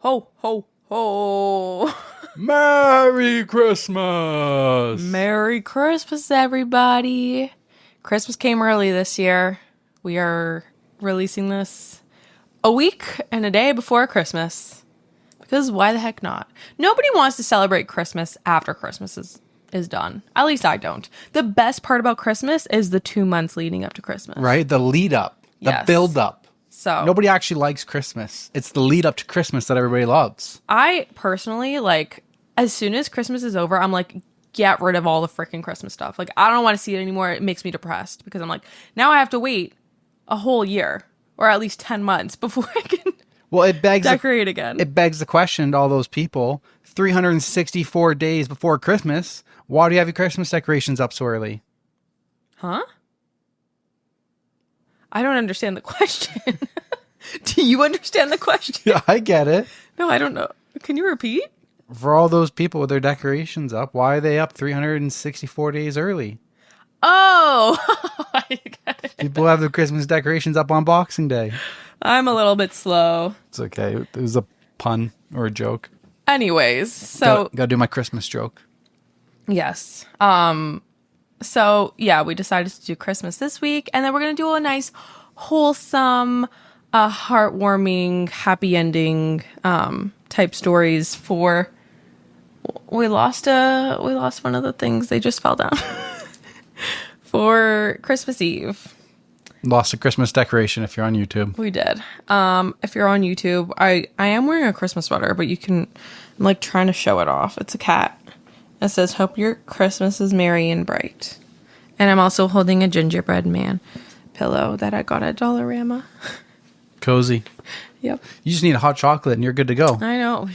Ho, ho, ho. Merry Christmas! Merry Christmas, everybody. Christmas came early this year. We are releasing this a week and a day before Christmas. Because why the heck not? Nobody wants to celebrate Christmas after Christmas is done. At least I don't. The best part about Christmas is the 2 months leading up to Christmas. Right? The lead up. The build up. So nobody actually likes Christmas. It's the lead up to Christmas that everybody loves. I personally, like, as soon as Christmas is over, I'm like, get rid of all the freaking Christmas stuff. Like, I don't want to see it anymore. It makes me depressed because I'm like, now I have to wait a whole year or at least 10 months before I can decorate again. It begs the question to all those people, 364 days before Christmas, why do you have your Christmas decorations up so early? Huh? I don't understand the question. Do you understand the question? Yeah, I get it. No, I don't know. Can you repeat? For all those people with their decorations up, why are they up 364 days early? Oh! I get it. People have their Christmas decorations up on Boxing Day. I'm a little bit slow. It's okay. It was a pun or a joke. Anyways, so... Gotta do my Christmas joke. Yes. So, yeah, we decided to do Christmas this week, and then we're going to do a nice, wholesome, heartwarming, happy ending type stories for... We lost one of the things. They just fell down. For Christmas Eve. Lost a Christmas decoration if you're on YouTube. We did. If you're on YouTube, I am wearing a Christmas sweater, but you can... I'm, like, trying to show it off. It's a cat. It says, hope your Christmas is merry and bright. And I'm also holding a gingerbread man pillow that I got at Dollarama. Cozy. Yep. You just need a hot chocolate and you're good to go. I know.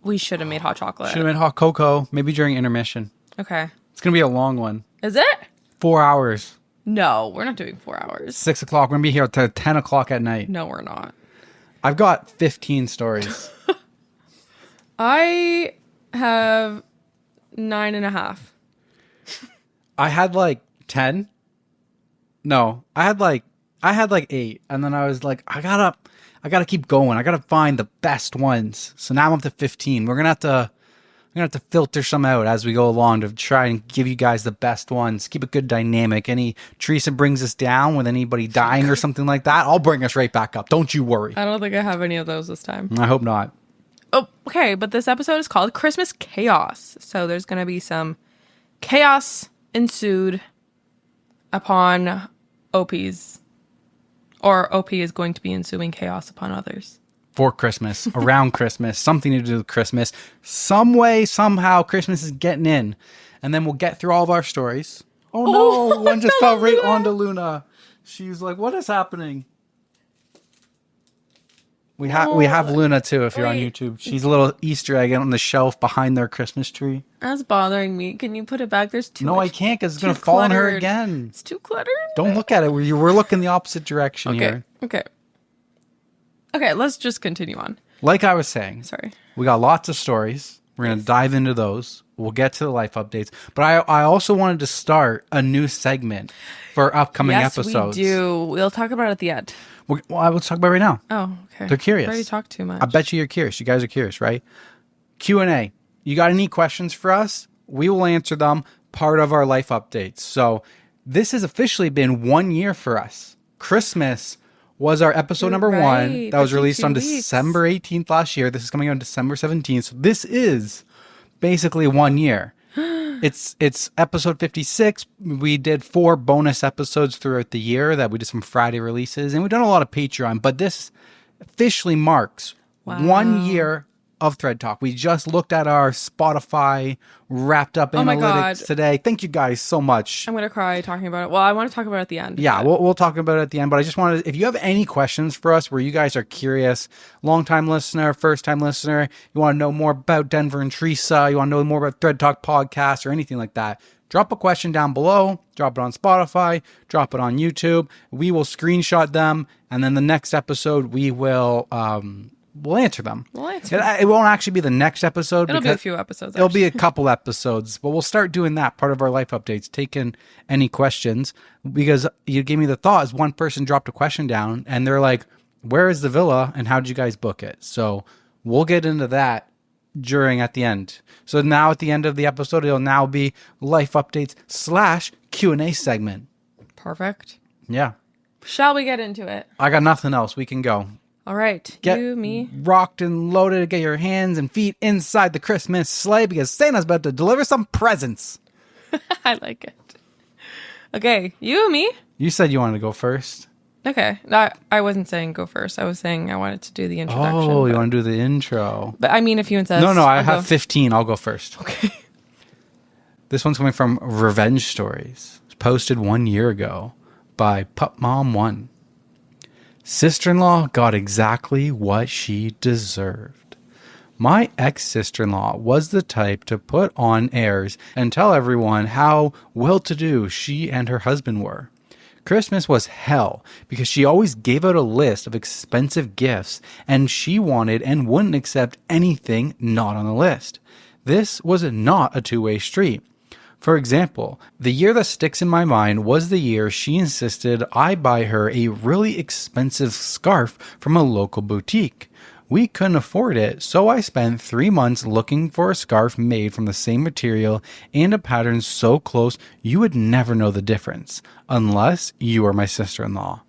We should have made hot chocolate. Should have made hot cocoa, maybe during intermission. Okay. It's going to be a long one. Is it? 4 hours. No, we're not doing 4 hours. 6 o'clock. We're going to be here till 10 o'clock at night. No, we're not. I've got 15 stories. I have 9.5. I had like 10. No, I had like 8. And then I was like, I gotta keep going. I gotta find the best ones. So now I'm up to 15. We're gonna have to filter some out as we go along to try and give you guys the best ones. Keep a good dynamic. Any Teresa brings us down with anybody dying or something like that, I'll bring us right back up. Don't you worry. I don't think I have any of those this time. I hope not. Oh, okay, but this episode is called Christmas Chaos. So there's going to be some chaos ensued upon OPs. Or OP is going to be ensuing chaos upon others. For Christmas, around Christmas, something to do with Christmas. Some way, somehow, Christmas is getting in. And then we'll get through all of our stories. Oh no, one just fell right onto Luna. She's like, what is happening? We have Luna too if you're on YouTube. She's a little Easter egg on the shelf behind their Christmas tree. That's bothering me. Can you put it back? There's too much. No, I can't because it's going to fall on her again. It's too cluttered. Don't look at it. We're looking the opposite direction here. Okay, let's just continue on. Like I was saying. Sorry. We got lots of stories. We're going to dive into those. We'll get to the life updates. But I also wanted to start a new segment for upcoming episodes. Yes, we do. We'll talk about it at the end. Well, I will talk about it right now. Oh, okay. They're curious. I already talked too much. I bet you're curious. You guys are curious, right? Q&A. You got any questions for us? We will answer them. Part of our life updates. So this has officially been 1 year for us. Christmas was our episode number 1. That was released on December 18th last year. This is coming on December 17th. So this is basically 1 year. It's episode 56. We did 4 bonus episodes throughout the year that we did some Friday releases, and we've done a lot of Patreon, but this officially marks 1 year of ThreadTalk. We just looked at our Spotify wrapped up analytics today. Thank you guys so much. I'm going to cry talking about it. Well, I want to talk about it at the end. Yeah, we'll talk about it at the end, but I just wanted, if you have any questions for us where you guys are curious, long-time listener, first-time listener, you want to know more about Denver and Teresa, you want to know more about ThreadTalk podcast or anything like that, drop a question down below, drop it on Spotify, drop it on YouTube. We will screenshot them, and then the next episode we will... we'll answer them. It won't actually be the next episode. It'll be a few episodes. It'll be a couple episodes, but we'll start doing that part of our life updates, taking any questions, because you gave me the thought is one person dropped a question down and they're like, where is the villa and how did you guys book it? So We'll get into that at the end. So now at the end of the episode, it'll now be life updates / Q&A segment. Perfect. Yeah. Shall we get into it? I got nothing else. We can go. All right. Get you, me. rocked and loaded. Get your hands and feet inside the Christmas sleigh because Santa's about to deliver some presents. I like it. Okay. You, me. You said you wanted to go first. Okay. I wasn't saying go first. I was saying I wanted to do the introduction. Oh, you want to do the intro? But I mean, if you insist. No, I have 15. I'll go first. Okay. This one's coming from Revenge Stories. It was posted 1 year ago by Pup Mom 1. Sister-in-law got exactly what she deserved. My ex-sister-in-law was the type to put on airs and tell everyone how well-to-do she and her husband were. Christmas was hell because she always gave out a list of expensive gifts and she wanted and wouldn't accept anything not on the list. This was not a two-way street. For example, the year that sticks in my mind was the year she insisted I buy her a really expensive scarf from a local boutique. We couldn't afford it, so I spent 3 months looking for a scarf made from the same material and a pattern so close you would never know the difference, unless you were my sister-in-law.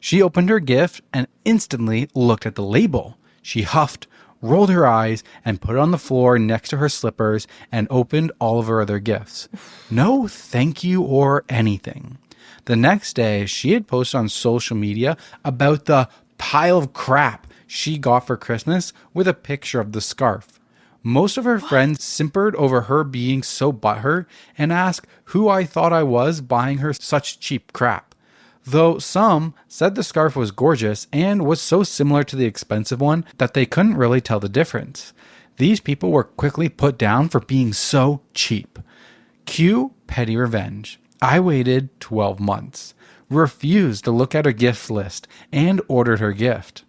She opened her gift and instantly looked at the label. She huffed, rolled her eyes, and put it on the floor next to her slippers and opened all of her other gifts. No thank you or anything. The next day, she had posted on social media about the pile of crap she got for Christmas with a picture of the scarf. Most of her friends simpered over her being so butthurt and asked who I thought I was buying her such cheap crap. Though some said the scarf was gorgeous and was so similar to the expensive one that they couldn't really tell the difference. These people were quickly put down for being so cheap. Cue petty revenge. I waited 12 months, refused to look at her gift list, and ordered her gift.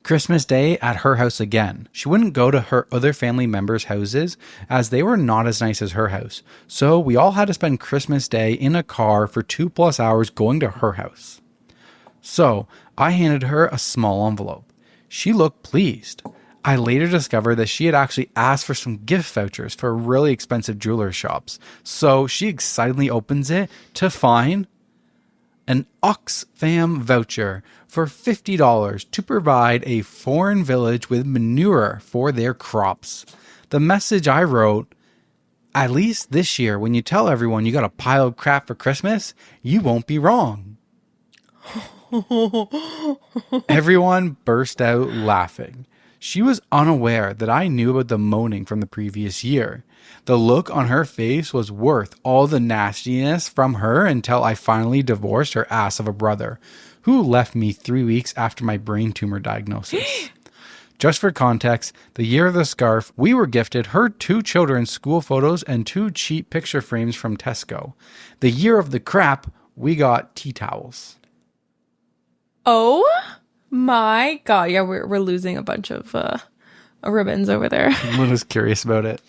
Christmas Day at her house again. She wouldn't go to her other family members' houses as they were not as nice as her house. So we all had to spend Christmas Day in a car for 2+ hours going to her house. So I handed her a small envelope. She looked pleased. I later discovered that she had actually asked for some gift vouchers for really expensive jewelry shops. So she excitedly opens it to find an Oxfam voucher for $50 to provide a foreign village with manure for their crops. The message I wrote, at least this year when you tell everyone you got a pile of crap for Christmas, you won't be wrong. Everyone burst out laughing. She was unaware that I knew about the moaning from the previous year. The look on her face was worth all the nastiness from her until I finally divorced her ass of a brother, who left me 3 weeks after my brain tumor diagnosis. Just for context, the year of the scarf, we were gifted her 2 children's school photos and 2 cheap picture frames from Tesco. The year of the crap, we got tea towels. Oh my God. Yeah, we're losing a bunch of ribbons over there. I was curious about it.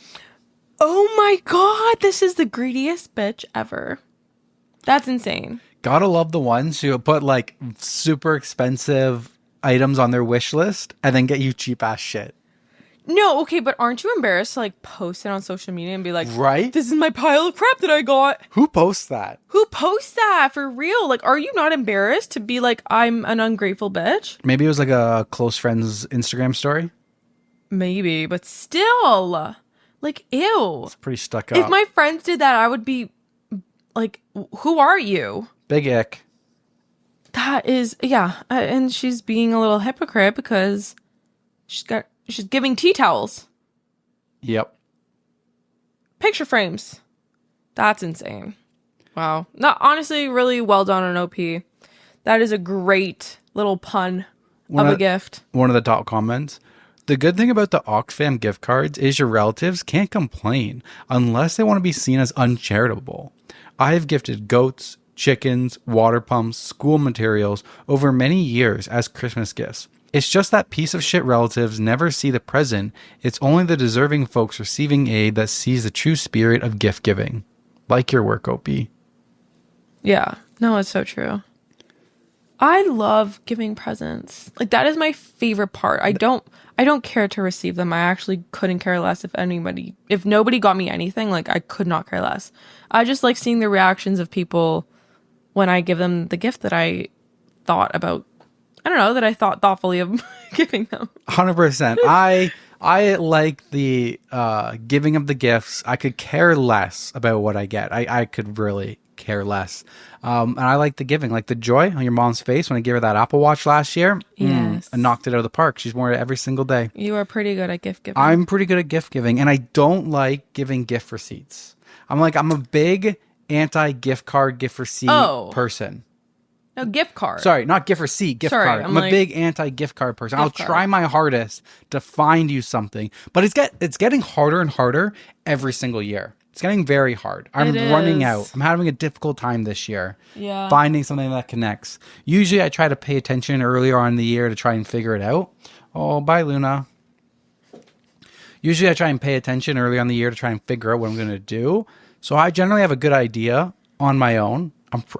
Oh my God. This is the greediest bitch ever. That's insane. Gotta love the ones who put like super expensive items on their wish list and then get you cheap ass shit. No, okay, but aren't you embarrassed to like post it on social media and be like, right? This is my pile of crap that I got. Who posts that? Who posts that for real? Like, are you not embarrassed to be like, I'm an ungrateful bitch? Maybe it was like a close friend's Instagram story. Maybe, but still, like, ew. It's pretty stuck up. If my friends did that, I would be like, who are you? Big ick. That is, yeah. And she's being a little hypocrite because she's giving tea towels. Yep. Picture frames. That's insane. Wow. No, honestly, really well done on OP. That is a great little pun of a gift. One of the top comments. The good thing about the Oxfam gift cards is your relatives can't complain unless they want to be seen as uncharitable. I have gifted goats, chickens, water pumps, school materials over many years as Christmas gifts. It's just that piece of shit relatives never see the present. It's only the deserving folks receiving aid that sees the true spirit of gift giving. Like your work, OP. Yeah. No, it's so true. I love giving presents. Like, that is my favorite part. I don't care to receive them. I actually couldn't care less if nobody got me anything, like, I could not care less. I just like seeing the reactions of people when I give them the gift that I thought about. I don't know, that I thought thoughtfully of giving them. 100%. I like the giving of the gifts. I could care less about what I get. I could really care less. And I like the giving, like the joy on your mom's face when I gave her that Apple Watch last year. Yes. I knocked it out of the park. She's worn it every single day. You are pretty good at gift giving. I'm pretty good at gift giving, and I don't like giving gift receipts. I'm a big anti-gift card, gift receipt person. No, gift card. Sorry, not gift receipt, gift card. I'm a big anti-gift card person. I'll try my hardest to find you something, but it's getting harder and harder every single year. It's getting very hard. I'm running out. I'm having a difficult time this year. Yeah. Finding something that connects. Usually I try to pay attention earlier on in the year to try and figure it out. Oh, bye, Luna. Usually I try and pay attention early on in the year to try and figure out what I'm going to do. So I generally have a good idea on my own.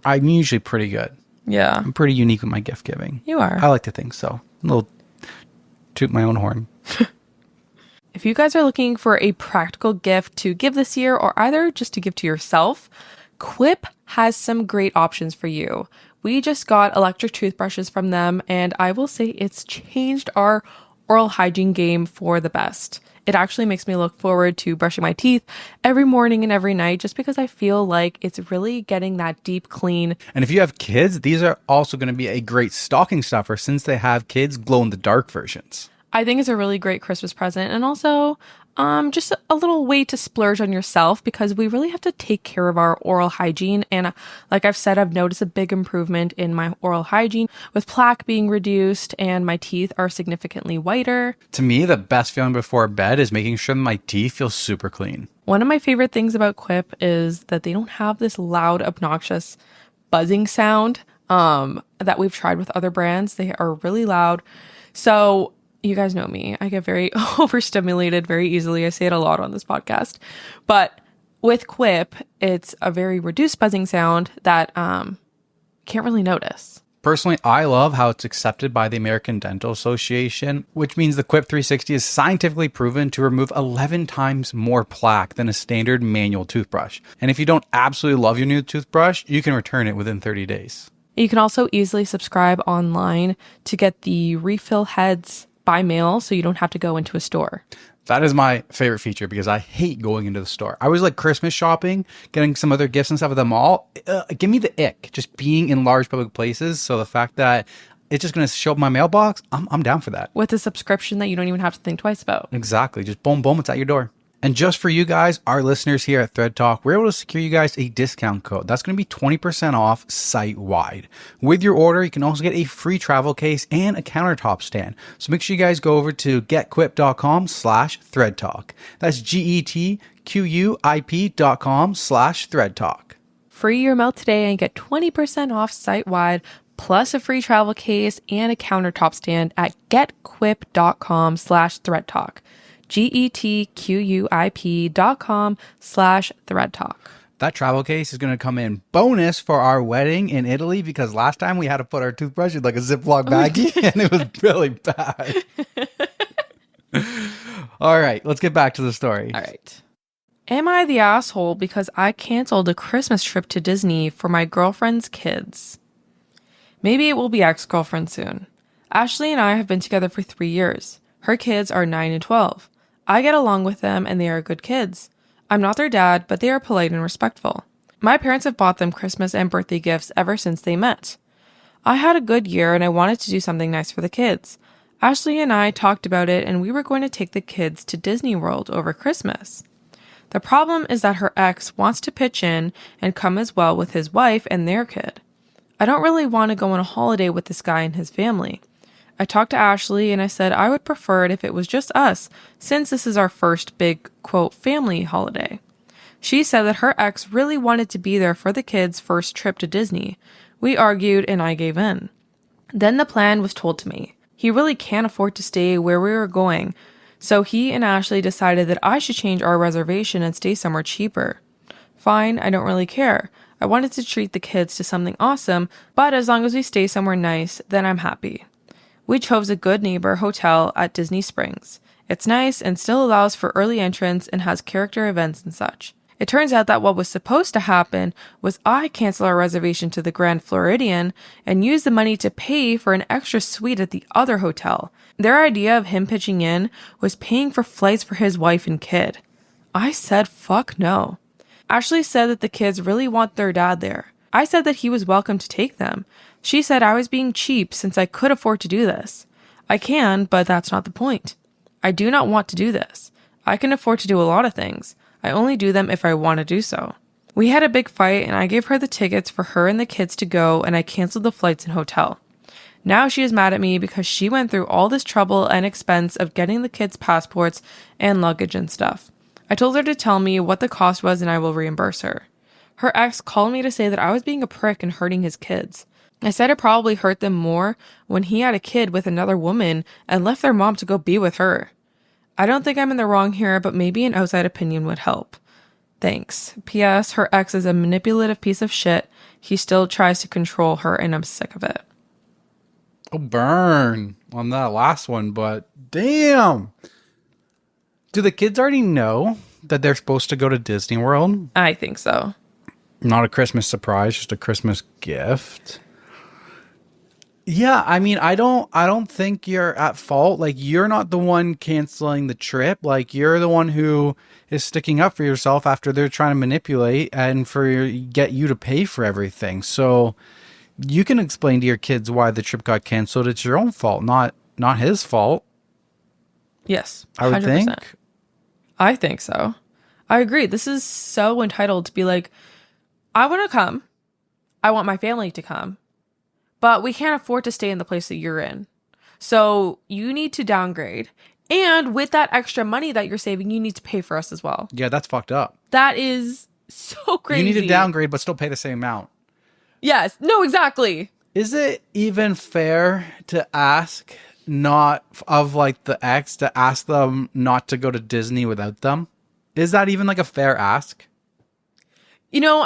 I'm usually pretty good. Yeah. I'm pretty unique with my gift giving. You are. I like to think so. A little toot my own horn. If you guys are looking for a practical gift to give this year, or either just to give to yourself, Quip has some great options for you. We just got electric toothbrushes from them, and I will say it's changed our oral hygiene game for the best. It actually makes me look forward to brushing my teeth every morning and every night, just because I feel like it's really getting that deep clean. And if you have kids, these are also going to be a great stocking stuffer since they have kids glow-in-the-dark versions. I think it's a really great Christmas present, and also just a little way to splurge on yourself, because we really have to take care of our oral hygiene. And like I've said, I've noticed a big improvement in my oral hygiene with plaque being reduced, and my teeth are significantly whiter. To me, the best feeling before bed is making sure that my teeth feel super clean. One of my favorite things about Quip is that they don't have this loud, obnoxious buzzing sound that we've tried with other brands. They are really loud. So you guys know me. I get very overstimulated very easily. I say it a lot on this podcast. But with Quip, it's a very reduced buzzing sound that can't really notice. Personally, I love how it's accepted by the American Dental Association, which means the Quip 360 is scientifically proven to remove 11 times more plaque than a standard manual toothbrush. And if you don't absolutely love your new toothbrush, you can return it within 30 days. You can also easily subscribe online to get the refill heads by mail, so you don't have to go into a store. That is my favorite feature because I hate going into the store. I was like Christmas shopping, getting some other gifts and stuff at the mall. Give me the ick, just being in large public places. So the fact that it's just going to show up in my mailbox, I'm down for that. With a subscription that you don't even have to think twice about. Exactly. Just boom, boom, it's at your door. And just for you guys, our listeners here at ThreadTalk, we're able to secure you guys a discount code. That's going to be 20% off site-wide. With your order, you can also get a free travel case and a countertop stand. So make sure you guys go over to getquip.com/ThreadTalk. That's GETQUIP.com/ThreadTalk. Free your mail today and get 20% off site-wide, plus a free travel case and a countertop stand at getquip.com/ThreadTalk. GETQUIP.com/ThreadTalk. That travel case is going to come in bonus for our wedding in Italy, because last time we had to put our toothbrush in like a Ziploc baggie and it was really bad. All right, let's get back to the story. All right. Am I the asshole because I canceled a Christmas trip to Disney for my girlfriend's kids? Maybe it will be ex-girlfriend soon. Ashley and I have been together for 3 years. Her kids are 9 and 12. I get along with them and they are good kids. I'm not their dad, but they are polite and respectful. My parents have bought them Christmas and birthday gifts ever since they met. I had a good year and I wanted to do something nice for the kids. Ashley and I talked about it and we were going to take the kids to Disney World over Christmas. The problem is that her ex wants to pitch in and come as well with his wife and their kid. I don't really want to go on a holiday with this guy and his family. I talked to Ashley and I said I would prefer it if it was just us, since this is our first big, quote, family holiday. She said that her ex really wanted to be there for the kids' first trip to Disney. We argued and I gave in. Then the plan was told to me. He really can't afford to stay where we were going, so he and Ashley decided that I should change our reservation and stay somewhere cheaper. Fine, I don't really care. I wanted to treat the kids to something awesome, but as long as we stay somewhere nice, then I'm happy. We chose a good neighbor hotel at Disney Springs. It's nice and still allows for early entrance and has character events and such. It turns out that what was supposed to happen was I cancel our reservation to the Grand Floridian and use the money to pay for an extra suite at the other hotel. Their idea of him pitching in was paying for flights for his wife and kid. I said fuck no. Ashley said that the kids really want their dad there. I said that he was welcome to take them. She said I was being cheap since I could afford to do this. I can, but that's not the point. I do not want to do this. I can afford to do a lot of things. I only do them if I want to do so. We had a big fight and I gave her the tickets for her and the kids to go and I canceled the flights and hotel. Now she is mad at me because she went through all this trouble and expense of getting the kids' passports and luggage and stuff. I told her to tell me what the cost was and I will reimburse her. Her ex called me to say that I was being a prick and hurting his kids. I said it probably hurt them more when he had a kid with another woman and left their mom to go be with her. I don't think I'm in the wrong here, but maybe an outside opinion would help. Thanks. P.S. Her ex is a manipulative piece of shit. He still tries to control her and I'm sick of it. Oh, burn on that last one, but damn. Do the kids already know that they're supposed to go to Disney World? I think so. Not a Christmas surprise, just a Christmas gift. Yeah, I mean, I don't think you're at fault. Like, you're not the one canceling the trip. Like, you're the one who is sticking up for yourself after they're trying to manipulate and get you to pay for everything. So you can explain to your kids why the trip got canceled. It's your own fault, not his fault. Yes, 100%. I would think. I think so. I agree. This is so entitled to be like, I want to come. I want my family to come. But we can't afford to stay in the place that you're in. So you need to downgrade. And with that extra money that you're saving, you need to pay for us as well. Yeah, that's fucked up. That is so crazy. You need to downgrade, but still pay the same amount. Yes. No, exactly. Is it even fair to ask not of like the ex to ask them not to go to Disney without them? Is that even like a fair ask? You know,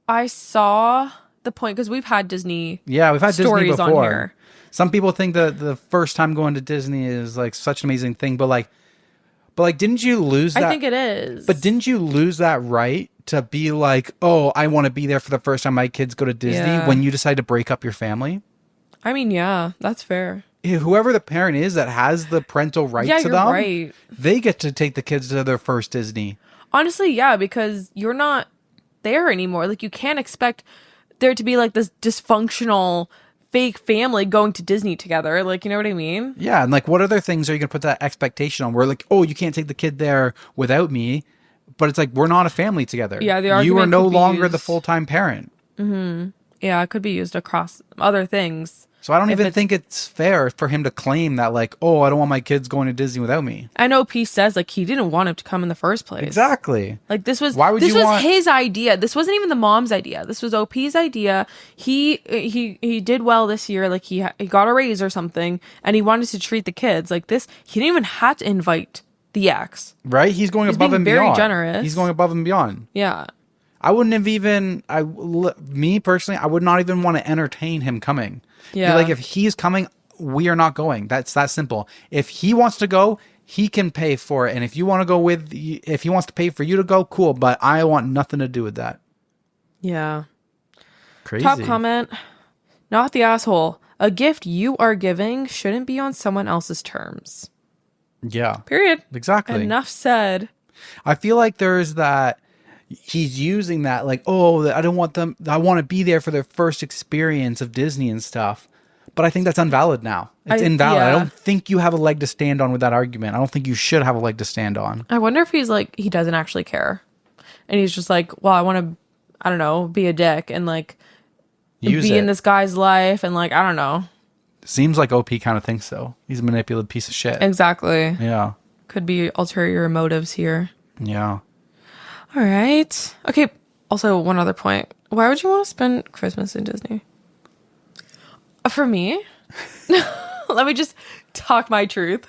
I saw the point because we've had Disney. Yeah, we've had Disney before. On here. Some people think that the first time going to Disney is like such an amazing thing, but didn't you lose that? I think it is. But didn't you lose that right to be like, oh, I want to be there for the first time my kids go to Disney when you decide to break up your family? I mean, yeah, that's fair. Whoever the parent is that has the parental right to them, right. They get to take the kids to their first Disney. Honestly, yeah, because you're not there anymore. Like, you can't expect there to be like this dysfunctional fake family going to Disney together. Like, you know what I mean? Yeah, and like, what other things are you going to put that expectation on? Where like, oh, you can't take the kid there without me. But it's like, we're not a family together. Yeah, the argument you are no could be longer used. The full-time parent. Mm-hmm. Yeah, it could be used across other things. So I don't even think it's fair for him to claim that like, oh, I don't want my kids going to Disney without me. I know P says like he didn't want him to come in the first place. Exactly. Like this was his idea. This wasn't even the mom's idea. This was OP's idea. He did well this year. Like he got a raise or something, and he wanted to treat the kids like this. He didn't even have to invite the ex. Right? He's going above and beyond. Very generous. He's going above and beyond. Yeah. I wouldn't have even. Me personally, I would not even want to entertain him coming. Yeah. Like if he's coming, we are not going. That's that simple. If he wants to go, he can pay for it. And if you want to go if he wants to pay for you to go, cool. But I want nothing to do with that. Yeah. Crazy. Top comment. Not the asshole. A gift you are giving shouldn't be on someone else's terms. Yeah. Period. Exactly. Enough said. I feel like there's that. He's using that like, oh, I don't want them. I want to be there for their first experience of Disney and stuff. But I think that's invalid now. It's invalid. Yeah. I don't think you have a leg to stand on with that argument. I don't think you should have a leg to stand on. I wonder if he's like, he doesn't actually care. And he's just like, well, I want to, I don't know, be a dick and like in this guy's life. And like, I don't know. Seems like OP kind of thinks so. He's a manipulative piece of shit. Exactly. Yeah. Could be ulterior motives here. Yeah. All right. Okay. Also, one other point. Why would you want to spend Christmas in Disney? For me, let me just talk my truth.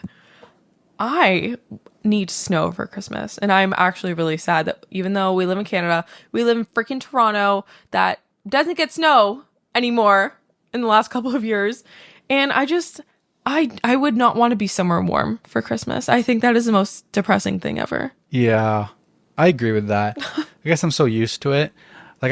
I need snow for Christmas. And I'm actually really sad that even though we live in Canada, we live in freaking Toronto that doesn't get snow anymore in the last couple of years. And I would not want to be somewhere warm for Christmas. I think that is the most depressing thing ever. Yeah, I agree with that. I guess I'm so used to it. Like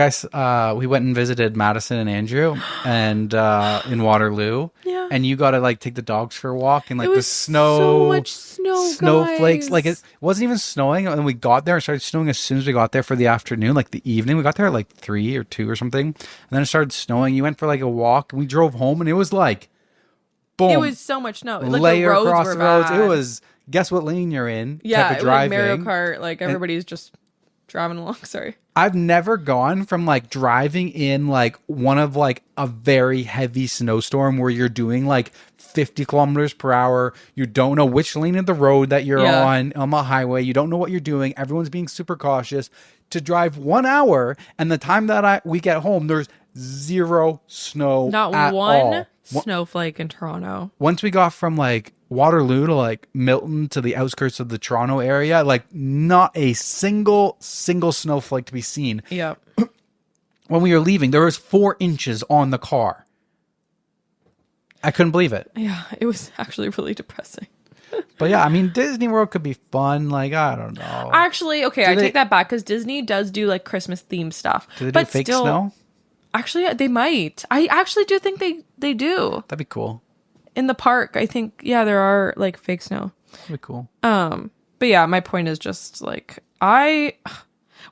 we went and visited Madison and Andrew and in Waterloo. Yeah. And you got to like take the dogs for a walk and like It the was snow, so much snow, snowflakes. guys. Like it wasn't even snowing, and we got there. It started snowing as soon as we got there for the afternoon, like the evening. We got there at like 3 or 2 or something, and then it started snowing. You went for like a walk, and we drove home, and it was like, boom! It was so much snow. Like layer the roads across were the roads. bad. It was guess what lane you're in. Yeah, type of it was driving. like Mario Kart. Like everybody's just driving along. Sorry. I've never gone from like driving in like one of like a very heavy snowstorm where you're doing like 50 kilometers per hour. You don't know which lane of the road that you're on the highway. You don't know what you're doing. Everyone's being super cautious to drive 1 hour. And the time that we get home, there's zero snow. Not at one all. snowflake in Toronto. Once we got from like Waterloo to like Milton to the outskirts of the Toronto area, like not a single snowflake to be seen. Yep. When we were leaving, there was 4 inches on the car. I couldn't believe it. Yeah, it was actually really depressing. But yeah, I mean, Disney World could be fun. Like, I don't know. Actually, okay, I take that back because Disney does do like Christmas themed stuff. Do they do fake snow? Actually, they might. I actually do think they do. That'd be cool. In the park, I think, yeah, there are like fake snow. That'd be cool. But yeah, my point is just like when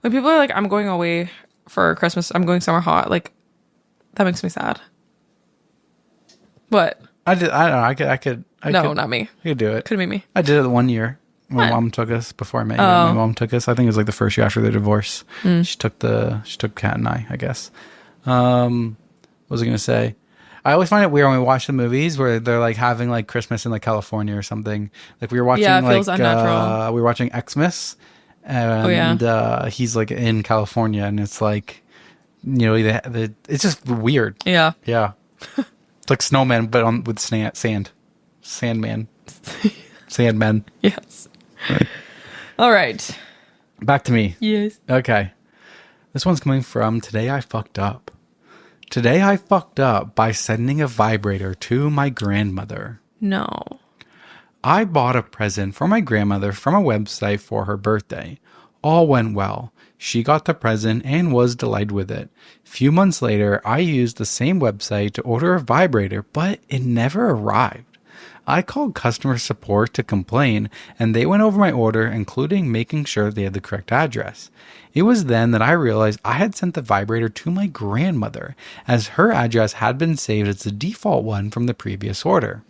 people are like, I'm going away for Christmas, I'm going somewhere hot, like that makes me sad. What? I don't know. I could. Not me. I could do it. Couldn't be me. I did it 1 year. My mom took us before I met you. My mom took us. I think it was like the first year after the divorce. She took Kat and I guess. What was I gonna say? I always find it weird when we watch the movies where they're like having like Christmas in like California or something. Like we were watching it feels unnatural. we were watching Xmas, and he's like in California, and it's like, you know, it's just weird. Yeah. Yeah. It's like snowman, but with sand. Sandman. Sandman. Yes. All right. Back to me. Yes. Okay. This one's coming from Today I Fucked Up. Today I fucked up by sending a vibrator to my grandmother. No. I bought a present for my grandmother from a website for her birthday. All went well. She got the present and was delighted with it. A few months later, I used the same website to order a vibrator, but it never arrived. I called customer support to complain, and they went over my order, including making sure they had the correct address. It was then that I realized I had sent the vibrator to my grandmother, as her address had been saved as the default one from the previous order.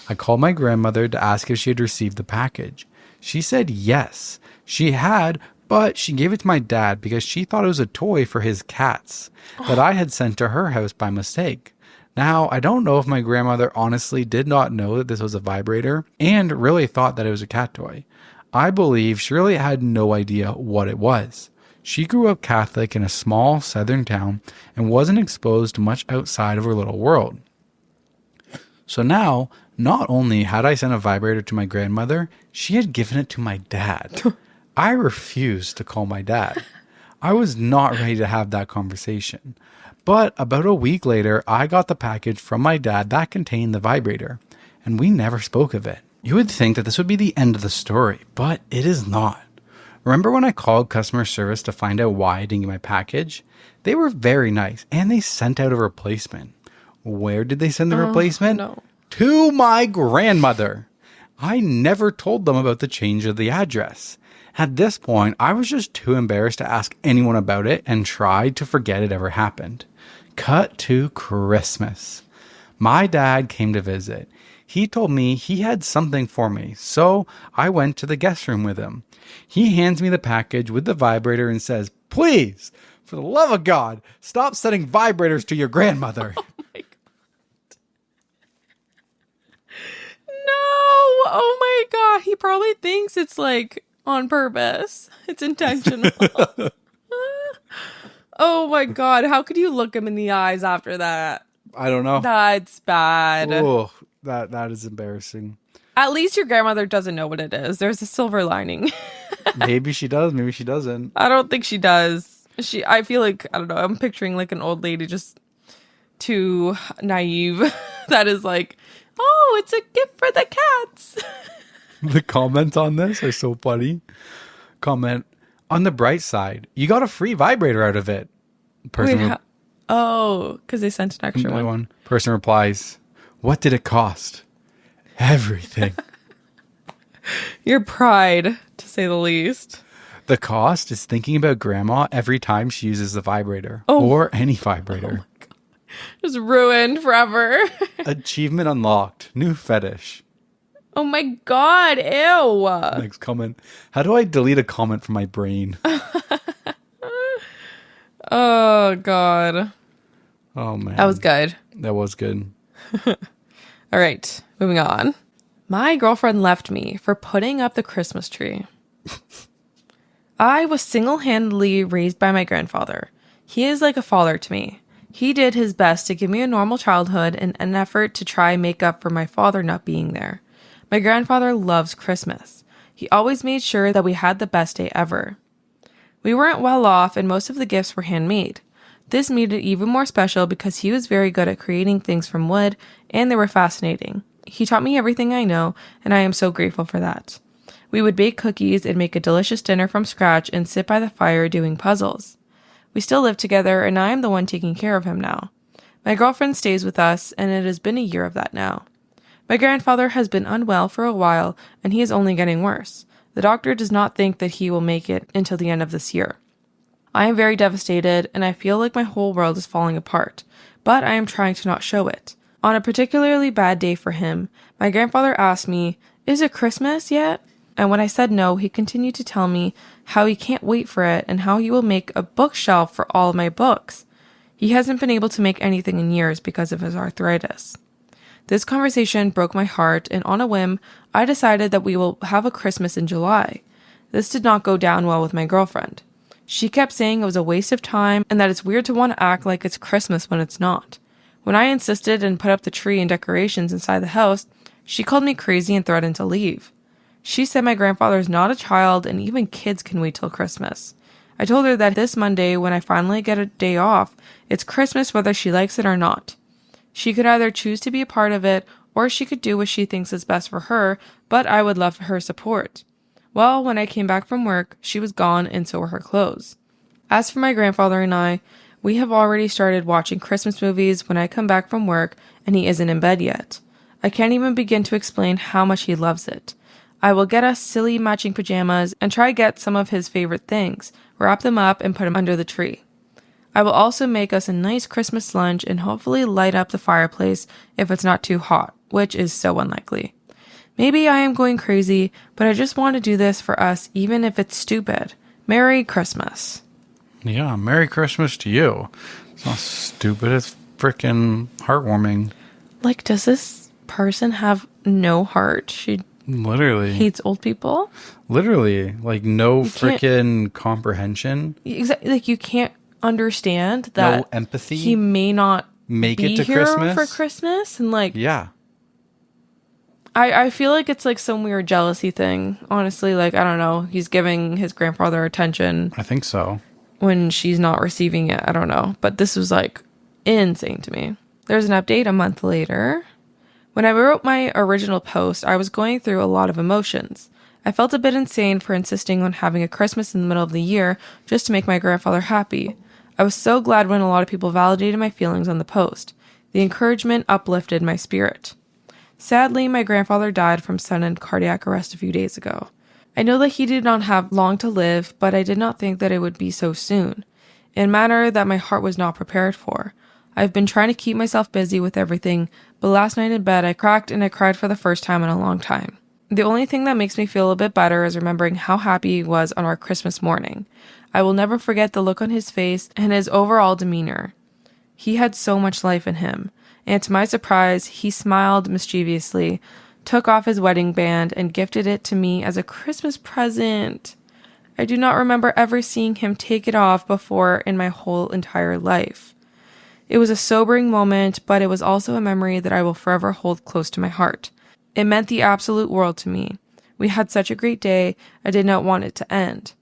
I called my grandmother to ask if she had received the package. She said yes, she had, but she gave it to my dad because she thought it was a toy for his cats that I had sent to her house by mistake. Now, I don't know if my grandmother honestly did not know that this was a vibrator and really thought that it was a cat toy. I believe she really had no idea what it was. She grew up Catholic in a small southern town and wasn't exposed to much outside of her little world. So now, not only had I sent a vibrator to my grandmother, she had given it to my dad. I refused to call my dad. I was not ready to have that conversation. But about a week later, I got the package from my dad that contained the vibrator, and we never spoke of it. You would think that this would be the end of the story, but it is not. Remember when I called customer service to find out why I didn't get my package? They were very nice, and they sent out a replacement. Where did they send the replacement? No. To my grandmother. I never told them about the change of the address. At this point, I was just too embarrassed to ask anyone about it and tried to forget it ever happened. Cut to Christmas. My dad came to visit. He told me he had something for me, so I went to the guest room with him. He hands me the package with the vibrator and says, "Please, for the love of God, stop sending vibrators to your grandmother." Oh my God. No. Oh my God. He probably thinks it's like on purpose. It's intentional. Oh my God. How could you look him in the eyes after that? I don't know. That's bad. Oh, that is embarrassing. At least your grandmother doesn't know what it is. There's a silver lining. Maybe she does. Maybe she doesn't. I don't think she does. I feel like, I don't know, I'm picturing like an old lady just too naive that is like, oh, it's a gift for the cats. The comments on this are so funny. Comment, on the bright side, you got a free vibrator out of it. Person because they sent an extra one. Person replies, what did it cost? Everything. Your pride, to say the least. The cost is thinking about grandma every time she uses the vibrator or any vibrator. Oh my God. Just ruined forever. Achievement unlocked. New fetish. Oh my God. Ew. Next comment. How do I delete a comment from my brain? Oh God. Oh man. That was good. That was good. All right. Moving on. My girlfriend left me for putting up the Christmas tree. I was single-handedly raised by my grandfather. He is like a father to me. He did his best to give me a normal childhood in an effort to try and make up for my father not being there. My grandfather loves Christmas. He always made sure that we had the best day ever. We weren't well off and most of the gifts were handmade. This made it even more special because he was very good at creating things from wood and they were fascinating. He taught me everything I know and I am so grateful for that. We would bake cookies and make a delicious dinner from scratch and sit by the fire doing puzzles. We still live together and I am the one taking care of him now. My girlfriend stays with us and it has been a year of that now. My grandfather has been unwell for a while and he is only getting worse. The doctor does not think that he will make it until the end of this year. I am very devastated and I feel like my whole world is falling apart, but I am trying to not show it. On a particularly bad day for him, my grandfather asked me, "Is it Christmas yet?" And when I said no, he continued to tell me how he can't wait for it and how he will make a bookshelf for all of my books. He hasn't been able to make anything in years because of his arthritis. This conversation broke my heart, and on a whim, I decided that we will have a Christmas in July. This did not go down well with my girlfriend. She kept saying it was a waste of time and that it's weird to want to act like it's Christmas when it's not. When I insisted and put up the tree and decorations inside the house, she called me crazy and threatened to leave. She said my grandfather is not a child and even kids can wait till Christmas. I told her that this Monday, when I finally get a day off, it's Christmas whether she likes it or not. She could either choose to be a part of it or she could do what she thinks is best for her, but I would love her support. Well, when I came back from work, she was gone and so were her clothes. As for my grandfather and I, we have already started watching Christmas movies when I come back from work and he isn't in bed yet. I can't even begin to explain how much he loves it. I will get us silly matching pajamas and try get some of his favorite things, wrap them up and put them under the tree. I will also make us a nice Christmas lunch and hopefully light up the fireplace if it's not too hot, which is so unlikely. Maybe I am going crazy, but I just want to do this for us even if it's stupid. Merry Christmas. Yeah, Merry Christmas to you. It's not stupid, it's freaking heartwarming. Like, does this person have no heart? She literally hates old people? Literally, like no freaking comprehension. Exactly, like you can't understand that no empathy. He may not make be it to here Christmas for Christmas, and like yeah. I feel like it's like some weird jealousy thing. Honestly, like I don't know. He's giving his grandfather attention. I think so. When she's not receiving it, I don't know. But this was like insane to me. There's an update a month later. When I wrote my original post, I was going through a lot of emotions. I felt a bit insane for insisting on having a Christmas in the middle of the year just to make my grandfather happy. I was so glad when a lot of people validated my feelings on the post. The encouragement uplifted my spirit. Sadly, my grandfather died from sudden cardiac arrest a few days ago. I know that he did not have long to live, but I did not think that it would be so soon, in a manner that my heart was not prepared for. I've been trying to keep myself busy with everything, but last night in bed I cracked and I cried for the first time in a long time. The only thing that makes me feel a bit better is remembering how happy he was on our Christmas morning. I will never forget the look on his face and his overall demeanor. He had so much life in him, and to my surprise, he smiled mischievously, took off his wedding band, and gifted it to me as a Christmas present. I do not remember ever seeing him take it off before in my whole entire life. It was a sobering moment, but it was also a memory that I will forever hold close to my heart. It meant the absolute world to me. We had such a great day, I did not want it to end.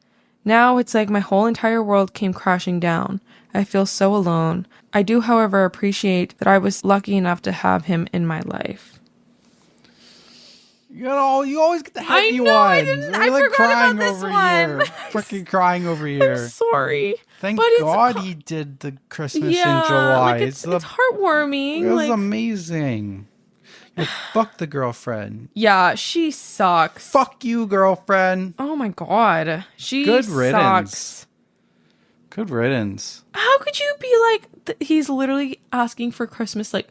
Now it's like my whole entire world came crashing down. I feel so alone. I do, however, appreciate that I was lucky enough to have him in my life. You always get the heavy ones. I forgot about this one. Freaking crying over here. I'm sorry. Thank God he did the Christmas in July. Like it's heartwarming. It was amazing. You fuck the girlfriend. Yeah, she sucks. Fuck you, girlfriend. Oh my God. She Good riddance. sucks. Good riddance. How could you be like, he's literally asking for Christmas, like,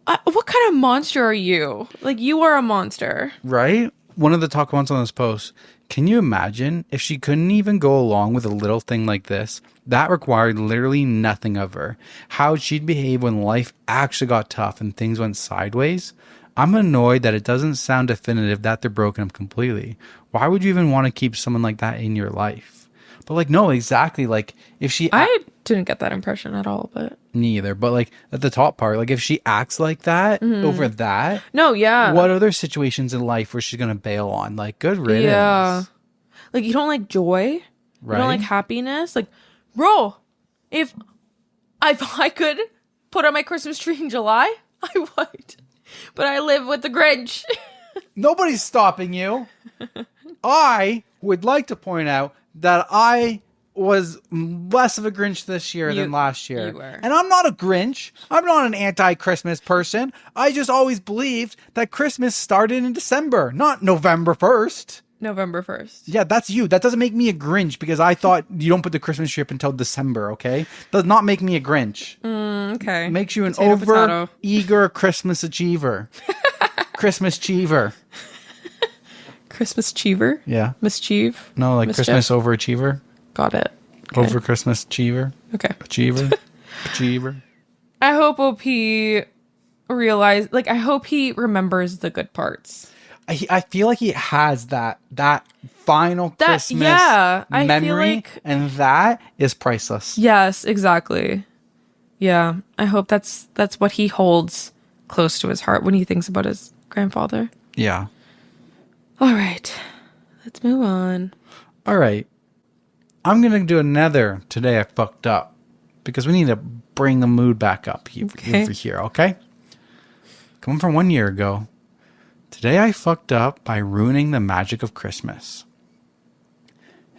what kind of monster are you? Like, you are a monster. Right? One of the talk comments on this post. Can you imagine if she couldn't even go along with a little thing like this? That required literally nothing of her. How she'd behave when life actually got tough and things went sideways? I'm annoyed that it doesn't sound definitive that they're broken up completely. Why would you even want to keep someone like that in your life? But like, no, exactly. Like if she... I didn't get that impression at all, but... Neither. But like at the top part, like if she acts like that over that... No, yeah. What other situations in life where she's going to bail on? Like, good riddance. Yeah. Like, you don't like joy? Right? You don't like happiness? Like, bro, if I could put on my Christmas tree in July, I would. But I live with the Grinch. Nobody's stopping you. I would like to point out that I was less of a Grinch this year than last year. You were. And I'm not a Grinch. I'm not an anti-Christmas person. I just always believed that Christmas started in December, not November 1st. November 1st. Yeah, that's you. That doesn't make me a Grinch because I thought you don't put the Christmas tree up until December, okay? Does not make me a Grinch. Okay. Makes you an Potato. eager Christmas achiever. Christmas cheever. Christmas cheever? Yeah. Mischieve? No, like Mischief? Christmas overachiever. Got it. Okay. Over Christmas achiever. Okay. Achiever. Achiever. I hope OP I hope he remembers the good parts. I feel like he has that final Christmas memory, and that is priceless. Yes, exactly. Yeah, I hope that's what he holds close to his heart when he thinks about his grandfather. Yeah. All right, let's move on. All right. I'm going to do another Today I Fucked Up because we need to bring the mood back up over here, okay? Coming from 1 year ago. Today I fucked up by ruining the magic of Christmas.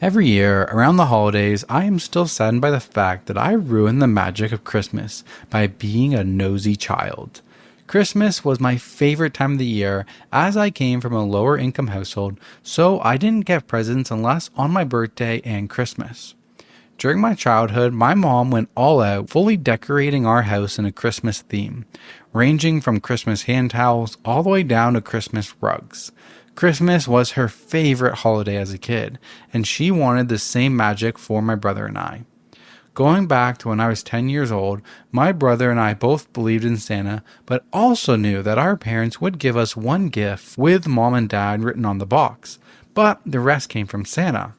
Every year, around the holidays, I am still saddened by the fact that I ruined the magic of Christmas by being a nosy child. Christmas was my favorite time of the year as I came from a lower income household, so I didn't get presents unless on my birthday and Christmas. During my childhood, my mom went all out, fully decorating our house in a Christmas theme, ranging from Christmas hand towels all the way down to Christmas rugs. Christmas was her favorite holiday as a kid, and she wanted the same magic for my brother and I. Going back to when I was 10 years old, my brother and I both believed in Santa, but also knew that our parents would give us one gift with Mom and Dad written on the box, but the rest came from Santa.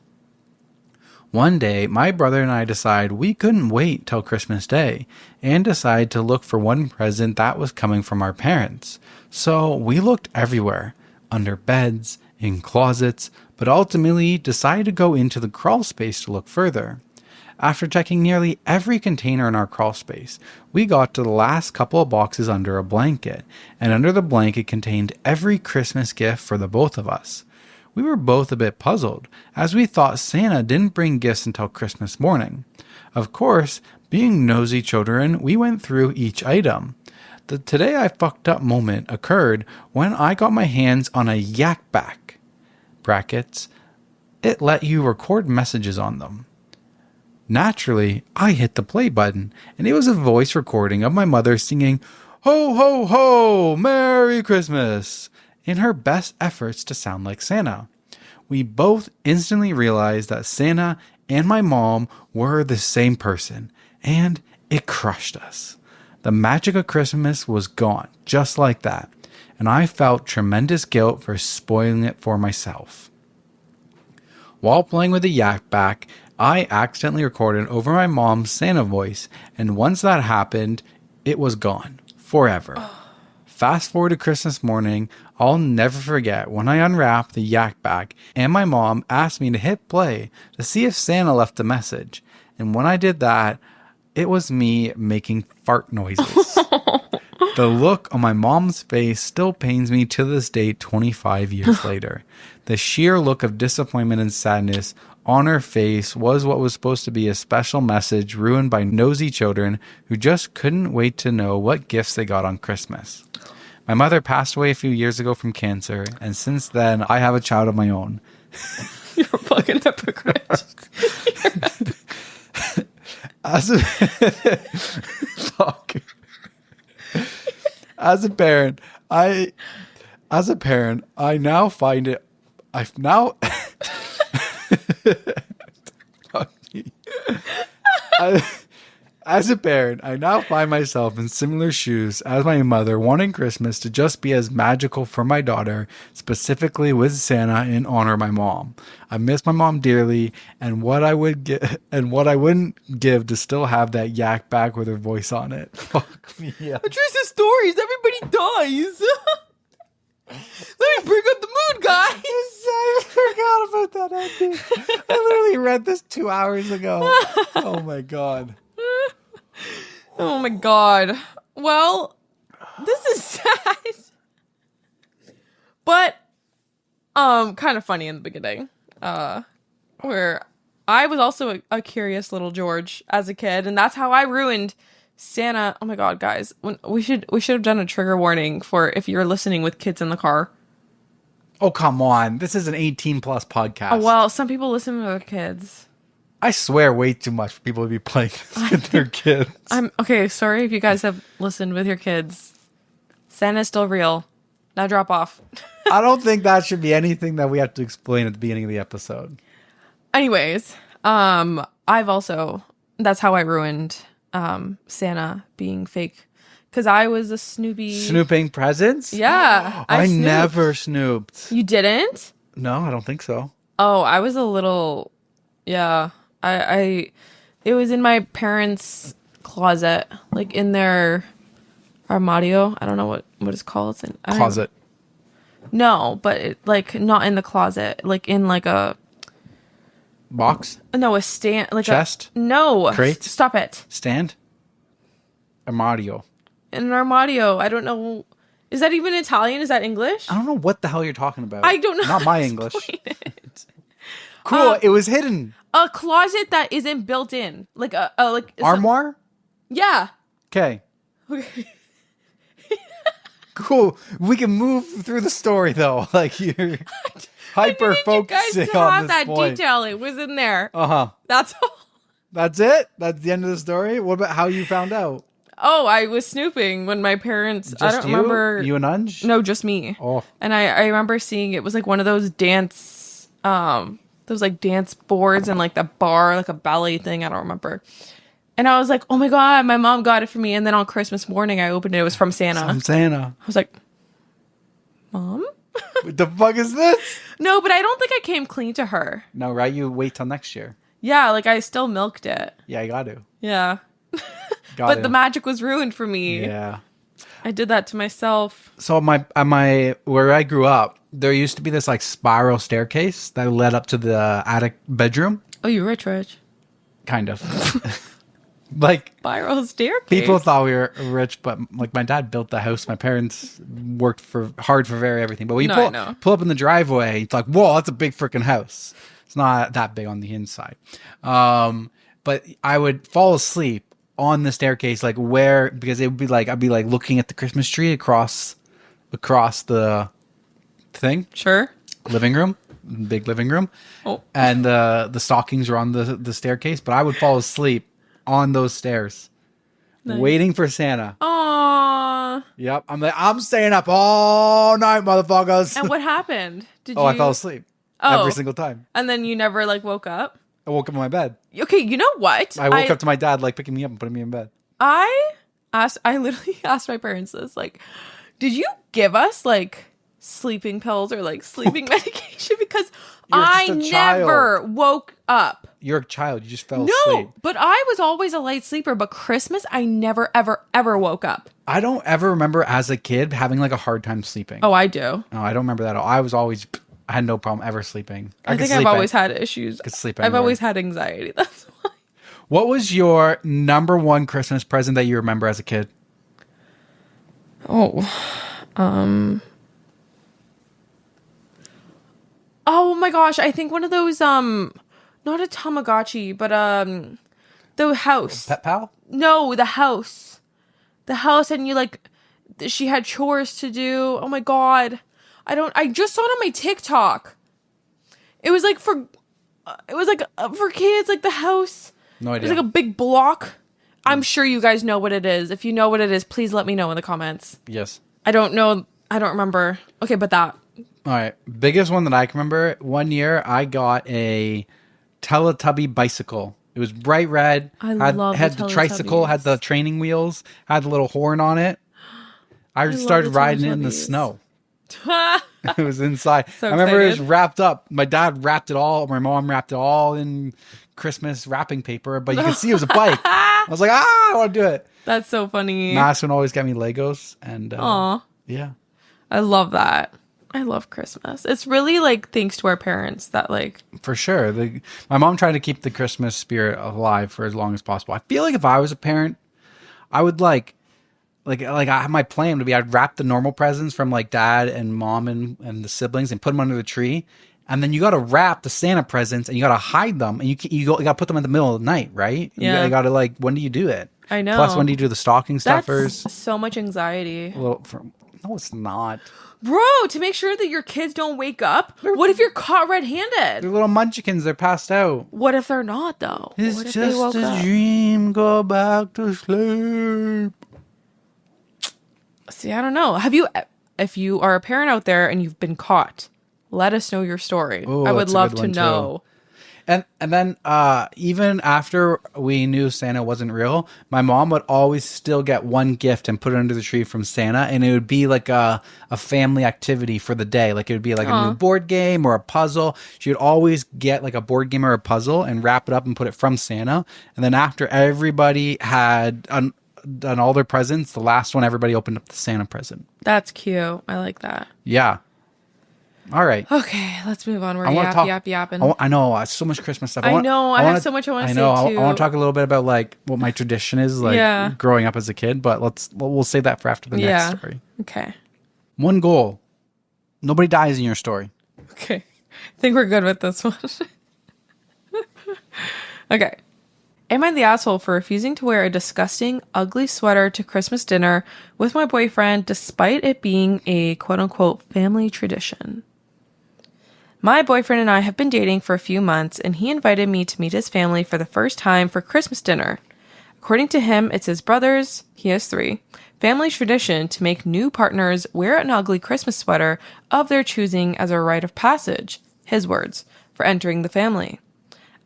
One day, my brother and I decided we couldn't wait till Christmas Day and decided to look for one present that was coming from our parents. So we looked everywhere, under beds, in closets, but ultimately decided to go into the crawl space to look further. After checking nearly every container in our crawl space, we got to the last couple of boxes under a blanket, and under the blanket contained every Christmas gift for the both of us. We were both a bit puzzled, as we thought Santa didn't bring gifts until Christmas morning. Of course, being nosy children, we went through each item. The Today I Fucked Up moment occurred when I got my hands on a yak back. Brackets. It let you record messages on them. Naturally, I hit the play button, and it was a voice recording of my mother singing, "Ho, ho, ho, Merry Christmas," in her best efforts to sound like Santa. We both instantly realized that Santa and my mom were the same person, and it crushed us. The magic of Christmas was gone, just like that, and I felt tremendous guilt for spoiling it for myself. While playing with the yak back, I accidentally recorded over my mom's Santa voice, and once that happened, it was gone. Forever. Fast forward to Christmas morning, I'll never forget when I unwrapped the yak bag and my mom asked me to hit play to see if Santa left a message. And when I did that, it was me making fart noises. The look on my mom's face still pains me to this day 25 years later. The sheer look of disappointment and sadness on her face was what was supposed to be a special message ruined by nosy children who just couldn't wait to know what gifts they got on Christmas. My mother passed away a few years ago from cancer, and since then, I have a child of my own. You're a fucking hypocrite. As a fuck. As a parent, I now find it. I've now. As a parent, I now find myself in similar shoes as my mother, wanting Christmas to just be as magical for my daughter, specifically with Santa in honor of my mom. I miss my mom dearly, and what I wouldn't give to still have that yak bag with her voice on it. Fuck me. Yeah. Truth is stories. Everybody dies. Let me bring up the mood, guys. I forgot about that ending. I literally read this 2 hours ago. Oh my god. Oh my god. Well, this is sad. But kind of funny in the beginning. Where I was also a curious little George as a kid, and that's how I ruined Santa. Oh my god, guys. We should have done a trigger warning for if you're listening with kids in the car. Oh, come on. This is an 18 plus podcast. Oh, well, some people listen with their kids. I swear way too much for people to be playing with their kids. I'm okay. Sorry if you guys have listened with your kids. Santa's still real. Now drop off. I don't think that should be anything that we have to explain at the beginning of the episode. Anyways, that's how I ruined Santa being fake. Because I was a Snoopy. Snooping presents? Yeah. I never snooped. You didn't? No, I don't think so. Oh, I was a little, yeah. It was in my parents' closet, like in their armario. I don't know what it's called. It's in Closet. No, but like not in the closet, like in like a box. No, a stand, like chest. No, crate. Stop it. Stand. Armadio. In an armadio. I don't know. Is that even Italian? Is that English? I don't know what the hell you're talking about. I don't know. Not my English. Cool. It was hidden. A closet that isn't built in, like like armoire. Yeah. Okay. Okay. Cool. We can move through the story though. Like you're hyper focusing on this point. Detail. It was in there. That's all. That's it. That's the end of the story. What about how you found out? Oh, I was snooping when my parents. I don't remember. You and Unge? No, just me. Oh. And I remember seeing it was like one of those dance those like dance boards and like the bar, like a ballet thing. I don't remember. And I was like, oh my god, my mom got it for me. And then on Christmas morning, I opened it. It was from Santa. From Santa. I was like, Mom? What the fuck is this? No, but I don't think I came clean to her. No, right? You wait till next year. Yeah, like I still milked it. Yeah, you got to. Yeah. But the magic was ruined for me. Yeah. I did that to myself. So my where I grew up, there used to be this like spiral staircase that led up to the attic bedroom. Oh, you're rich. Kind of. Like spiral staircase. People thought we were rich, but like my dad built the house. My parents worked hard for everything. But when you pull up in the driveway, it's like, whoa, that's a big freaking house. It's not that big on the inside. But I would fall asleep on the staircase, like because it would be like I'd be like looking at the Christmas tree across the thing. Sure. Living room, big living room. Oh. And the stockings were on the staircase, but I would fall asleep on those stairs, waiting for Santa. Aww. Yep. I'm staying up all night, motherfuckers. And what happened? I fell asleep every single time. And then you never like woke up? I woke up in my bed. Okay, you know what? I woke up to my dad like picking me up and putting me in bed. I literally asked my parents this, like, did you give us like sleeping pills or like sleeping medication? Because I just a child. never woke up. You're a child. You just fell asleep. No, but I was always a light sleeper. But Christmas, I never, ever, ever woke up. I don't ever remember as a kid having like a hard time sleeping. Oh, I do. No, I don't remember that at all. I had no problem ever sleeping. I think I've always had issues. Could sleep I've anywhere. always had anxiety. That's why. What was your number one Christmas present that you remember as a kid? Oh my gosh, I think one of those not a Tamagotchi, but the house. Pet Pal? No, the house. The house, and you like she had chores to do. Oh my god. I just saw it on my TikTok. It was like for kids, like the house. No idea. It was like a big block. I'm sure you guys know what it is. If you know what it is, please let me know in the comments. Yes. I don't know. I don't remember. Okay, but that. All right. Biggest one that I can remember, one year I got a Teletubby bicycle. It was bright red. Had the tricycle, had the training wheels, had the little horn on it. I started riding it in the snow. It was inside. So I remember excited. it was wrapped up. My dad wrapped it all. My mom wrapped it all in Christmas wrapping paper, but you could see it was a bike. I was like, I want to do it. That's so funny. Madison always got me Legos, and Aw. yeah, I love that. I love Christmas. It's really like thanks to our parents that like for sure. My mom tried to keep the Christmas spirit alive for as long as possible. I feel like if I was a parent, I would like I have my plan to be I'd wrap the normal presents from like dad and mom and the siblings and put them under the tree. And then you got to wrap the Santa presents and you got to hide them and you got to put them in the middle of the night, right? Yeah. You got to like, when do you do it? I know. Plus, when do you do the stocking stuffers? That's so much anxiety. No, it's not. Bro, to make sure that your kids don't wake up? What if you're caught red-handed? They're little munchkins. They're passed out. What if they're not, though? It's what if just they woke a up? dream. Go back to sleep. See, I don't know. If you are a parent out there and you've been caught, let us know your story. Ooh, I would that's a love good to one, too. know. And then even after we knew Santa wasn't real, my mom would always still get one gift and put it under the tree from Santa, and it would be like a family activity for the day. Like it would be like a new board game or a puzzle. She would always get like a board game or a puzzle and wrap it up and put it from Santa. And then after everybody had done all their presents, the last one everybody opened up the Santa present. That's cute. I like that. Yeah. All right. Okay, let's move on. We're yapping. I know so much Christmas stuff. I have so much I want to say too. I want to talk a little bit about like what my tradition is like growing up as a kid, but we'll save that for after the next story. Okay. One goal: nobody dies in your story. Okay. I think we're good with this one. Okay. Am I the asshole for refusing to wear a disgusting, ugly sweater to Christmas dinner with my boyfriend despite it being a quote-unquote family tradition? My boyfriend and I have been dating for a few months, and he invited me to meet his family for the first time for Christmas dinner. According to him, it's his brother's, he has 3, family tradition to make new partners wear an ugly Christmas sweater of their choosing as a rite of passage, his words, for entering the family.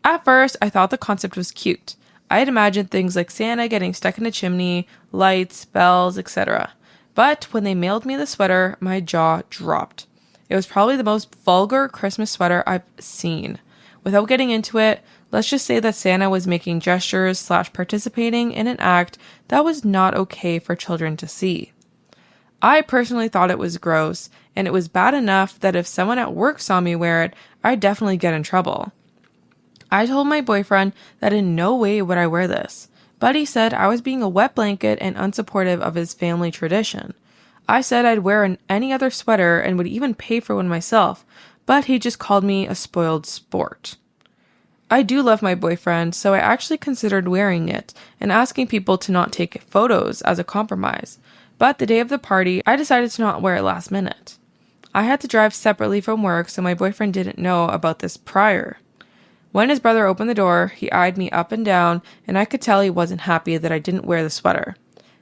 At first, I thought the concept was cute. I had imagined things like Santa getting stuck in a chimney, lights, bells, etc. But when they mailed me the sweater, my jaw dropped. It was probably the most vulgar Christmas sweater I've seen. Without getting into it, let's just say that Santa was making gestures / participating in an act that was not okay for children to see. I personally thought it was gross, and it was bad enough that if someone at work saw me wear it, I'd definitely get in trouble. I told my boyfriend that in no way would I wear this, but he said I was being a wet blanket and unsupportive of his family tradition. I said I'd wear any other sweater and would even pay for one myself, but he just called me a spoiled sport. I do love my boyfriend, so I actually considered wearing it and asking people to not take photos as a compromise, but the day of the party, I decided to not wear it last minute. I had to drive separately from work, so my boyfriend didn't know about this prior. When his brother opened the door, he eyed me up and down, and I could tell he wasn't happy that I didn't wear the sweater.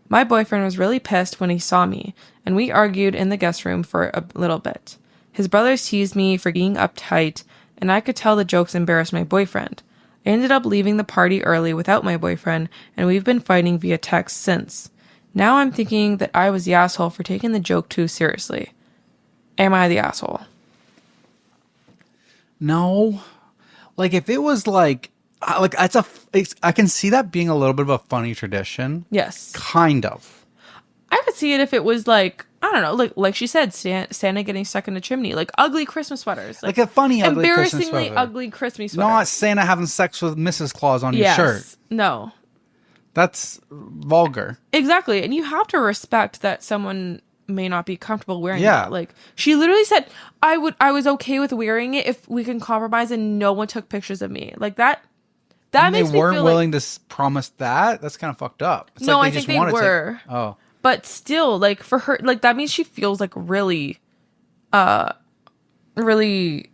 My boyfriend was really pissed when he saw me, and we argued in the guest room for a little bit. His brothers teased me for being uptight, and I could tell the jokes embarrassed my boyfriend. I ended up leaving the party early without my boyfriend, and we've been fighting via text since. Now I'm thinking that I was the asshole for taking the joke too seriously. Am I the asshole? No. Like if it was like I can see that being a little bit of a funny tradition. Yes. Kind of. I could see it if it was like, I don't know, like she said, Santa getting stuck in a chimney, like ugly Christmas sweaters, Like a funny ugly Christmas embarrassingly sweater. ugly Christmas sweater. Not Santa having sex with Mrs. Claus on your shirt. No. That's vulgar. Exactly. And you have to respect that someone may not be comfortable wearing Yeah. that. Like she literally said, I was okay with wearing it if we can compromise and no one took pictures of me. Like that And makes they me weren't feel willing to promise that. That's kind of fucked up. It's No, like I think they were. Oh. But still, like for her, like that means she feels like really, really,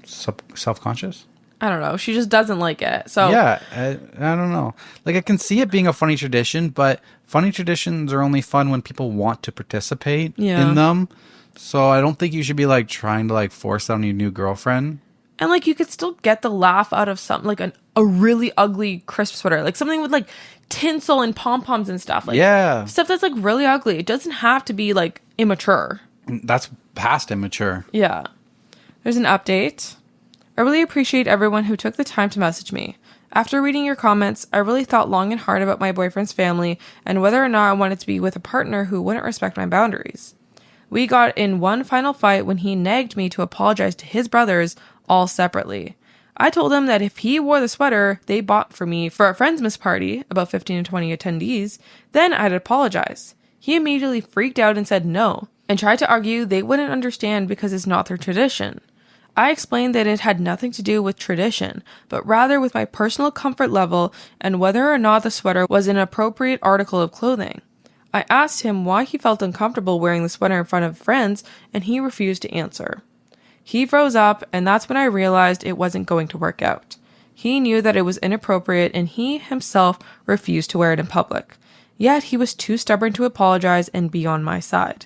Self-conscious? I don't know. She just doesn't like it. So Yeah, I don't know. Like I can see it being a funny tradition, but funny traditions are only fun when people want to participate in them. So I don't think you should be like trying to like force that on your new girlfriend. And like you could still get the laugh out of something like a really ugly Christmas sweater, like something with like tinsel and pom poms and stuff. Like stuff that's like really ugly. It doesn't have to be like immature. That's past immature. Yeah. There's an update. I really appreciate everyone who took the time to message me. After reading your comments, I really thought long and hard about my boyfriend's family and whether or not I wanted to be with a partner who wouldn't respect my boundaries. We got in one final fight when he nagged me to apologize to his brothers all separately. I told him that if he wore the sweater they bought for me for a Friendsmas party, about 15 to 20 attendees, then I'd apologize. He immediately freaked out and said no, and tried to argue they wouldn't understand because it's not their tradition. I explained that it had nothing to do with tradition, but rather with my personal comfort level and whether or not the sweater was an appropriate article of clothing. I asked him why he felt uncomfortable wearing the sweater in front of friends, and he refused to answer. He froze up, and that's when I realized it wasn't going to work out. He knew that it was inappropriate, and he himself refused to wear it in public. Yet he was too stubborn to apologize and be on my side.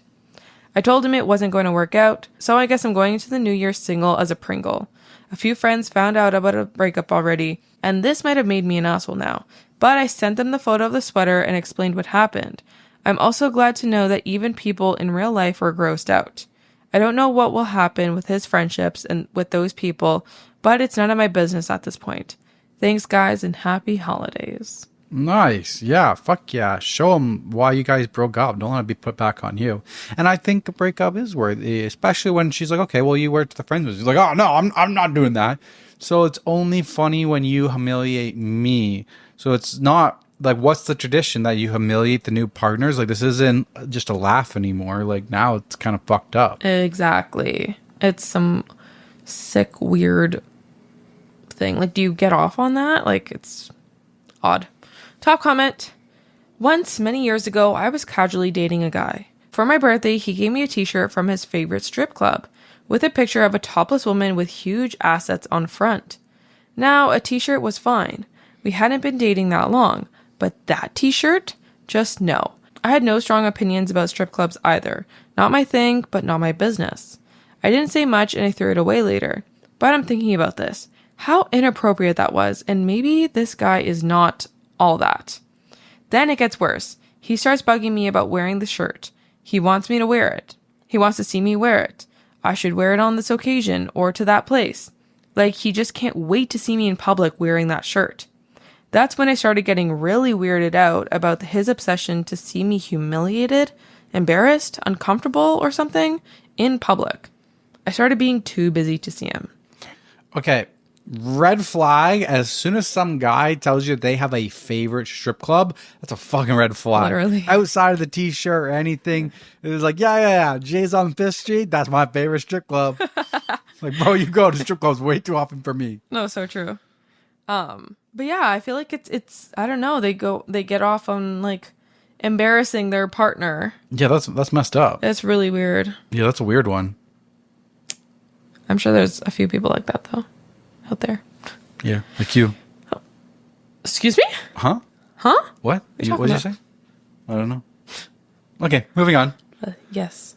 I told him it wasn't going to work out, so I guess I'm going into the New Year single as a Pringle. A few friends found out about a breakup already, and this might have made me an asshole now, but I sent them the photo of the sweater and explained what happened. I'm also glad to know that even people in real life were grossed out. I don't know what will happen with his friendships and with those people, but it's none of my business at this point. Thanks, guys, and happy holidays. Nice. Yeah. Fuck yeah. Show them why you guys broke up. Don't let it be put back on you. And I think a breakup is worthy, especially when she's like, okay, well, you were to the friends with. She's like, oh, no, I'm not doing that. So it's only funny when you humiliate me. So it's not like, what's the tradition that you humiliate the new partners? Like, this isn't just a laugh anymore. Like, now it's kind of fucked up. Exactly. It's some sick, weird thing. Like, do you get off on that? Like, it's odd. Top comment. Once, many years ago, I was casually dating a guy. For my birthday, he gave me a t-shirt from his favorite strip club with a picture of a topless woman with huge assets on front. Now, a t-shirt was fine. We hadn't been dating that long, but that t-shirt? Just no. I had no strong opinions about strip clubs either. Not my thing, but not my business. I didn't say much and I threw it away later. But I'm thinking about this. How inappropriate that was, and maybe this guy is not all that. Then it gets worse. He starts bugging me about wearing the shirt. He wants me to wear it. He wants to see me wear it. I should wear it on this occasion or to that place. Like, he just can't wait to see me in public wearing that shirt. That's when I started getting really weirded out about his obsession to see me humiliated, embarrassed, uncomfortable, or something in public. I started being too busy to see him. Okay. Red flag. As soon as some guy tells you they have a favorite strip club, that's a fucking red flag. Literally. Outside of the t-shirt or anything, it was like, yeah. Jay's on 5th Street. That's my favorite strip club. Like, bro, you go to strip clubs way too often for me. No, so true. But yeah, I feel like it's I don't know, they get off on like embarrassing their partner. Yeah, that's messed up. It's really weird. Yeah, that's a weird one. I'm sure there's a few people like that though out there. Yeah, like you. Oh. Excuse me? Huh? What What did you say? I don't know. Okay, moving on. Yes.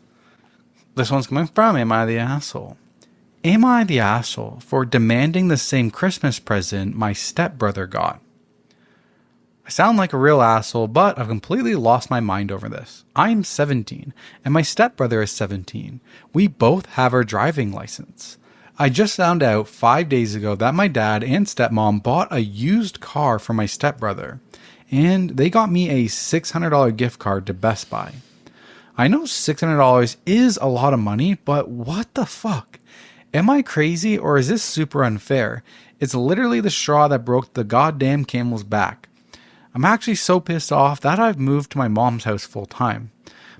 This one's coming from Am I the Asshole? Am I the asshole for demanding the same Christmas present my stepbrother got? I sound like a real asshole, but I've completely lost my mind over this. I'm 17, and my stepbrother is 17. We both have our driving license. I just found out 5 days ago that my dad and stepmom bought a used car for my stepbrother, and they got me a $600 gift card to Best Buy. I know $600 is a lot of money, but what the fuck? Am I crazy, or is this super unfair? It's literally the straw that broke the goddamn camel's back. I'm actually so pissed off that I've moved to my mom's house full time.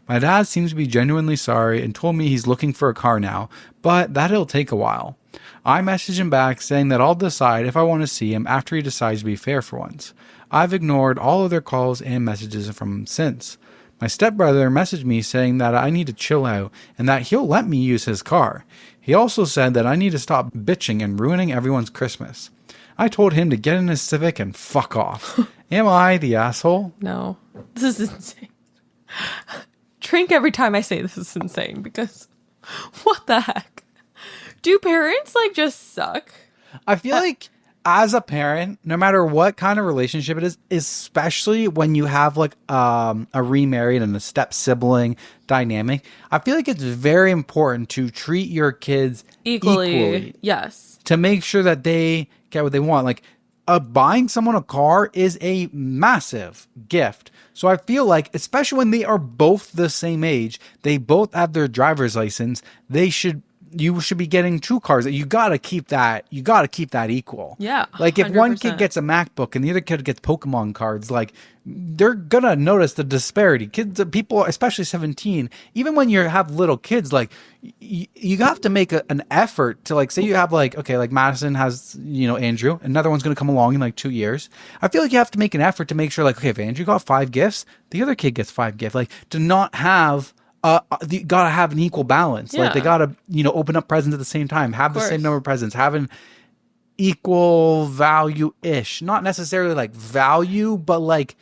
My dad seems to be genuinely sorry and told me he's looking for a car now, but that it'll take a while. I messaged him back saying that I'll decide if I want to see him after he decides to be fair for once. I've ignored all of their calls and messages from him since. My stepbrother messaged me saying that I need to chill out and that he'll let me use his car. He also said that I need to stop bitching and ruining everyone's Christmas. I told him to get in his Civic and fuck off. Am I the asshole? No. This is insane. Drink every time I say this is insane because what the heck? Do parents like just suck? I feel like as a parent, no matter what kind of relationship it is, especially when you have like a remarried and a step sibling dynamic, I feel like it's very important to treat your kids equally. Yes. To make sure that they get what they want. Like buying someone a car is a massive gift. So I feel like, especially when they are both the same age, they both have their driver's license, you should be getting two cars. You gotta keep that equal. Yeah. Like if 100%. one kid gets a MacBook and the other kid gets Pokemon cards, like they're gonna notice the disparity. Kids, people, especially 17, even when you have little kids, like you have to make an effort to like, say you have like, okay, like Madison has, Andrew, another one's gonna come along in like 2 years. I feel like you have to make an effort to make sure like, okay, if Andrew got 5 gifts, the other kid gets 5 gifts. Like to not have you gotta have an equal balance. Yeah. Like they gotta, open up presents at the same time, have the same number of presents, have an equal value-ish. Not necessarily like value, but like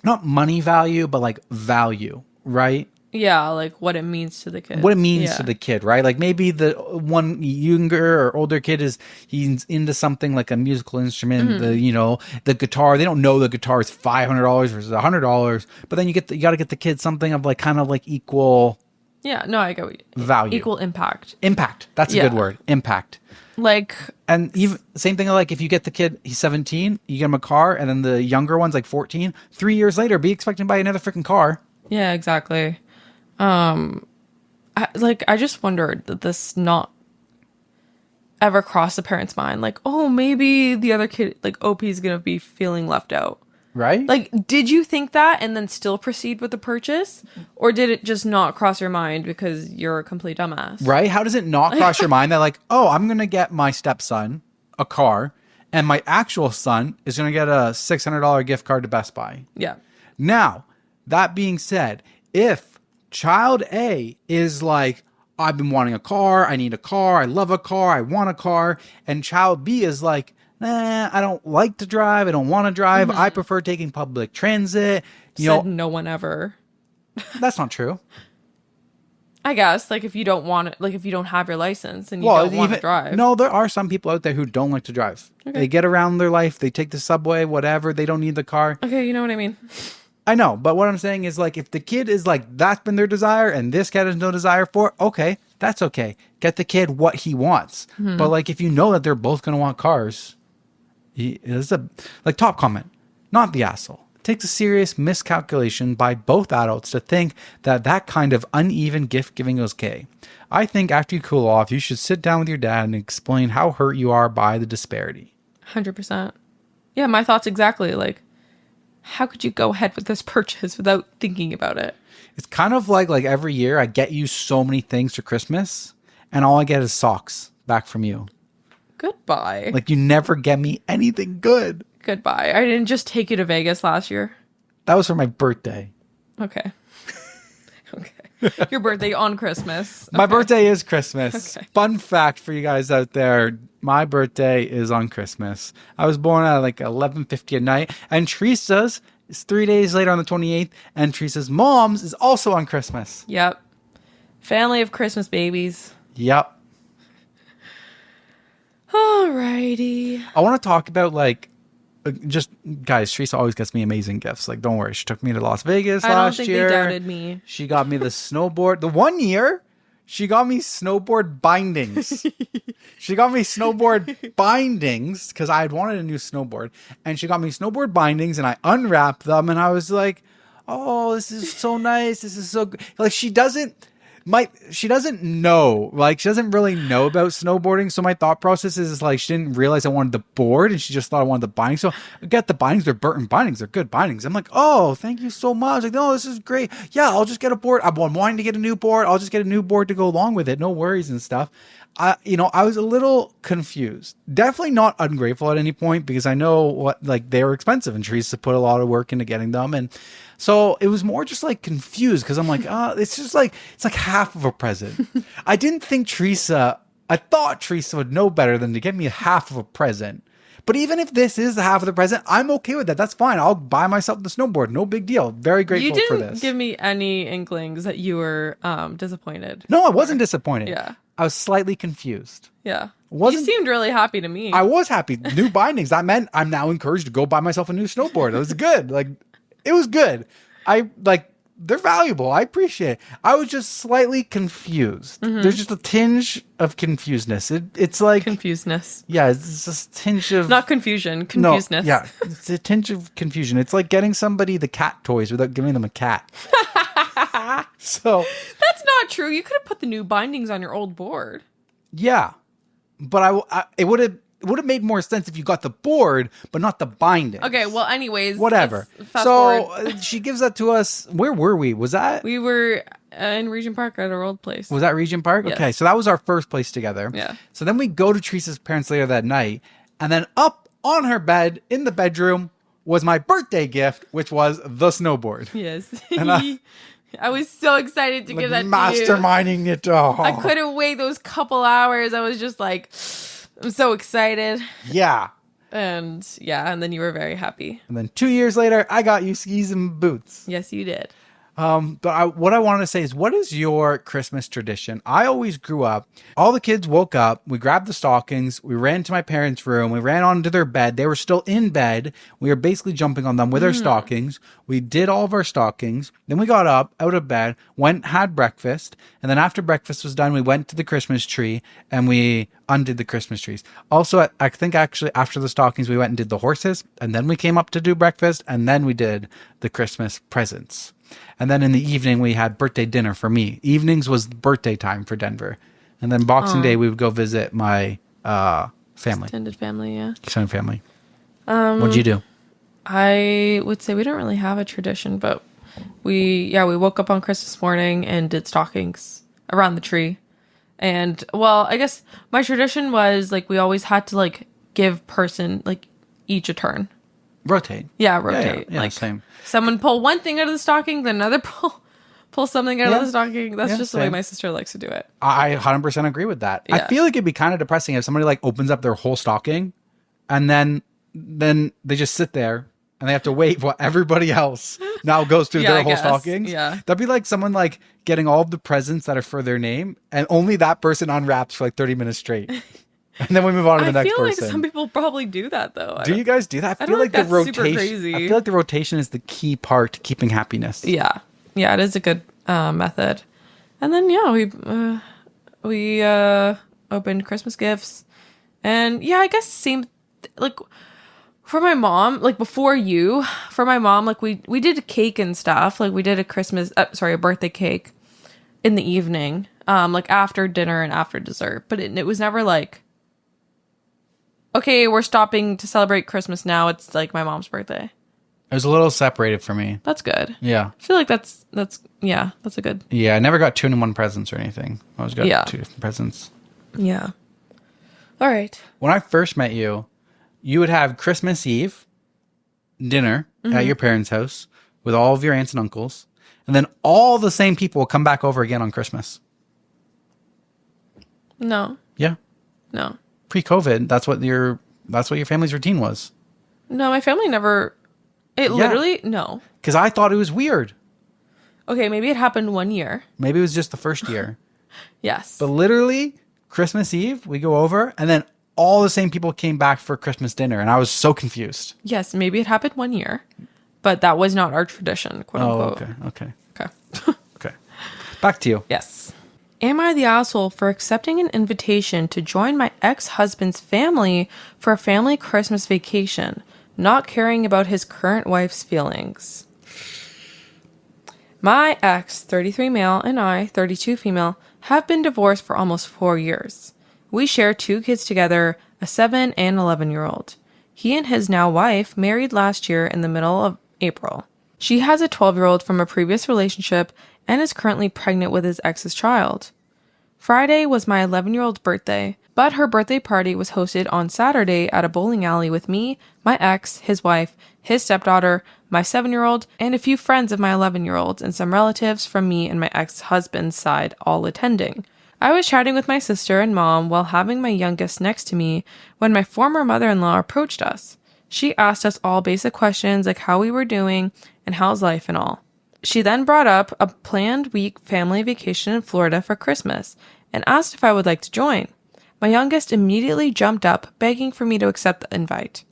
not money value, but like value, right? Yeah, like what it means to the kid. What it means to the kid, right? Like maybe the one younger or older kid he's into something like a musical instrument, the guitar. They don't know the guitar is $500 versus $100, but then you got to get the kid something of like kind of like equal. Yeah, no, I get what value, equal impact. Impact. That's a good word. Impact. Like, and even same thing. Like if you get the kid, he's 17, you get him a car, and then the younger one's like 14. 3 years later, be expecting to buy another freaking car. Yeah, exactly. I just wondered that this not ever crossed the parents' mind. Like, oh, maybe the other kid, like OP, is gonna be feeling left out. Right? Like, did you think that and then still proceed with the purchase? Or did it just not cross your mind because you're a complete dumbass? Right? How does it not cross your mind that like, oh, I'm going to get my stepson a car and my actual son is going to get a $600 gift card to Best Buy? Yeah. Now, that being said, if child A is like, I've been wanting a car, I need a car, I love a car, I want a car, and child B is like, nah, I don't like to drive. I don't want to drive. I prefer taking public transit. Said no one ever. That's not true. I guess, like, if you don't want it, like, if you don't have your license and you don't want to drive. No, there are some people out there who don't like to drive. Okay. They get around their life. They take the subway, whatever. They don't need the car. Okay, you know what I mean? I know, but what I'm saying is, like, if the kid is like, that's been their desire and this kid has no desire for, okay, that's okay. Get the kid what he wants. But, like, if you know that they're both going to want cars... It's a top comment, not the asshole. It takes a serious miscalculation by both adults to think that kind of uneven gift giving is okay. I think after you cool off, you should sit down with your dad and explain how hurt you are by the disparity. 100%. Yeah, my thoughts exactly. Like, how could you go ahead with this purchase without thinking about it? It's kind of like every year I get you so many things for Christmas, and all I get is socks back from you. Goodbye. Like, you never get me anything good. Goodbye. I didn't just take you to Vegas last year. That was for my birthday. Okay. Okay. Your birthday on Christmas. Okay. My birthday is Christmas. Okay. Fun fact for you guys out there. My birthday is on Christmas. I was born at like 11:50 at night. And Teresa's is 3 days later on the 28th. And Teresa's mom's is also on Christmas. Yep. Family of Christmas babies. Yep. Alrighty. I want to talk about like just guys, Teresa always gets me amazing gifts. Like, don't worry. She took me to Las Vegas I don't last think year. they doubted me. She got me the snowboard. The one year, she got me snowboard bindings. She got me snowboard bindings because I had wanted a new snowboard. And she got me snowboard bindings and I unwrapped them and I was like, oh, this is so nice. This is so good. Like, she doesn't know, like, she doesn't really know about snowboarding. So my thought process is like, she didn't realize I wanted the board and she just thought I wanted the bindings. So I get the bindings. They're Burton bindings. They're good bindings. I'm like, oh, thank you so much. Like, no, this is great. Yeah, I'll just get a board. I'm wanting to get a new board. I'll just get a new board to go along with it. No worries and stuff. I was a little confused. Definitely not ungrateful at any point because I know what, like, they were expensive and Teresa put a lot of work into getting them. And so it was more just like confused because I'm like, it's just like, it's like half of a present. I thought Teresa would know better than to give me half of a present. But even if this is the half of the present, I'm okay with that. That's fine. I'll buy myself the snowboard. No big deal. Very grateful for this. You didn't give me any inklings that you were disappointed. No, I wasn't disappointed. Yeah. I was slightly confused. Yeah. You seemed really happy to me. I was happy. New bindings. That meant I'm now encouraged to go buy myself a new snowboard. It was good. Like, it was good. They're valuable. I appreciate it. I was just slightly confused. Mm-hmm. There's just a tinge of confusedness. It's like confusedness. Yeah, it's just a tinge of not confusion. Confusedness. No, yeah, it's a tinge of confusion. It's like getting somebody the cat toys without giving them a cat. So that's not true. You could have put the new bindings on your old board. Yeah, but it would have made more sense if you got the board, but not the binding. Okay, well, anyways. Whatever. So she gives that to us. Where were we? Was that? We were in Regent Park at our old place. Was that Regent Park? Yes. Okay, so that was our first place together. Yeah. So then we go to Teresa's parents later that night, and then up on her bed in the bedroom was my birthday gift, which was the snowboard. Yes. And I was so excited to give that to you. Masterminding it. Oh. I couldn't wait those couple hours. I was just like, I'm so excited. Yeah. And then you were very happy. And then 2 years later, I got you skis and boots. Yes, you did. But what I wanted to say is, what is your Christmas tradition? I always grew up, all the kids woke up, we grabbed the stockings, we ran to my parents' room, we ran onto their bed. They were still in bed. We were basically jumping on them with our stockings. We did all of our stockings. Then we got up out of bed, went, had breakfast. And then after breakfast was done, we went to the Christmas tree and we undid the Christmas trees. Also, I think actually after the stockings, we went and did the horses. And then we came up to do breakfast. And then we did the Christmas presents. And then in the evening, we had birthday dinner for me. Evenings was birthday time for Denver. And then Boxing Day, we would go visit my family. Extended family, yeah. Extended family. What'd you do? I would say we don't really have a tradition, but we woke up on Christmas morning and did stockings around the tree. And, well, I guess my tradition was, like, we always had to, like, give person, like, each a turn. Rotate. Yeah, rotate. Yeah, like, same. Someone pull one thing out of the stocking, then another pull something out of the stocking. That's just the way my sister likes to do it. I 100% agree with that. Yeah. I feel like it'd be kind of depressing if somebody, like, opens up their whole stocking and then they just sit there and they have to wait while everybody else now goes through their whole stockings. Yeah. That'd be like someone, like, getting all of the presents that are for their name and only that person unwraps for like 30 minutes straight. And then we move on to the next person. I feel like some people probably do that, though. Do you guys do that? I feel like the rotation. I feel like the rotation is the key part to keeping happiness. Yeah, it is a good method. And then we opened Christmas gifts, and I guess same like for my mom. Like before you, for my mom, like we did a cake and stuff. Like we did a birthday cake in the evening, like after dinner and after dessert. But it was never like, okay, we're stopping to celebrate Christmas now. It's like my mom's birthday. It was a little separated for me. That's good. Yeah. I feel like that's a good. Yeah, I never got 2-in-1 presents or anything. I always got 2 different presents. Yeah. All right. When I first met you, you would have Christmas Eve dinner at your parents' house with all of your aunts and uncles, and then all the same people will come back over again on Christmas. No. Yeah. No. Pre-COVID, that's what your family's routine was. No, my family never. Literally, no. Because I thought it was weird. Okay, maybe it happened one year. Maybe it was just the first year. Yes. But literally, Christmas Eve, we go over, and then all the same people came back for Christmas dinner, and I was so confused. Yes, maybe it happened one year, but that was not our tradition, quote unquote. Okay. Okay. Okay. Back to you. Yes. Am I the asshole for accepting an invitation to join my ex-husband's family for a family Christmas vacation, not caring about his current wife's feelings? My ex, 33 male, and I, 32 female, have been divorced for almost 4 years. We share 2 kids together, a 7 and 11-year-old. He and his now wife married last year in the middle of April. She has a 12-year-old from a previous relationship and is currently pregnant with his ex's child. Friday was my 11-year-old's birthday, but her birthday party was hosted on Saturday at a bowling alley with me, my ex, his wife, his stepdaughter, my 7-year-old, and a few friends of my 11-year-old and some relatives from me and my ex-husband's side all attending. I was chatting with my sister and mom while having my youngest next to me when my former mother-in-law approached us. She asked us all basic questions like how we were doing and how's life and all. She then brought up a planned week family vacation in Florida for Christmas and asked if I would like to join. My youngest immediately jumped up, begging for me to accept the invite.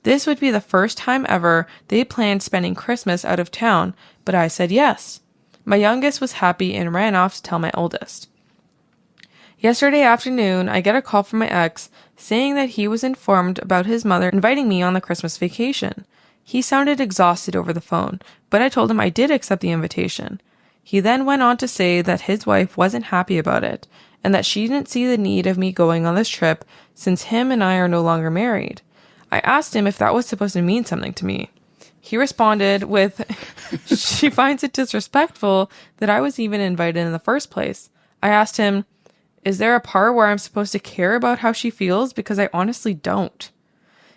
This would be the first time ever they planned spending Christmas out of town, but I said yes. My youngest was happy and ran off to tell my oldest. Yesterday afternoon, I get a call from my ex saying that he was informed about his mother inviting me on the Christmas vacation. He sounded exhausted over the phone, but I told him I did accept the invitation. He then went on to say that his wife wasn't happy about it, and that she didn't see the need of me going on this trip since him and I are no longer married. I asked him if that was supposed to mean something to me. He responded with, she finds it disrespectful that I was even invited in the first place. I asked him, is there a part where I'm supposed to care about how she feels? Because I honestly don't.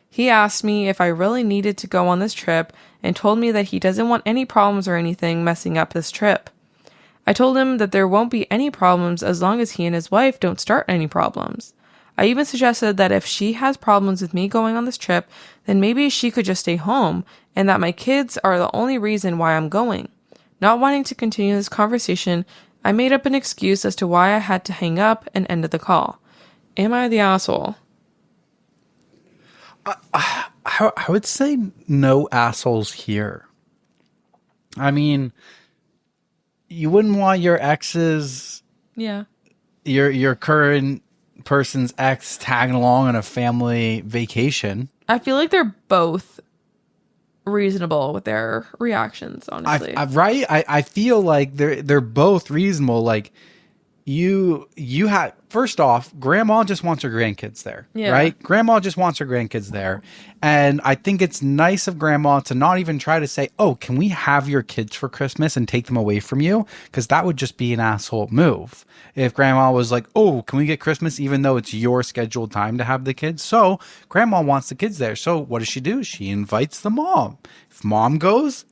He asked me if I really needed to go on this trip and told me that he doesn't want any problems or anything messing up this trip. I told him that there won't be any problems as long as he and his wife don't start any problems. I even suggested that if she has problems with me going on this trip, then maybe she could just stay home and that my kids are the only reason why I'm going. Not wanting to continue this conversation, I made up an excuse as to why I had to hang up and ended the call. Am I the asshole? I would say no assholes here. I mean, you wouldn't want your ex's, your current person's ex tagging along on a family vacation. I feel like they're both reasonable with their reactions, honestly. Right? I feel like they're both reasonable. Like you had, first off, grandma just wants her grandkids there, right? Grandma just wants her grandkids there. And I think it's nice of grandma to not even try to say, oh, can we have your kids for Christmas and take them away from you? Because that would just be an asshole move. If grandma was like, oh, can we get Christmas even though it's your scheduled time to have the kids? So grandma wants the kids there. So what does she do? She invites the mom. If mom goes,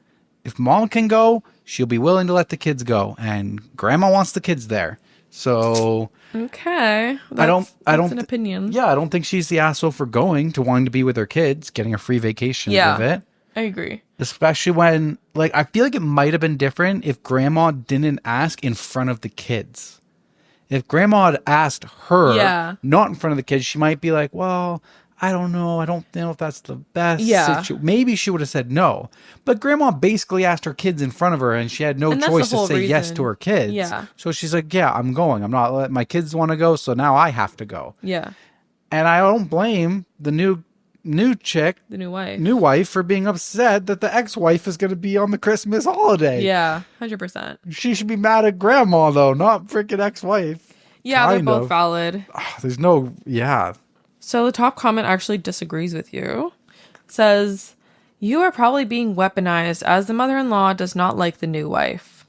if mom can go, she'll be willing to let the kids go. And grandma wants the kids there. So okay, I don't an opinion. Yeah, I don't think she's the asshole for going to wanting to be with her kids, getting a free vacation of it. I agree. Especially when, like, I feel like it might have been different if grandma didn't ask in front of the kids. If grandma had asked her, not in front of the kids, she might be like, well, I don't know. I don't know if that's the best situation. Maybe she would have said no. But grandma basically asked her kids in front of her and she had no choice to say yes to her kids. Yeah. So she's like, yeah, I'm going. I'm not letting my kids want to go. So now I have to go. Yeah. And I don't blame the new chick, the new wife for being upset that the ex-wife is going to be on the Christmas holiday. Yeah, 100%. She should be mad at grandma though, not freaking ex-wife. Yeah, they're both valid. There's no, So the top comment actually disagrees with you. It says, you are probably being weaponized as the mother-in-law does not like the new wife.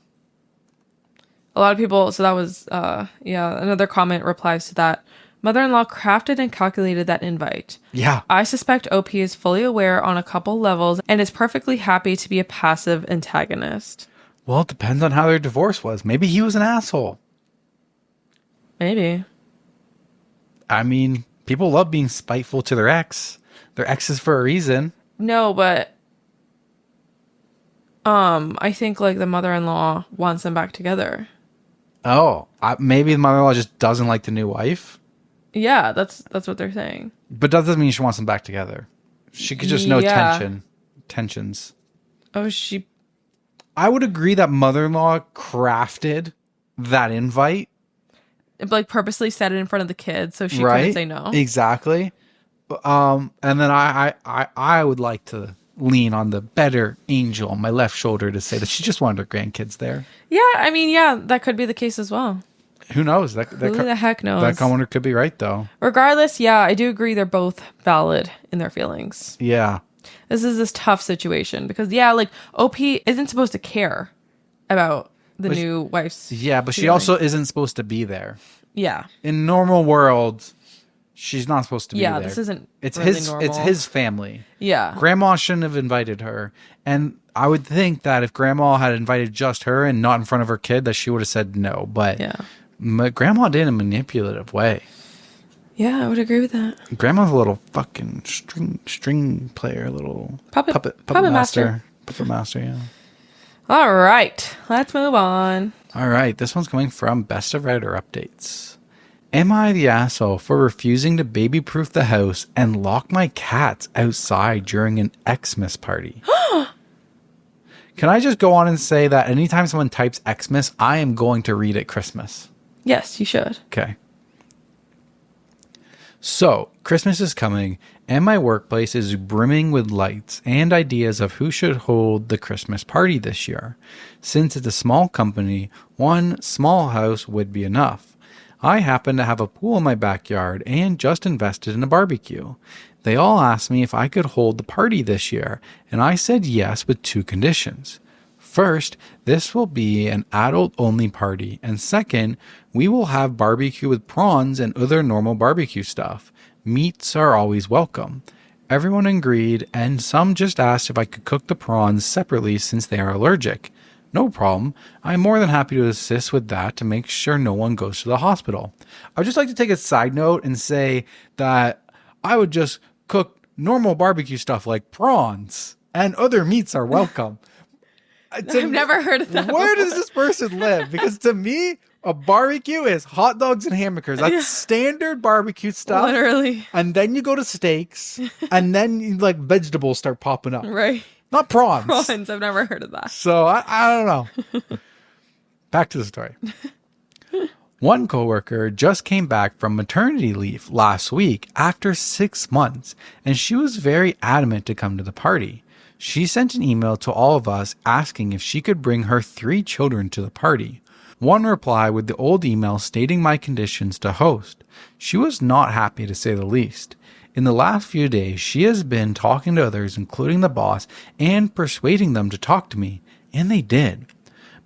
A lot of people, so that was, another comment replies to that. Mother-in-law crafted and calculated that invite. Yeah. I suspect OP is fully aware on a couple levels and is perfectly happy to be a passive antagonist. Well, it depends on how their divorce was. Maybe he was an asshole. Maybe. I mean, people love being spiteful to their ex. Their exes for a reason. No, but I think like the mother-in-law wants them back together. Oh, maybe the mother-in-law just doesn't like the new wife. Yeah, that's what they're saying. But that doesn't mean she wants them back together. She could just know tensions. Oh, she... I would agree that mother-in-law crafted that invite. Like, purposely set it in front of the kids so she couldn't say no. Exactly. And then I would like to lean on the better angel on my left shoulder to say that she just wanted her grandkids there. Yeah, I mean, yeah, that could be the case as well. Who knows? Who the heck knows? That commenter could be right, though. Regardless, yeah, I do agree they're both valid in their feelings. Yeah. This is this tough situation because, yeah, like, OP isn't supposed to care about the new wife's Yeah, but feeling. she also isn't supposed to be there. Yeah. In normal world, she's not supposed to be there. Yeah, this isn't It's really normal. It's his family. Yeah. Grandma shouldn't have invited her. And I would think that if Grandma had invited just her and not in front of her kid, that she would have said no. But Grandma did in a manipulative way. Yeah, I would agree with that. Grandma's a little fucking string player, little puppet master. Puppet master, yeah. All right, let's move on. All right, this one's coming from Best of Writer Updates. Am I the asshole for refusing to baby-proof the house and lock my cats outside during an Xmas party? Can I just go on and say that anytime someone types Xmas, I am going to read it Christmas? Yes, you should. Okay. So, Christmas is coming, and my workplace is brimming with lights and ideas of who should hold the Christmas party this year. Since it's a small company, one small house would be enough. I happen to have a pool in my backyard and just invested in a barbecue. They all asked me if I could hold the party this year, and I said yes with 2 conditions. First, this will be an adult-only party, and second, we will have barbecue with prawns and other normal barbecue stuff. Meats are always welcome. Everyone agreed, and some just asked if I could cook the prawns separately since they are allergic. No problem. I'm more than happy to assist with that to make sure no one goes to the hospital. I would just like to take a side note and say that I would just cook normal barbecue stuff like prawns, and other meats are welcome. I've never heard of that. Where does this person live? Because to me, a barbecue is hot dogs and hamburgers. That's standard barbecue stuff. Literally. And then you go to steaks, and then like vegetables start popping up. Right. Not prawns. Prawns. I've never heard of that. So I don't know. Back to the story. One coworker just came back from maternity leave last week after 6 months, and she was very adamant to come to the party. She sent an email to all of us asking if she could bring her 3 children to the party. One replied with the old email stating my conditions to host. She was not happy, to say the least. In the last few days, she has been talking to others, including the boss, and persuading them to talk to me, and they did.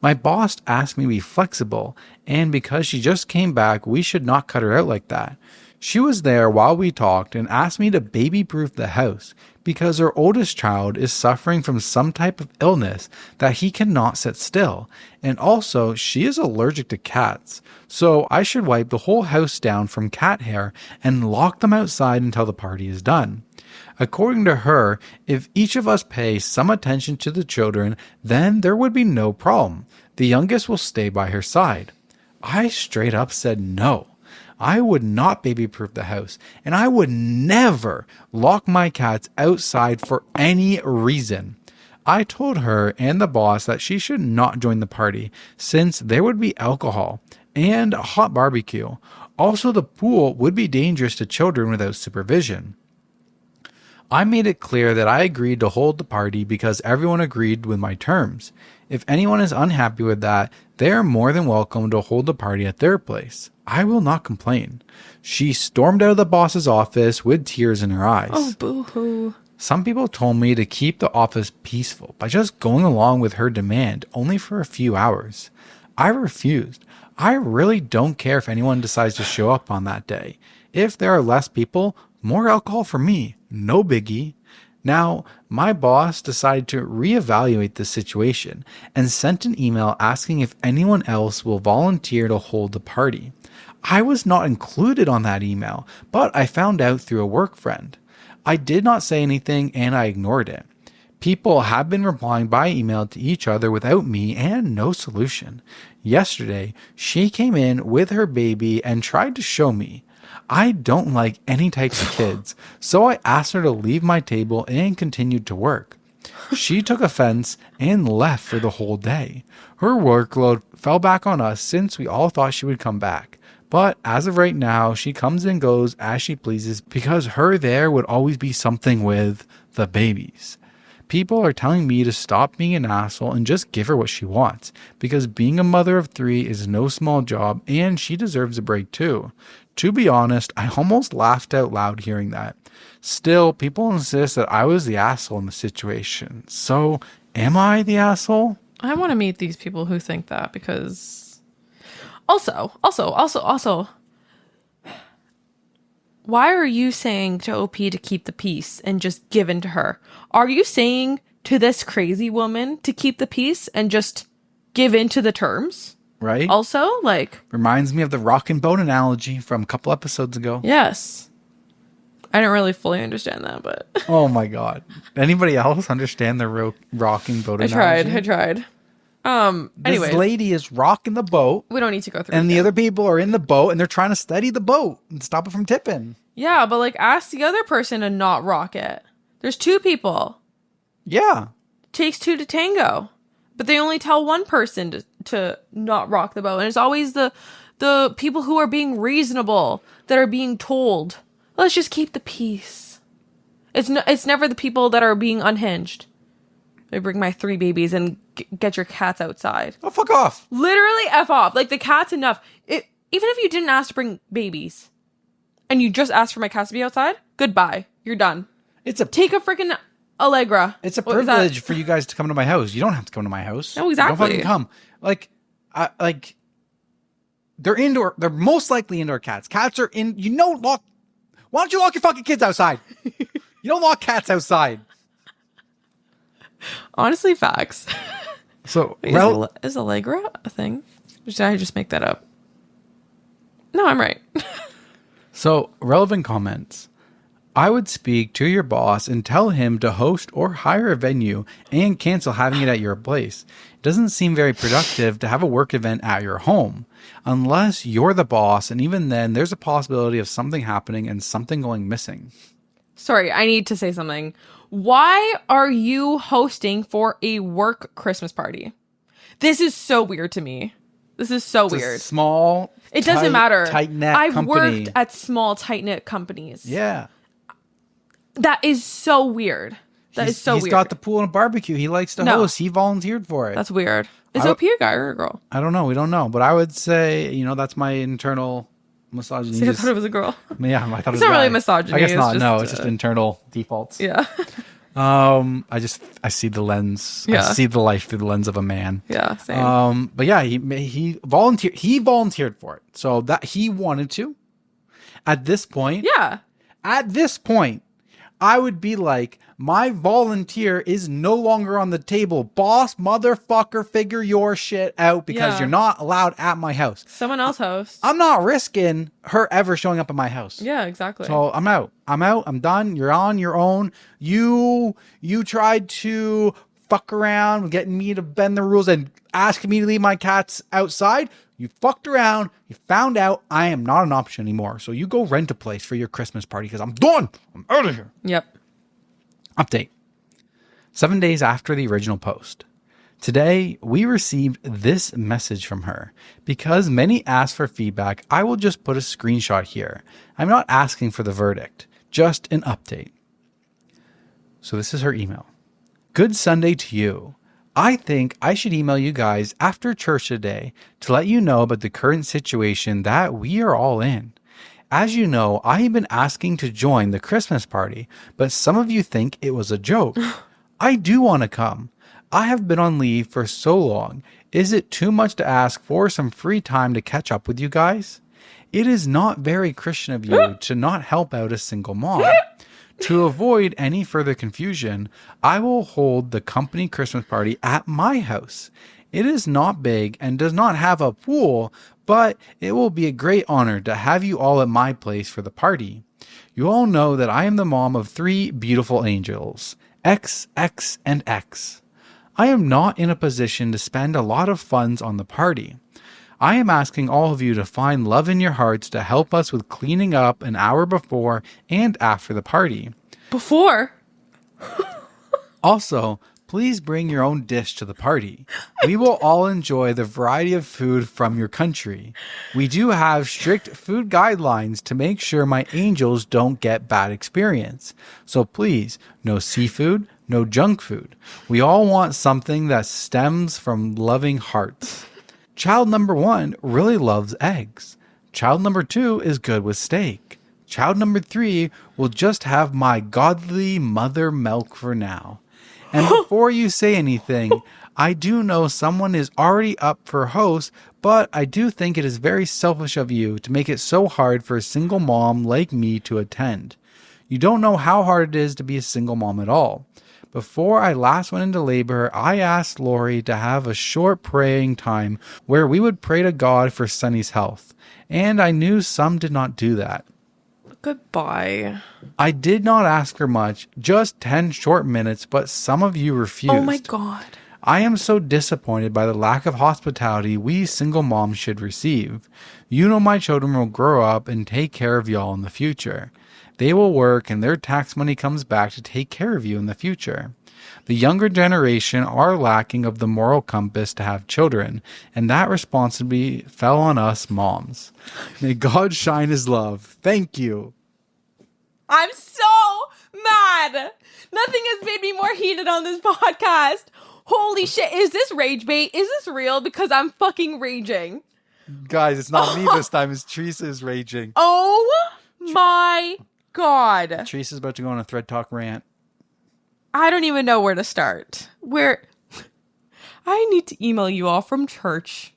My boss asked me to be flexible, and because she just came back, we should not cut her out like that. She was there while we talked and asked me to baby-proof the house because her oldest child is suffering from some type of illness that he cannot sit still. And also, she is allergic to cats. So I should wipe the whole house down from cat hair and lock them outside until the party is done. According to her, if each of us pay some attention to the children, then there would be no problem. The youngest will stay by her side. I straight up said no. I would not baby-proof the house, and I would never lock my cats outside for any reason. I told her and the boss that she should not join the party, since there would be alcohol and a hot barbecue. Also, the pool would be dangerous to children without supervision. I made it clear that I agreed to hold the party because everyone agreed with my terms. If anyone is unhappy with that, they are more than welcome to hold the party at their place. I will not complain. She stormed out of the boss's office with tears in her eyes. Oh, boo-hoo. Some people told me to keep the office peaceful by just going along with her demand only for a few hours. I refused. I really don't care if anyone decides to show up on that day. If there are less people, more alcohol for me. No biggie. Now, my boss decided to reevaluate the situation and sent an email asking if anyone else will volunteer to hold the party. I was not included on that email, but I found out through a work friend. I did not say anything and I ignored it. People have been replying by email to each other without me and no solution. Yesterday, she came in with her baby and tried to show me. I don't like any types of kids, so I asked her to leave my table and continued to work. She took offense and left for the whole day. Her workload fell back on us since we all thought she would come back. But as of right now, she comes and goes as she pleases because her there would always be something with the babies. People are telling me to stop being an asshole and just give her what she wants, because being a mother of 3 is no small job and she deserves a break too. To be honest, I almost laughed out loud hearing that. Still, people insist that I was the asshole in the situation. So, am I the asshole? I want to meet these people who think that, because also, why are you saying to OP to keep the peace and just give in to her? Are you saying to this crazy woman to keep the peace and just give in to the terms? Right? Also, like... Reminds me of the rock and boat analogy from a couple episodes ago. Yes. I didn't really fully understand that, but... Oh my god. Anybody else understand the rock and boat analogy? I tried. Anyways. This lady is rocking the boat. We don't need to go through and it. The other people are in the boat and they're trying to steady the boat and stop it from tipping. Yeah, but like ask the other person to not rock it. There's 2 people. Yeah. Takes 2 to tango. But they only tell one person to not rock the boat. And it's always the people who are being reasonable that are being told, let's just keep the peace. It's never the people that are being unhinged. I bring my 3 babies and get your cats outside. Oh, fuck off. Literally F off. Like, the cat's enough. Even if you didn't ask to bring babies and you just asked for my cats to be outside, goodbye. You're done. Take a freaking Allegra. It's a privilege for you guys to come to my house. You don't have to come to my house. No, exactly. Don't fucking come. They're indoor. They're most likely indoor cats. Cats are in, why don't you lock your fucking kids outside? You don't lock cats outside. Honestly, facts. So, is Allegra a thing? Or did I just make that up? No, I'm right. So, relevant comments. I would speak to your boss and tell him to host or hire a venue and cancel having it at your place. It doesn't seem very productive to have a work event at your home. Unless you're the boss, and even then, there's a possibility of something happening and something going missing. Sorry, I need to say something. Why are you hosting for a work Christmas party? This is so weird to me. This is so weird. Small, it doesn't matter. Tight-knit I've company. worked at small, tight-knit companies. Yeah. That is so weird. He's got the pool and a barbecue. He likes to host. He volunteered for it. That's weird. Is OP a guy or a girl? I don't know. We don't know. But I would say, that's my internal misogyny. See, I thought it was a girl. Yeah, I thought it was not really misogyny. I guess not. No, it's just internal defaults. Yeah. I see the lens. Yeah. I see the life through the lens of a man. Yeah, same. But yeah, he volunteered. He volunteered for it, so that he wanted to. At this point, I would be like, my volunteer is no longer on the table. Boss, motherfucker, figure your shit out because you're not allowed at my house. Someone else hosts. I'm not risking her ever showing up at my house. Yeah, exactly. So I'm out. I'm done. You're on your own. You tried to fuck around getting me to bend the rules and ask me to leave my cats outside. You fucked around. You found out I am not an option anymore. So you go rent a place for your Christmas party because I'm done. I'm out of here. Yep. Update. 7 days after the original post. Today, we received this message from her. Because many asked for feedback, I will just put a screenshot here. I'm not asking for the verdict, just an update. So this is her email. Good Sunday to you. I think I should email you guys after church today to let you know about the current situation that we are all in. As you know, I have been asking to join the Christmas party, but some of you think it was a joke. I do want to come. I have been on leave for so long. Is it too much to ask for some free time to catch up with you guys? It is not very Christian of you to not help out a single mom. To avoid any further confusion, I will hold the company Christmas party at my house. It is not big and does not have a pool, but it will be a great honor to have you all at my place for the party. You all know that I am the mom of 3 beautiful angels, X, X, and X. I am not in a position to spend a lot of funds on the party. I am asking all of you to find love in your hearts to help us with cleaning up an hour before and after the party. Before? Also, please bring your own dish to the party. We will all enjoy the variety of food from your country. We do have strict food guidelines to make sure my angels don't get bad experience. So please, no seafood, no junk food. We all want something that stems from loving hearts. Child number 1 really loves eggs. Child number 2 is good with steak. Child number 3 will just have my godly mother milk for now. And before you say anything, I do know someone is already up for host, but I do think it is very selfish of you to make it so hard for a single mom like me to attend. You don't know how hard it is to be a single mom at all. Before I last went into labor, I asked Lori to have a short praying time where we would pray to God for Sunny's health. And I knew some did not do that. Goodbye. I did not ask for much, just 10 short minutes, but some of you refused. Oh my God. I am so disappointed by the lack of hospitality we single moms should receive. You know my children will grow up and take care of y'all in the future. They will work and their tax money comes back to take care of you in the future. The younger generation are lacking of the moral compass to have children, and that responsibility fell on us moms. May God shine his love. Thank you. I'm so mad. Nothing has made me more heated on this podcast. Holy shit. Is this rage bait? Is this real? Because I'm fucking raging. Guys, it's not me this time. It's Teresa's raging. Oh my God. Teresa's about to go on a ThreadTalk rant. I don't even know where to start. I need to email you all from church.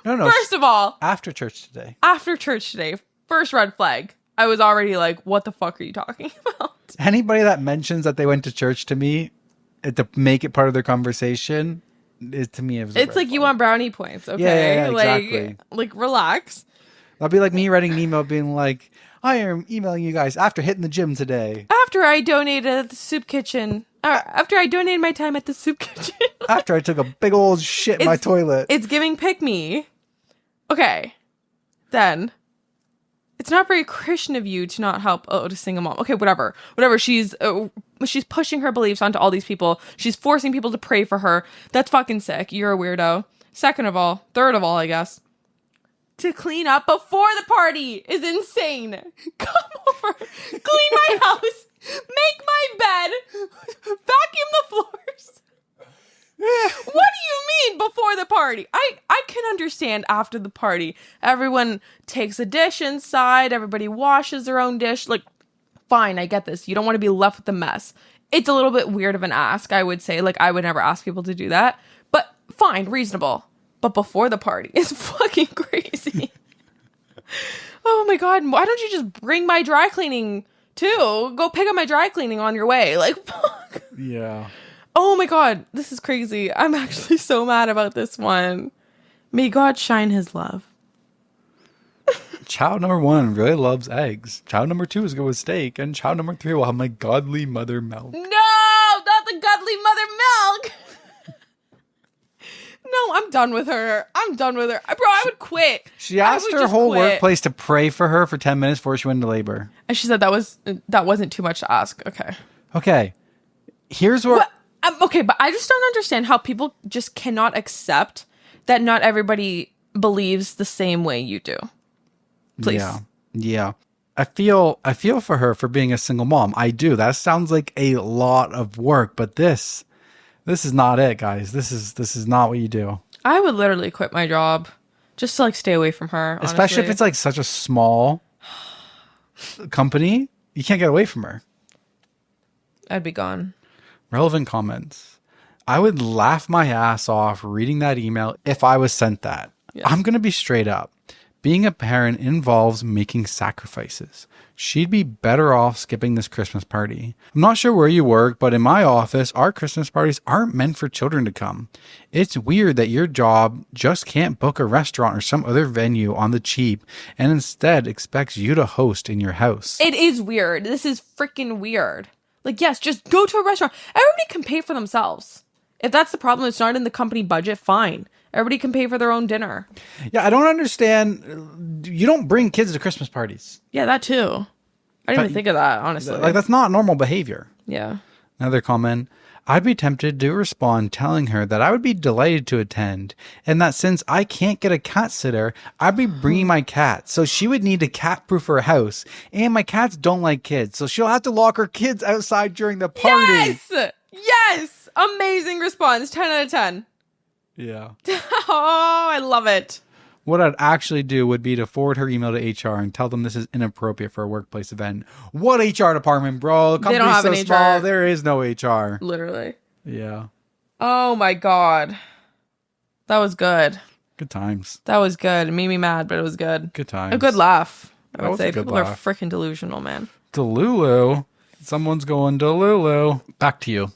No. First of all. After church today. After church today. First red flag. I was already like, what the fuck are you talking about? Anybody that mentions that they went to church to me to make it part of their conversation, to me, it's like flag. You want brownie points, okay? Yeah, exactly. Like, relax. That'll be like me writing an email being like, I am emailing you guys after hitting the gym today. After I donated at the soup kitchen. After I donated my time at the soup kitchen. After I took a big old shit in my toilet. It's giving pick me. Okay. Then. It's not very Christian of you to not help a single mom. Okay, whatever. She's pushing her beliefs onto all these people. She's forcing people to pray for her. That's fucking sick. You're a weirdo. Third of all, I guess. To clean up before the party is insane. Come over, clean my house, make my bed, vacuum the floors. What do you mean before the party? I can understand after the party. Everyone takes a dish inside. Everybody washes their own dish. Like, fine, I get this. You don't want to be left with the mess. It's a little bit weird of an ask, I would say. Like, I would never ask people to do that. But fine, reasonable. But before the party is fucking crazy. Oh my God. Why don't you just bring my dry cleaning too? Go pick up my dry cleaning on your way. Like, fuck. Yeah. Oh my God, this is crazy. I'm actually so mad about this one. May God shine his love. Child number 1 really loves eggs. Child number 2 is good with steak. And child number 3 will have my godly mother milk. No, not the godly mother milk. No, I'm done with her. Bro, I would quit. She asked her whole workplace to pray for her for 10 minutes before she went into labor. And she said that wasn't too much to ask. Okay. Here's where... Okay, but I just don't understand how people just cannot accept that not everybody believes the same way you do. Please. Yeah. I feel for her for being a single mom. I do. That sounds like a lot of work, but this is not it, guys. This is not what you do. I would literally quit my job just to like stay away from her. Honestly. Especially if it's like such a small company, you can't get away from her. I'd be gone. Relevant comments. I would laugh my ass off reading that email if I was sent that. Yes. I'm going to be straight up. Being a parent involves making sacrifices. She'd be better off skipping this Christmas party. I'm not sure where you work, but in my office, our Christmas parties aren't meant for children to come. It's weird that your job just can't book a restaurant or some other venue on the cheap and instead expects you to host in your house. It is weird. This is freaking weird. Like, yes, just go to a restaurant. Everybody can pay for themselves. If that's the problem, it's not in the company budget, fine. Everybody can pay for their own dinner. Yeah, I don't understand. You don't bring kids to Christmas parties. Yeah, that too. I didn't even think of that, honestly. Like, that's not normal behavior. Yeah. Another comment. I'd be tempted to respond telling her that I would be delighted to attend and that since I can't get a cat sitter, I'd be bringing my cat. So she would need to cat-proof her house. And my cats don't like kids. So she'll have to lock her kids outside during the party. Yes! Yes! Amazing response. 10 out of 10. Yeah. Oh, I love it. What I'd actually do would be to forward her email to HR and tell them this is inappropriate for a workplace event. What HR department, bro? The company's have so an small, HR. there is no HR. Literally. Yeah. Oh my God. That was good. Good times. That was good. It made me mad, but it was good. Good times. A good laugh. I That would was a say good people are laugh. freaking delusional, man. Delulu. Someone's going Delulu. Back to you.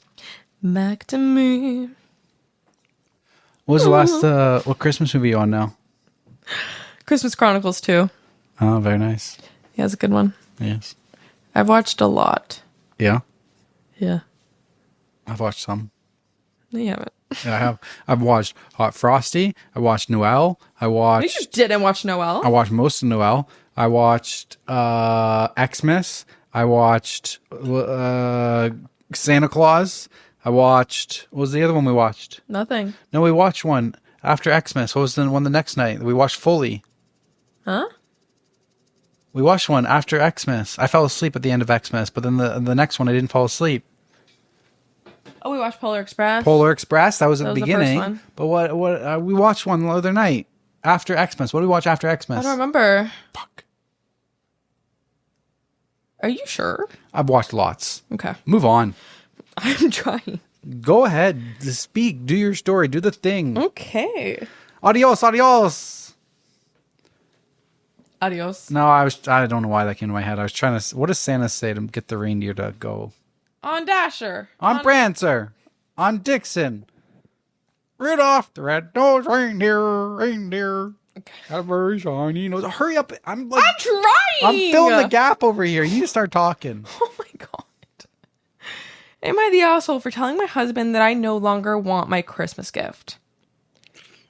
Back to me. What was the last, what Christmas movie you on now? Christmas Chronicles 2. Oh, very nice. Yeah, it's a good one. Yes. I've watched a lot. Yeah. Yeah. I've watched some. No, you haven't. Yeah, I have. I've watched Hot Frosty. I watched Noel. I You watched didn't watch Noel. I watched most of Noel. I watched Xmas. I watched Santa Claus. I watched, what was the other one we watched? Nothing. No, we watched one after Xmas. What was the one the next night? We watched fully. Huh? We watched one after Xmas. I fell asleep at the end of Xmas, but then the next one I didn't fall asleep. Oh, we watched Polar Express. Polar Express, that was at That the was the first beginning. one. But what we watched one the other night after Xmas. What did we watch after Xmas? I don't remember. Fuck. Are you sure? I've watched lots. Okay. Move on. I'm trying. Go ahead. Speak. Do your story. Do the thing. Okay. Adios. Adios. Adios. No, I don't know why that came to my head. I was trying to, what does Santa say to get the reindeer to go? On Dasher. On Prancer. On Dixon. Rudolph, the red-nosed reindeer. Okay. Got a very shiny nose. Hurry up. I'm trying. I'm filling the gap over here. You need to start talking. Oh my God. Am I the asshole for telling my husband that I no longer want my Christmas gift?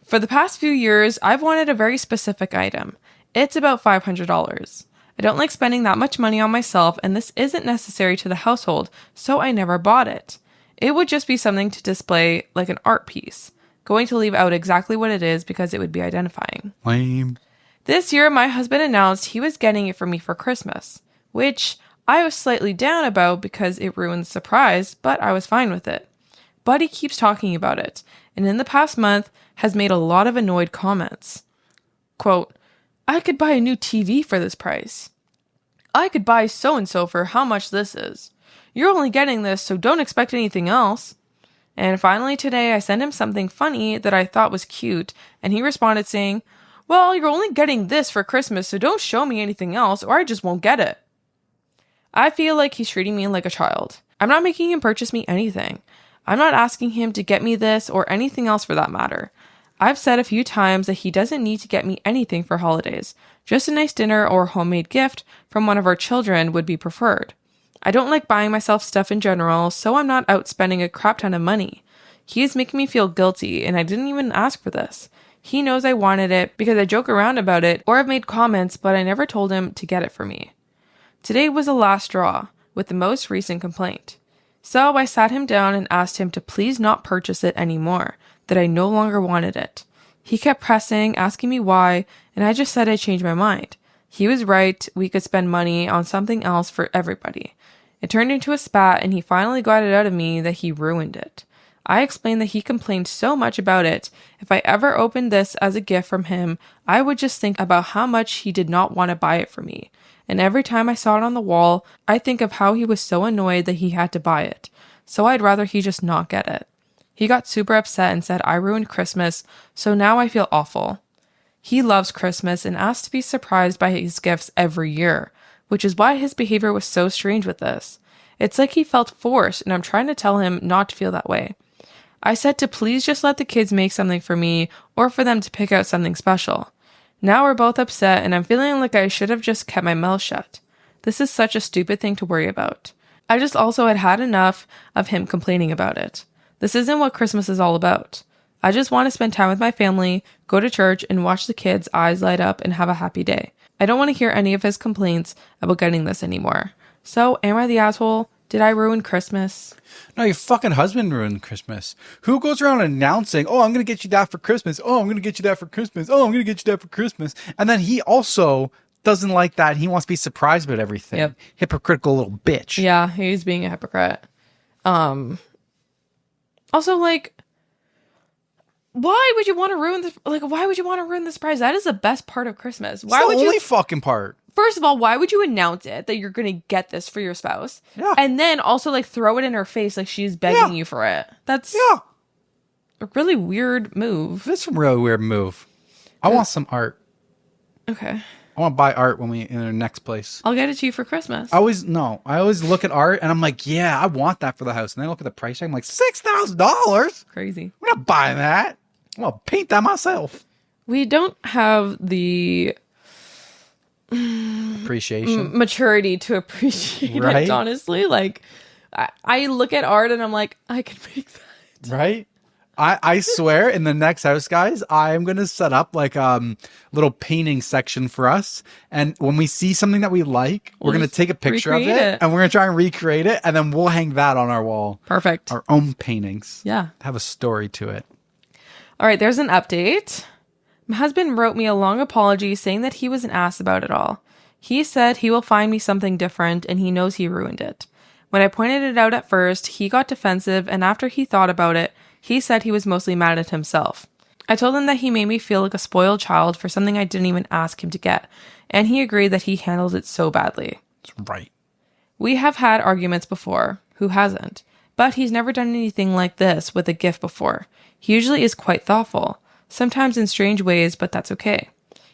For the past few years, I've wanted a very specific item. It's about $500. I don't like spending that much money on myself, and this isn't necessary to the household, so I never bought it. It would just be something to display like an art piece. Going to leave out exactly what it is because it would be identifying. Lame. This year, my husband announced he was getting it for me for Christmas, which I was slightly down about because it ruined the surprise, but I was fine with it. But he keeps talking about it, and in the past month has made a lot of annoyed comments. Quote, I could buy a new TV for this price. I could buy so-and-so for how much this is. You're only getting this, so don't expect anything else. And finally today, I sent him something funny that I thought was cute, and he responded saying, well, you're only getting this for Christmas, so don't show me anything else, or I just won't get it. I feel like he's treating me like a child. I'm not making him purchase me anything. I'm not asking him to get me this or anything else for that matter. I've said a few times that he doesn't need to get me anything for holidays. Just a nice dinner or homemade gift from one of our children would be preferred. I don't like buying myself stuff in general, so I'm not out spending a crap ton of money. He is making me feel guilty, and I didn't even ask for this. He knows I wanted it because I joke around about it or I've made comments, but I never told him to get it for me. Today was the last straw, with the most recent complaint. So I sat him down and asked him to please not purchase it anymore, that I no longer wanted it. He kept pressing, asking me why, and I just said I changed my mind. He was right, we could spend money on something else for everybody. It turned into a spat, and he finally got it out of me that he ruined it. I explained that he complained so much about it. If I ever opened this as a gift from him, I would just think about how much he did not want to buy it for me. And every time I saw it on the wall, I think of how he was so annoyed that he had to buy it. So I'd rather he just not get it. He got super upset and said I ruined Christmas, so now I feel awful. He loves Christmas and asked to be surprised by his gifts every year, which is why his behavior was so strange with this. It's like he felt forced, and I'm trying to tell him not to feel that way. I said to please just let the kids make something for me or for them to pick out something special. Now we're both upset, and I'm feeling like I should have just kept my mouth shut. This is such a stupid thing to worry about. I just also had enough of him complaining about it. This isn't what Christmas is all about. I just want to spend time with my family, go to church, and watch the kids' eyes light up and have a happy day. I don't want to hear any of his complaints about getting this anymore. So, am I the asshole? Did I ruin Christmas? No, your fucking husband ruined Christmas. Who goes around announcing, oh, I'm going to get you that for Christmas. Oh, I'm going to get you that for Christmas. Oh, I'm going to get you that for Christmas. And then he also doesn't like that. He wants to be surprised about everything. Yep. Hypocritical little bitch. Yeah, he's being a hypocrite. Also, like, why would you want to ruin this? Like, why would you want to ruin the surprise? That is the best part of Christmas. Why it's would the only you? Fucking part. First of all, why would you announce it that you're going to get this for your spouse? Yeah. And then also like throw it in her face like she's begging you for it. That's a really weird move. That's a really weird move. I want some art. Okay. I want to buy art when we in our next place. I'll get it to you for Christmas. I always look at art and I'm like, yeah, I want that for the house. And then I look at the price tag. I'm like, $6,000. Crazy. I'm not buying that. I'm gonna paint that myself. We don't have the appreciation maturity to appreciate it, honestly. Like I look at art and I'm like, I can make that. Right? I swear in the next house, guys, I am going to set up like little painting section for us. And when we see something that we like, we're going to take a picture of it and we're going to try and recreate it. And then we'll hang that on our wall. Perfect. Our own paintings. Yeah. Have a story to it. All right. There's an update. My husband wrote me a long apology saying that he was an ass about it all. He said he will find me something different and he knows he ruined it. When I pointed it out at first, he got defensive, and after he thought about it, he said he was mostly mad at himself. I told him that he made me feel like a spoiled child for something I didn't even ask him to get, and he agreed that he handled it so badly. That's right. We have had arguments before. Who hasn't? But he's never done anything like this with a gift before. He usually is quite thoughtful, sometimes in strange ways, but that's okay.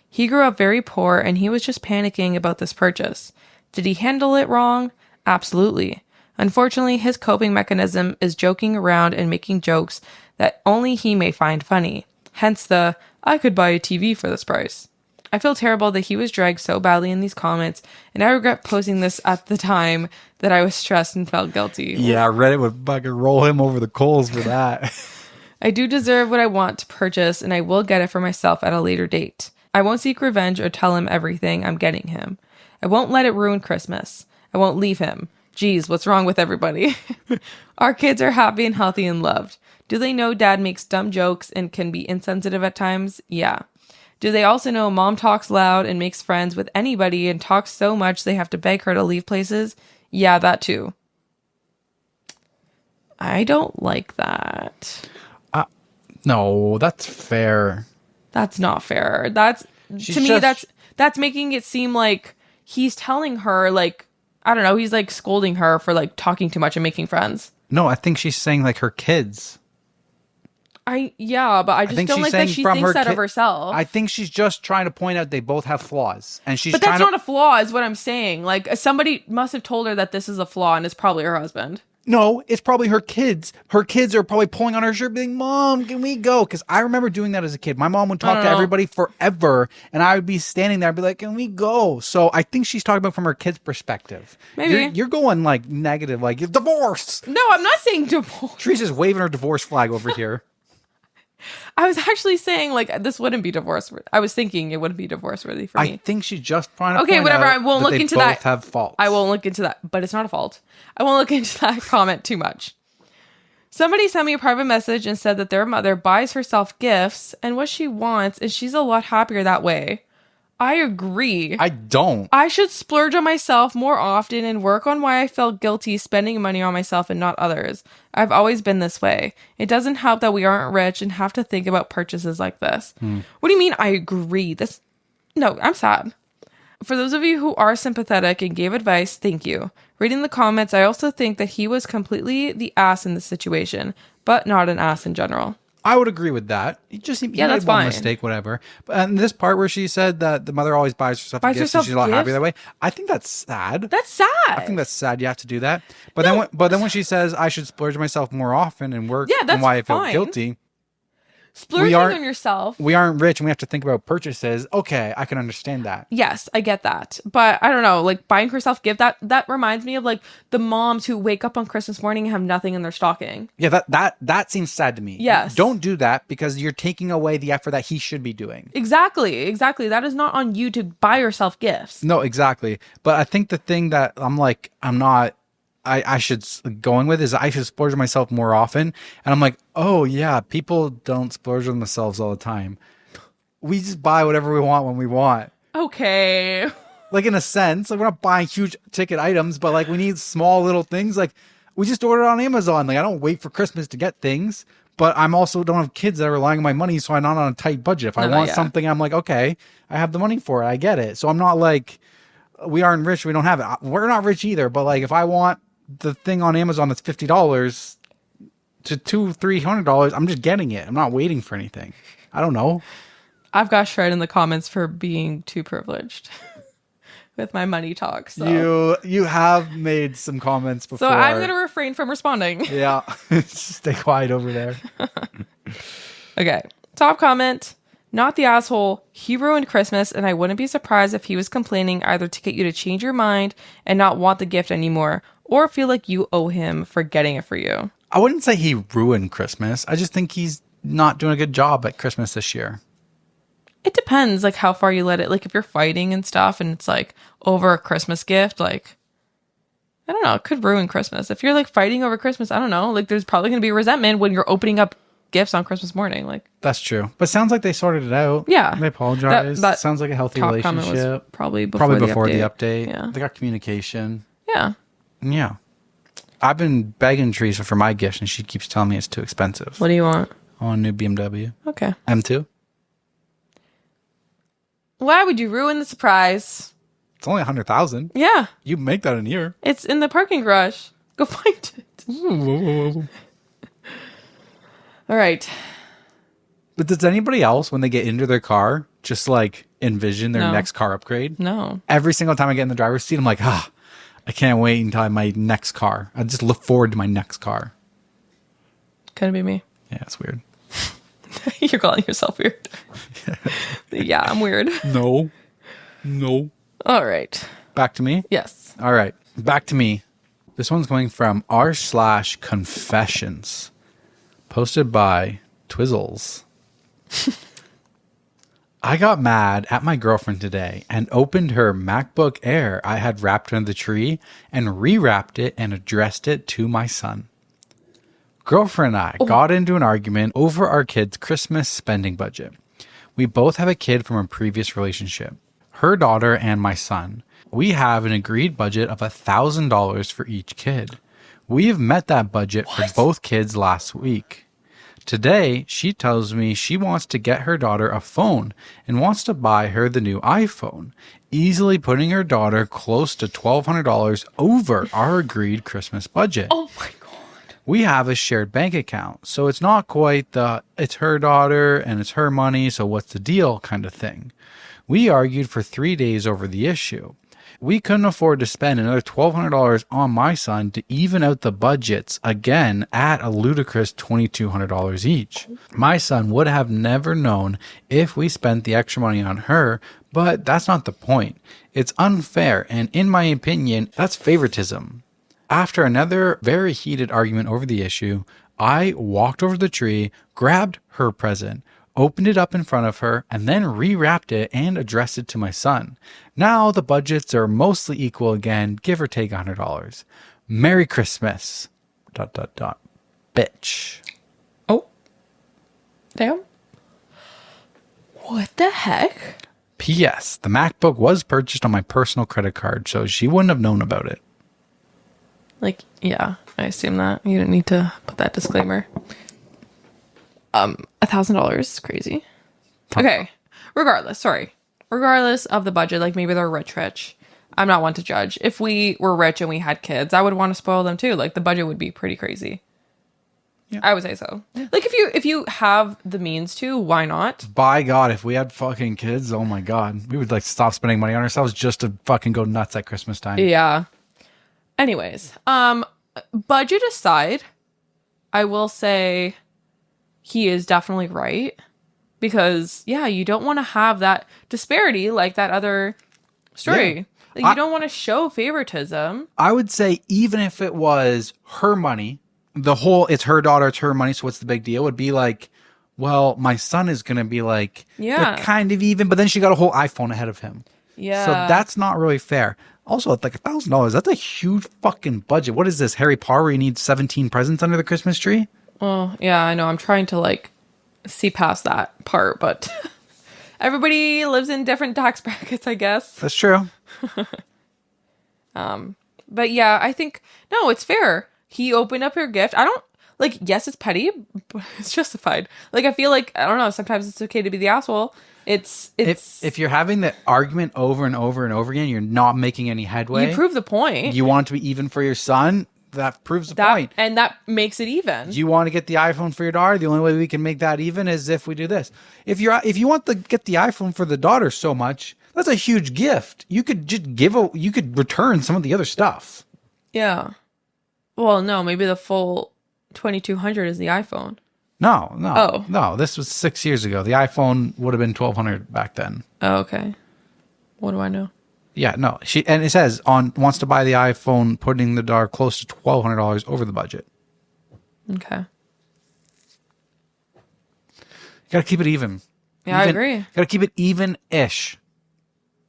He grew up very poor, and he was just panicking about this purchase. Did he handle it wrong? Absolutely. Unfortunately, his coping mechanism is joking around and making jokes that only he may find funny. Hence the, I could buy a TV for this price. I feel terrible that he was dragged so badly in these comments, and I regret posting this at the time that I was stressed and felt guilty. Yeah, Reddit would fucking roll him over the coals for that. I do deserve what I want to purchase, and I will get it for myself at a later date. I won't seek revenge or tell him everything I'm getting him. I won't let it ruin Christmas. I won't leave him. Geez, what's wrong with everybody? Our kids are happy and healthy and loved. Do they know dad makes dumb jokes and can be insensitive at times? Yeah. Do they also know mom talks loud and makes friends with anybody and talks so much they have to beg her to leave places? Yeah, that too. I don't like that. No, that's fair. That's not fair. That's making it seem like he's telling her, like, I don't know, he's like scolding her for like talking too much and making friends. No, I think she's saying like her kids. But I just don't like that she thinks that of herself. I think she's just trying to point out they both have flaws. And she's But that's not a flaw, is what I'm saying. Like, somebody must have told her that this is a flaw, and it's probably her husband. No, it's probably her kids. Her kids are probably pulling on her shirt being, Mom, can we go? Because I remember doing that as a kid. My mom would talk to everybody forever, and I would be standing there and be like, can we go? So I think she's talking about from her kid's perspective. Maybe. You're going like negative, like, divorce. No, I'm not saying divorce. Teresa's waving her divorce flag over here. I was actually saying, like, this wouldn't be divorce. I was thinking it wouldn't be divorce worthy for me. I think she's just trying to point whatever. out I won't look into that. that. Both have faults. I won't look into that, but it's not a fault. I won't look into that comment too much. Somebody sent me a private message and said that their mother buys herself gifts and what she wants, and she's a lot happier that way. I agree. I don't. I should splurge on myself more often and work on why I felt guilty spending money on myself and not others. I've always been this way. It doesn't help that we aren't rich and have to think about purchases like this. What do you mean I agree? No, I'm sad. For those of you who are sympathetic and gave advice, thank you. Reading the comments, I also think that he was completely the ass in this situation, but not an ass in general. I would agree with that. He that's one fine. Mistake, whatever. And this part where she said that the mother always buys herself gifts and she's a lot happier that way, I think that's sad. That's sad. I think that's sad. You have to do that. But then when she says I should splurge myself more often and work that's on why I feel fine. guilty. Splurging on yourself. We aren't rich and we have to think about purchases. Okay, I can understand that. Yes, I get that. But I don't know, like buying herself gift, that reminds me of like the moms who wake up on Christmas morning and have nothing in their stocking. Yeah, that seems sad to me. Yes. Don't do that because you're taking away the effort that he should be doing. Exactly. That is not on you to buy yourself gifts. No, exactly. But I think the thing that I should going with is I should splurge on myself more often. And I'm like, oh yeah, people don't splurge on themselves all the time. We just buy whatever we want when we want. Okay. Like in a sense, like we're not buying huge ticket items, but like we need small little things. Like we just order on Amazon. Like I don't wait for Christmas to get things, but I'm also don't have kids that are relying on my money, so I'm not on a tight budget. If I want something, I'm like, okay, I have the money for it. I get it. So I'm not like we aren't rich. We don't have it. We're not rich either. But like if I want the thing on Amazon that's $50 to $200-$300, I'm just getting it. I'm not waiting for anything. I don't know. I've got shred in the comments for being too privileged with my money talk. So. You have made some comments before. So I'm going to refrain from responding. Yeah. Stay quiet over there. Okay. Top comment. Not the asshole. He ruined Christmas, and I wouldn't be surprised if he was complaining either to get you to change your mind and not want the gift anymore, or feel like you owe him for getting it for you. I wouldn't say he ruined Christmas. I just think he's not doing a good job at Christmas this year. It depends, like, how far you let it. Like, if you're fighting and stuff and it's, like, over a Christmas gift, like, I don't know. It could ruin Christmas. If you're, like, fighting over Christmas, I don't know. Like, there's probably going to be resentment when you're opening up gifts on Christmas morning. Like, that's true. But sounds like they sorted it out. Yeah. They apologized. That sounds like a healthy relationship. Was probably before the update. Yeah. They got communication. Yeah. Yeah. I've been begging Teresa for my gift, and she keeps telling me it's too expensive. What do you want? I want a new BMW. Okay. M2. Why would you ruin the surprise? It's only $100,000. Yeah. You make that in a year. It's in the parking garage. Go find it. All right. But does anybody else, when they get into their car, just like envision their next car upgrade? No. Every single time I get in the driver's seat, I'm like, I can't wait until my next car. I just look forward to my next car. Could be me. Yeah, it's weird. You're calling yourself weird. Yeah, I'm weird. No. All right. Back to me? Yes. All right. Back to me. This one's coming from r/confessions. Posted by Twizzles. I got mad at my girlfriend today and opened her MacBook Air I had wrapped under the tree and rewrapped it and addressed it to my son. Girlfriend and I got into an argument over our kid's Christmas spending budget. We both have a kid from a previous relationship, her daughter and my son. We have an agreed budget of $1,000 for each kid. We have met that budget for both kids last week. Today, she tells me she wants to get her daughter a phone and wants to buy her the new iPhone, easily putting her daughter close to $1,200 over our agreed Christmas budget. Oh my God. We have a shared bank account, so it's not quite the it's her daughter and it's her money, so what's the deal kind of thing. We argued for 3 days over the issue. We couldn't afford to spend another $1,200 on my son to even out the budgets again at a ludicrous $2,200 each. My son would have never known if we spent the extra money on her, but that's not the point. It's unfair, and in my opinion, that's favoritism. After another very heated argument over the issue, I walked over to the tree, grabbed her present, opened it up in front of her, and then rewrapped it and addressed it to my son. Now the budgets are mostly equal again, give or take $100. Merry Christmas. ... Bitch. Oh. Damn. What the heck? P.S. The MacBook was purchased on my personal credit card, so she wouldn't have known about it. Like, yeah, I assume that. You didn't need to put that disclaimer. $1,000 is crazy. Okay. Regardless of the budget, like maybe they're rich. I'm not one to judge. If we were rich and we had kids, I would want to spoil them too. Like the budget would be pretty crazy. Yeah. I would say so. Yeah. Like if you have the means to, why not? By God, if we had fucking kids, oh my God, we would like stop spending money on ourselves just to fucking go nuts at Christmas time. Yeah. Anyways, budget aside, I will say he is definitely right. Because, yeah, you don't want to have that disparity like that other story. Yeah. Like, you don't want to show favoritism. I would say even if it was her money, it's her daughter, it's her money, so what's the big deal? Would be like, well, my son is going to be like, Yeah. they're kind of even, but then she got a whole iPhone ahead of him. Yeah. So that's not really fair. Also, it's like $1,000. That's a huge fucking budget. What is this, Harry Potter, where you need 17 presents under the Christmas tree? Well, yeah, I know. I'm trying to, like, see past that part, but everybody lives in different tax brackets, I guess. That's true. But yeah, I think, no, it's fair. He opened up her gift. I don't, like, yes, it's petty, but it's justified. Like, I feel like, I don't know, sometimes it's okay to be the asshole. It's If you're having the argument over and over and over again, you're not making any headway. you prove the point. You want it to be even for your son, that proves the point. And that makes it even. You want to get the iPhone for your daughter? The only way we can make that even is if we do this. If you want to get the iPhone for the daughter so much, that's a huge gift. You could just you could return some of the other stuff. Yeah. Well, no, maybe the full 2200 is the iPhone. No. This was 6 years ago. The iPhone would have been $1,200 back then. Oh, okay. What do I know? Yeah, no. And it says wants to buy the iPhone, putting the daughter close to $1,200 over the budget. Okay. You gotta keep it even. Yeah, I agree. Gotta keep it even-ish.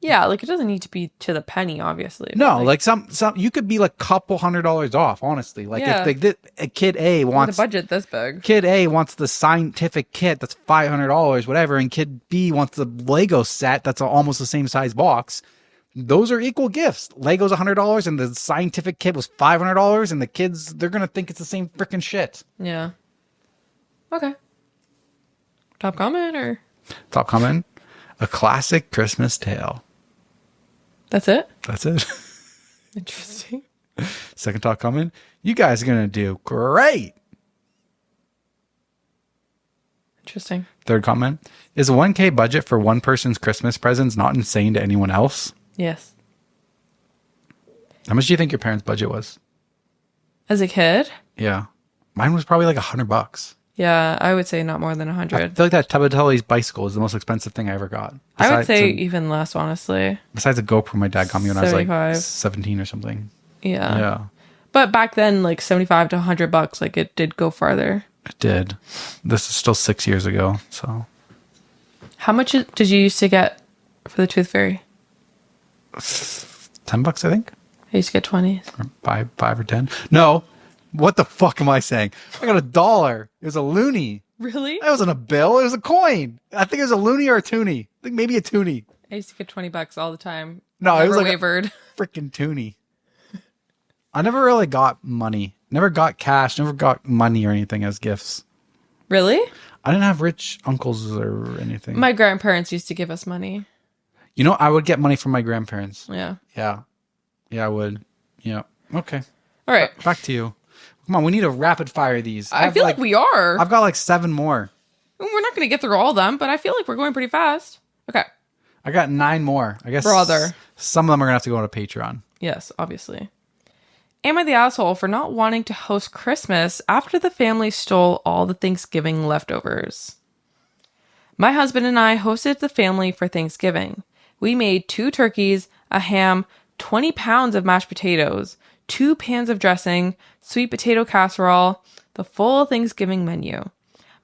Yeah, like it doesn't need to be to the penny, obviously. No, like some you could be like $200 off, honestly. Like if kid A wants the budget this big. Kid A wants the scientific kit that's $500, whatever, and kid B wants the Lego set that's almost the same size box. Those are equal gifts. Lego's $100 and the scientific kit was $500, and the kids, they're gonna think it's the same freaking shit. Yeah. Okay. Top comment or? Top comment: a classic Christmas tale. That's it? That's it. Interesting. Second top comment: you guys are gonna do great. Interesting. Third comment: is a 1K budget for one person's Christmas presents not insane to anyone else? Yes. How much do you think your parents' budget was? As a kid? Yeah. Mine was probably like $100. Yeah, I would say not more than 100. I feel like that Tabatelli's bicycle is the most expensive thing I ever got. I would say even less, honestly. Besides a GoPro my dad got me when I was like 75. 17 or something. Yeah. Yeah. But back then, like $75 to $100, like it did go farther. It did. This is still 6 years ago, so. How much did you used to get for the Tooth Fairy? $10, I think. I used to get 20s. Or five or 10. No. What the fuck am I saying? I got $1. It was a loonie. Really? That wasn't a bill. It was a coin. I think it was a loonie or a toonie. I think maybe a toonie. I used to get $20 all the time. No, Never it was like wavered. a freaking toonie. I never really got money. Never got cash. Never got money or anything as gifts. Really? I didn't have rich uncles or anything. My grandparents used to give us money. You know, I would get money from my grandparents. Yeah. Yeah. Yeah, I would. Yeah. Okay. All right. Back to you. Come on, we need to rapid fire these. I feel like we are. I've got like 7 more. We're not going to get through all of them, but I feel like we're going pretty fast. Okay. I got 9 more. I guess Brother. Some of them are going to have to go on a Patreon. Yes, obviously. Am I the asshole for not wanting to host Christmas after the family stole all the Thanksgiving leftovers? My husband and I hosted the family for Thanksgiving. We made 2 turkeys, a ham, 20 pounds of mashed potatoes, 2 pans of dressing, sweet potato casserole, the full Thanksgiving menu.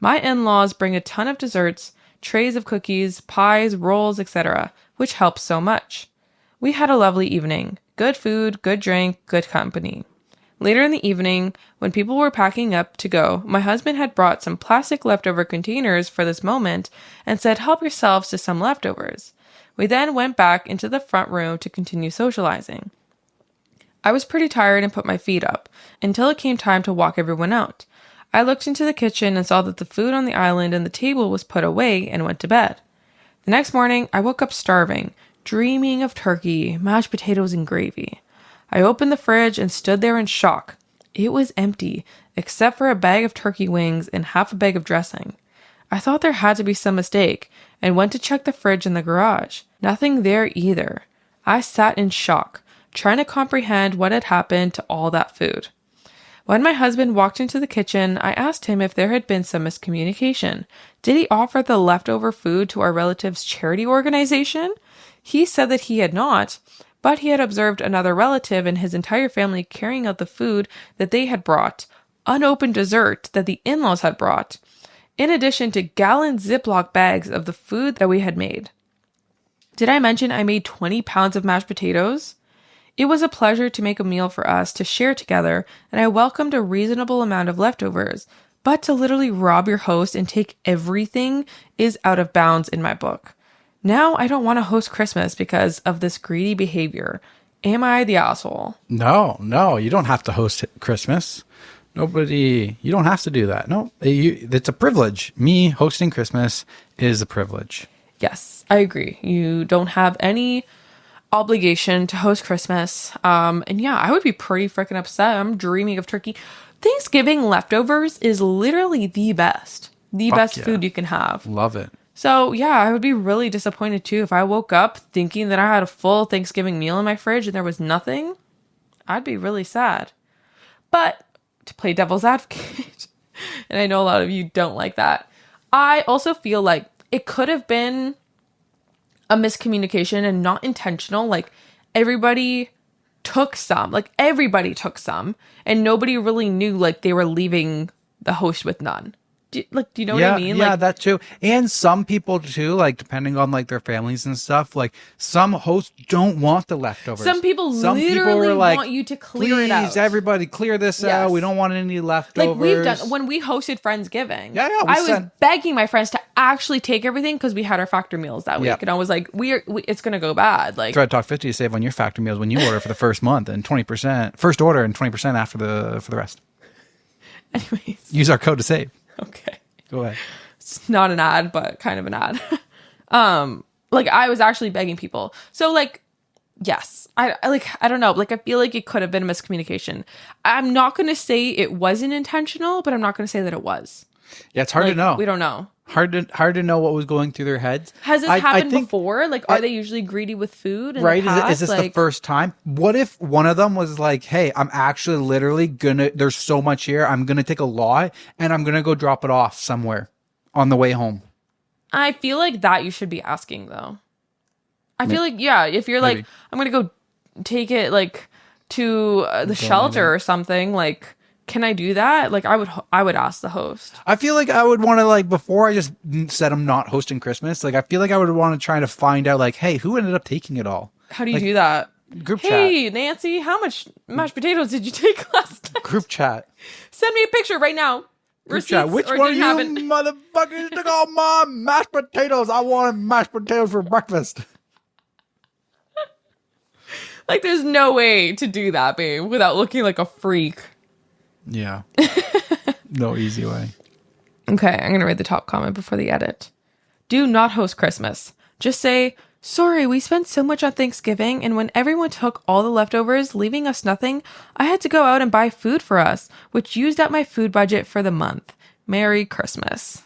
My in-laws bring a ton of desserts, trays of cookies, pies, rolls, etc., which helps so much. We had a lovely evening. Good food, good drink, good company. Later in the evening, when people were packing up to go, my husband had brought some plastic leftover containers for this moment and said, "Help yourselves to some leftovers." We then went back into the front room to continue socializing. I was pretty tired and put my feet up until it came time to walk everyone out. I looked into the kitchen and saw that the food on the island and the table was put away and went to bed. The next morning, I woke up starving, dreaming of turkey, mashed potatoes, and gravy. I opened the fridge and stood there in shock. It was empty, except for a bag of turkey wings and half a bag of dressing. I thought there had to be some mistake and went to check the fridge in the garage. Nothing there either. I sat in shock, trying to comprehend what had happened to all that food. When my husband walked into the kitchen, I asked him if there had been some miscommunication. Did he offer the leftover food to our relative's charity organization? He said that he had not, but he had observed another relative and his entire family carrying out the food that they had brought, unopened dessert that the in-laws had brought, in addition to gallon Ziploc bags of the food that we had made. Did I mention I made 20 pounds of mashed potatoes? It was a pleasure to make a meal for us to share together, and I welcomed a reasonable amount of leftovers, but to literally rob your host and take everything is out of bounds in my book. Now I don't want to host Christmas because of this greedy behavior. Am I the asshole? No, you don't have to host Christmas. You don't have to do that. No, it's a privilege. Me hosting Christmas is a privilege. Yes, I agree. You don't have any obligation to host Christmas. And yeah, I would be pretty freaking upset. I'm dreaming of turkey. Thanksgiving leftovers is literally the best. The best food you can have. Love it. So yeah, I would be really disappointed too if I woke up thinking that I had a full Thanksgiving meal in my fridge and there was nothing. I'd be really sad. But to play devil's advocate, and I know a lot of you don't like that, I also feel like it could have been a miscommunication and not intentional. Like everybody took some, and nobody really knew like they were leaving the host with none. Do you know what I mean? Yeah, like, that too. And some people too, like depending on like their families and stuff, like some hosts don't want the leftovers. Some people literally want you to clear it out. Please, everybody clear this out. We don't want any leftovers. Like we've done when we hosted Friendsgiving. Yeah. I was begging my friends to actually take everything because we had our factor meals that week, and I was like, it's gonna go bad. Like ThreadTalk 50 to save on your factor meals when you order for the first month and 20% first order and 20% after for the rest. Anyways, use our code to save. Okay. Go ahead. It's not an ad, but kind of an ad. Like I was actually begging people. So like, yes, I don't know. Like I feel like it could have been a miscommunication. I'm not going to say it wasn't intentional, but I'm not going to say that it was. Yeah, it's hard to know. We don't know. Hard to know what was going through their heads. Has this happened before? Like, are they usually greedy with food? Right? Is this the first time? What if one of them was like, hey, I'm actually literally there's so much here. I'm going to take a lot and I'm going to go drop it off somewhere on the way home. I feel like that you should be asking though. I feel like, yeah, if you're like, I'm going to go take it like to the shelter or something, like, can I do that? Like I would ask the host. I feel like I would want to like, before I just said I'm not hosting Christmas, like I feel like I would want to try to find out like, hey, who ended up taking it all? How do you do that? Group chat. Hey, Nancy, how much mashed potatoes did you take last night? Group chat. Send me a picture right now. Group chat. Which one of you motherfuckers took all my mashed potatoes? I wanted mashed potatoes for breakfast. Like there's no way to do that, babe, without looking like a freak. Yeah. No easy way. Okay, I'm going to read the top comment before the edit. Do not host Christmas. Just say, sorry, we spent so much on Thanksgiving, and when everyone took all the leftovers, leaving us nothing, I had to go out and buy food for us, which used up my food budget for the month. Merry Christmas.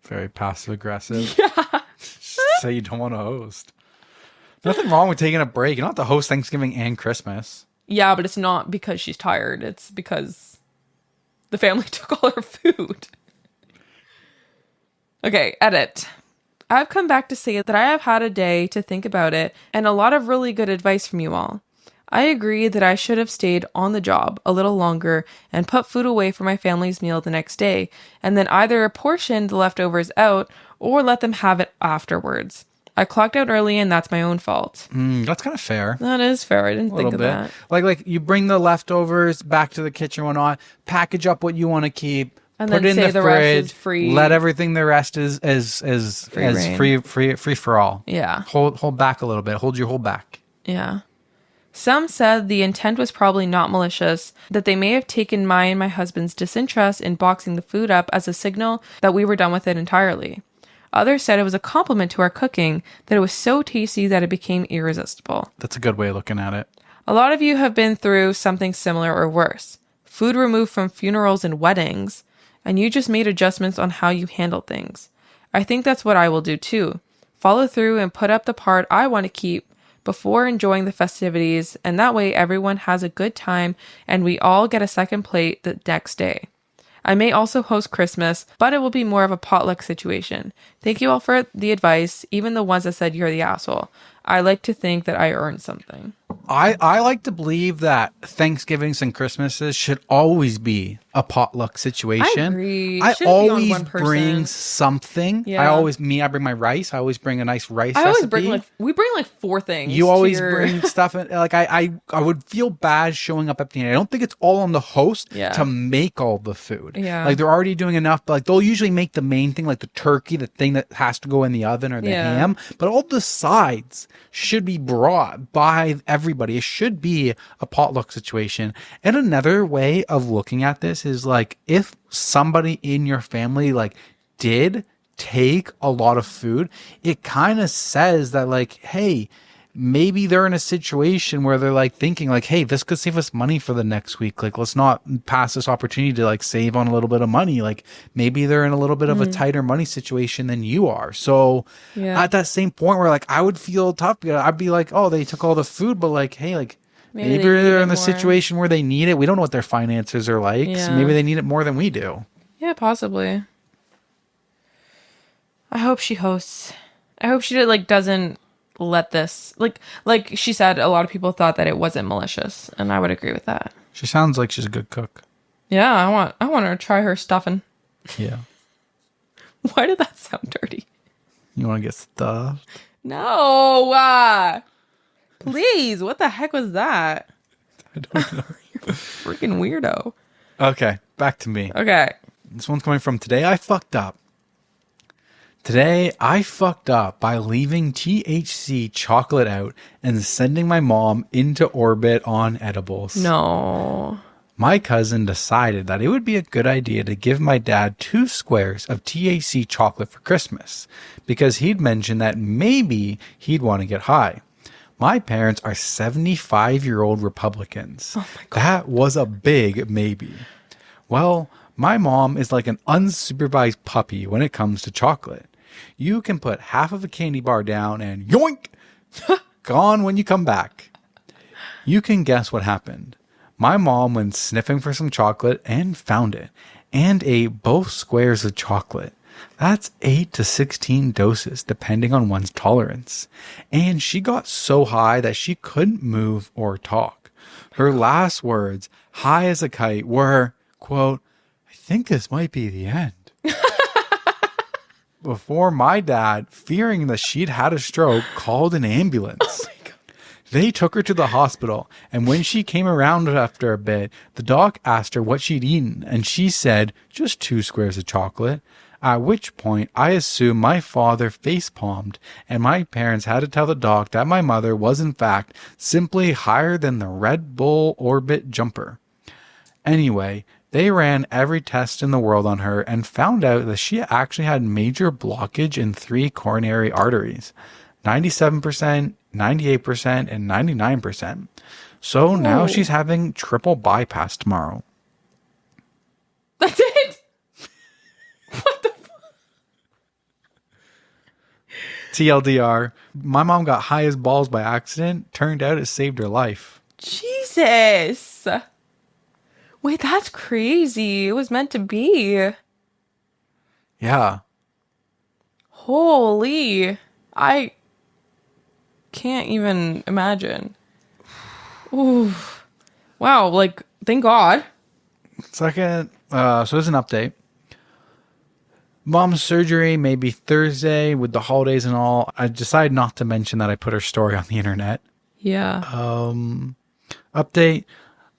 Very passive aggressive. Yeah. Say you don't want to host. Nothing wrong with taking a break. You don't have to host Thanksgiving and Christmas. Yeah, but it's not because she's tired. It's because the family took all her food. Okay, edit. I've come back to say that I have had a day to think about it and a lot of really good advice from you all. I agree that I should have stayed on the job a little longer and put food away for my family's meal the next day, and then either apportioned the leftovers out or let them have it afterwards. I clocked out early and that's my own fault. That's kind of fair. That is fair. I didn't think of that. Like you bring the leftovers back to the kitchen and whatnot, package up what you want to keep, and put then it in say the rest fridge, is free. let everything the rest is free for all. Yeah. Hold back a little bit. Hold your hold back. Yeah. Some said the intent was probably not malicious, that they may have taken my and my husband's disinterest in boxing the food up as a signal that we were done with it entirely. Others said it was a compliment to our cooking, that it was so tasty that it became irresistible. That's a good way of looking at it. A lot of you have been through something similar or worse. Food removed from funerals and weddings, and you just made adjustments on how you handle things. I think that's what I will do too. Follow through and put up the part I want to keep before enjoying the festivities, and that way everyone has a good time and we all get a second plate the next day. I may also host Christmas, but it will be more of a potluck situation. Thank you all for the advice, even the ones that said you're the asshole. I like to think that I earned something. I like to believe that Thanksgivings and Christmases should always be a potluck situation. I agree. I Shouldn't be on always one person. bring something. Yeah. I bring my rice. I always bring a nice rice I always recipe. we bring like 4 things. You always bring stuff. Like I would feel bad showing up empty-handed. I don't think it's all on the host to make all the food. Yeah. Like they're already doing enough, but like they'll usually make the main thing, like the turkey, the thing that has to go in the oven, or the ham. But all the sides should be brought by everybody. It should be a potluck situation. And another way of looking at this is like if somebody in your family like did take a lot of food, it kind of says that like, hey, maybe they're in a situation where they're like thinking like, hey, this could save us money for the next week. Like, let's not pass this opportunity to like save on a little bit of money. Like maybe they're in a little bit of a tighter money situation than you are. So at that same point where like I would feel tough, I'd be like, oh, they took all the food, but like, hey, like maybe they're in the situation where they need it. We don't know what their finances are like. So maybe they need it more than we do. Yeah, possibly. I hope she hosts. I hope she doesn't let this like she said, a lot of people thought that it wasn't malicious, and I would agree with that. She sounds like she's a good cook. Yeah, I want her to try her stuffing. Yeah. Why did that sound dirty? You want to get stuffed? No. Please, what the heck was that? I don't know. You're a freaking weirdo. Okay, back to me. Okay. This one's coming from Today I Fucked Up. Today, I fucked up by leaving THC chocolate out and sending my mom into orbit on edibles. No. My cousin decided that it would be a good idea to give my dad 2 squares of THC chocolate for Christmas because he'd mentioned that maybe he'd want to get high. My parents are 75-year-old Republicans. Oh my God. That was a big maybe. Well, my mom is like an unsupervised puppy when it comes to chocolate. You can put half of a candy bar down and yoink, gone when you come back. You can guess what happened. My mom went sniffing for some chocolate and found it, and ate both squares of chocolate. That's 8 to 16 doses, depending on one's tolerance. And she got so high that she couldn't move or talk. Her last words, high as a kite, were, quote, I think this might be the end. Before my dad, fearing that she'd had a stroke, called an ambulance. Oh my God. They took her to the hospital, and when she came around after a bit, the doc asked her what she'd eaten, and she said, just 2 squares of chocolate. At which point, I assume my father face-palmed, and my parents had to tell the doc that my mother was in fact simply higher than the Red Bull Orbit jumper. Anyway, they ran every test in the world on her and found out that she actually had major blockage in 3 coronary arteries, 97%, 98%, and 99%. So now she's having triple bypass tomorrow. That's it? What the fuck? TLDR, my mom got high as balls by accident. Turned out it saved her life. Jesus. Wait, that's crazy. It was meant to be. Yeah. Holy. I can't even imagine. Ooh. Wow, like, thank God. Second, so there's an update. Mom's surgery may be Thursday with the holidays and all. I decided not to mention that I put her story on the internet. Yeah. Update.